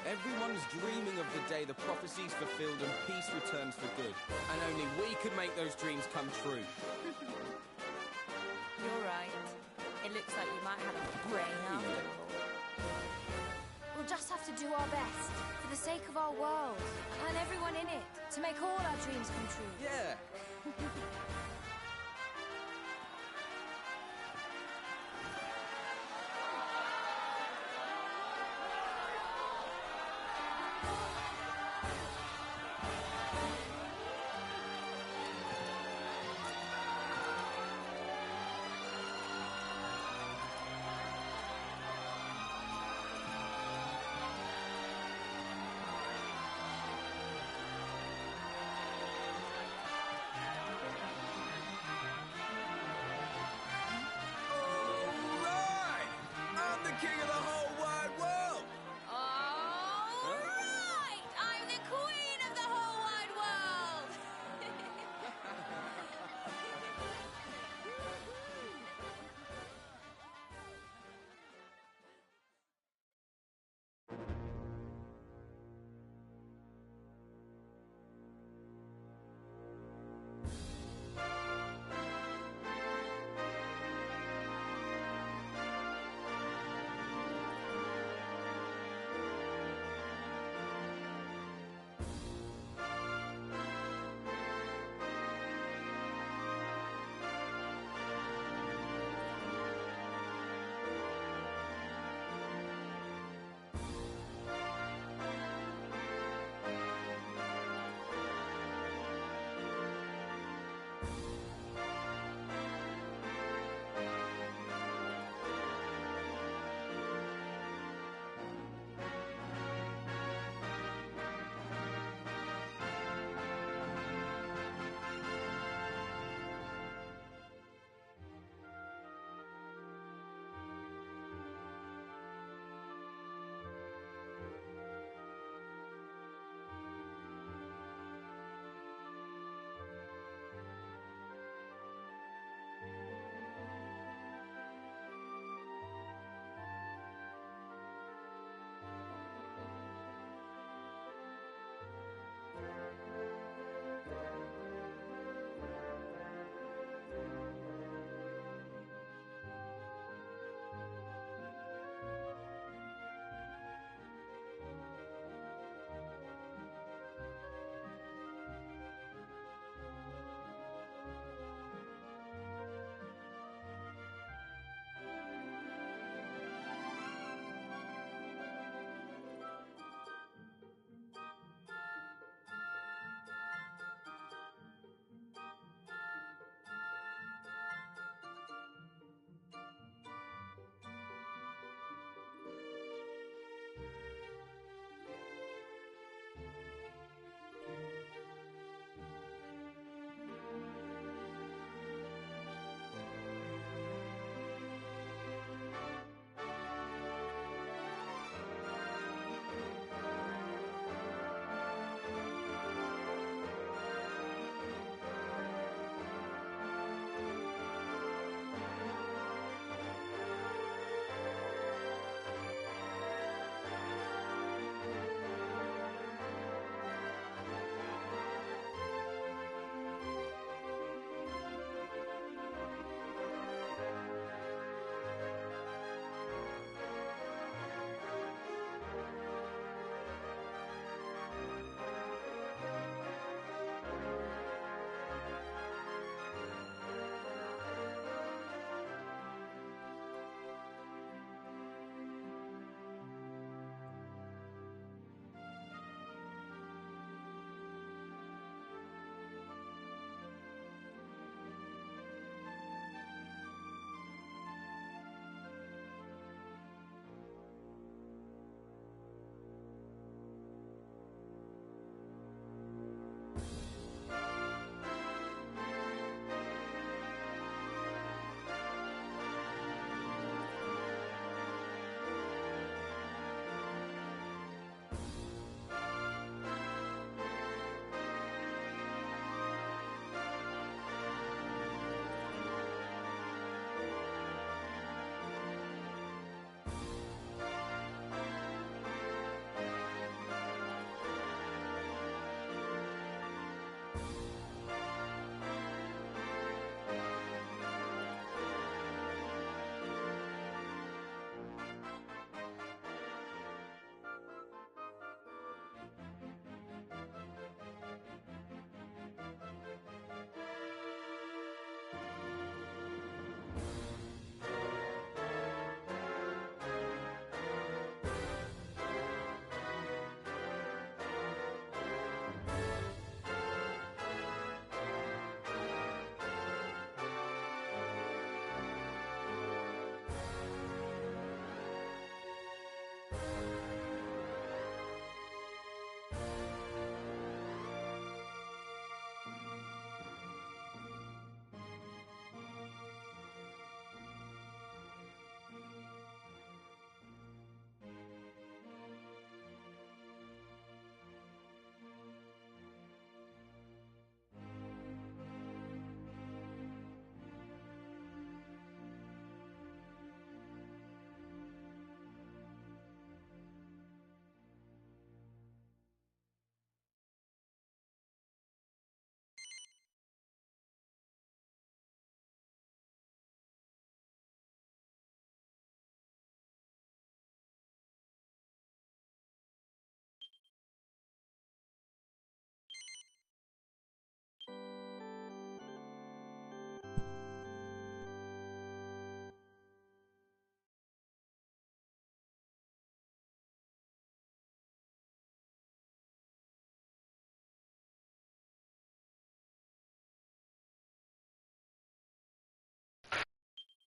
Everyone's dreaming of the day the prophecy's fulfilled and peace returns for good. And only we can make those dreams come true. You're right. It looks like you might have a brain after all. We'll just have to do our best, for the sake of our world, and everyone in it, to make all our dreams come true. Yeah.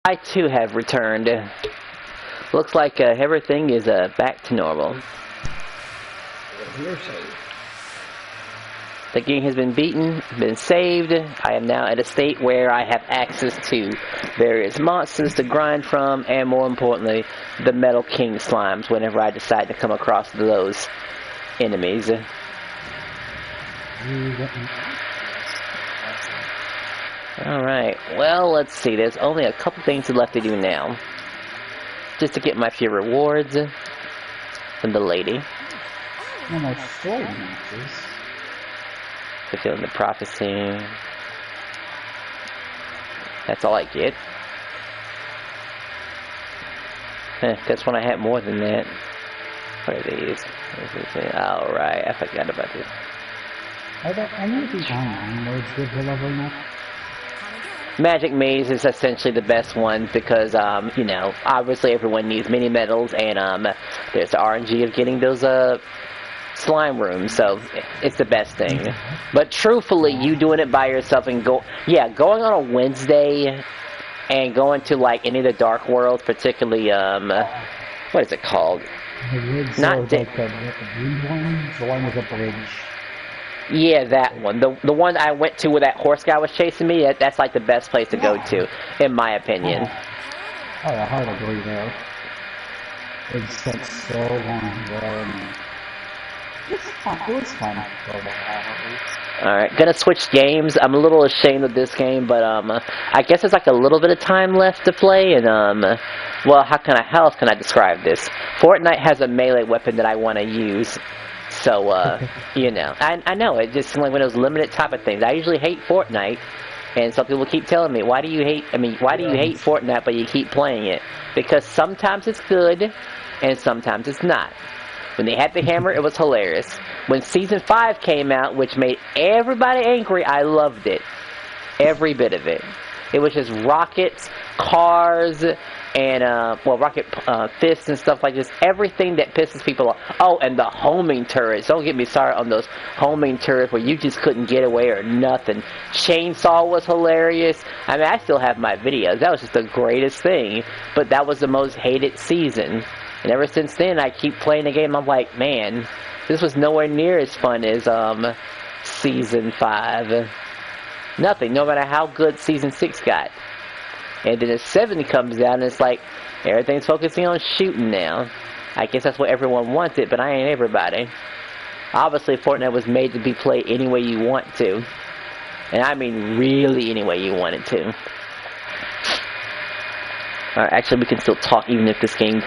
I too have returned. Looks like everything is back to normal. The game has been beaten, been saved. I am now at a state where I have access to various monsters to grind from, and more importantly, the Metal King slimes whenever I decide to come across those enemies. Alright, well, let's see. There's only a couple things left to do now. Just to get my few rewards from the lady. No more story matches. Fulfilling the prophecy. That's all I get. That's when I had more than that. What are these? Alright, I forgot about this. Are there any of these online modes with the leveling up? Magic Maze is essentially the best one because, you know, obviously everyone needs mini medals, and there's the RNG of getting those slime rooms, so it's the best thing. But truthfully, you doing it by yourself and going on a Wednesday and going to like any of the dark worlds, particularly what is it called? Not the green one, the one with the bridge. Yeah, that one. The one I went to where that horse guy was chasing me, that's like the best place to go to, in my opinion. Oh, I hard agree there. It's been so long there, and it was fun for a while. Alright, gonna switch games. I'm a little ashamed of this game, but I guess there's like a little bit of time left to play, and well, how else can I describe this? Fortnite has a melee weapon that I want to use. So, you know, I know, it just seems like one of those limited type of things. I usually hate Fortnite, and some people keep telling me, why do you hate Fortnite, but you keep playing it? Because sometimes it's good, and sometimes it's not. When they had the hammer, it was hilarious. When Season 5 came out, which made everybody angry, I loved it. Every bit of it. It was just rockets, cars, and, rocket fists and stuff like this. Everything that pisses people off. Oh, and the homing turrets. Don't get me started on those homing turrets where you just couldn't get away or nothing. Chainsaw was hilarious. I mean, I still have my videos. That was just the greatest thing. But that was the most hated season. And ever since then, I keep playing the game. I'm like, man, this was nowhere near as fun as, Season 5. Nothing, no matter how good Season 6 got. And then the 7 comes out, and it's like, everything's focusing on shooting now. I guess that's what everyone wants it, but I ain't everybody. Obviously, Fortnite was made to be played any way you want to. And I mean really any way you want it to. Alright, actually we can still talk even if this game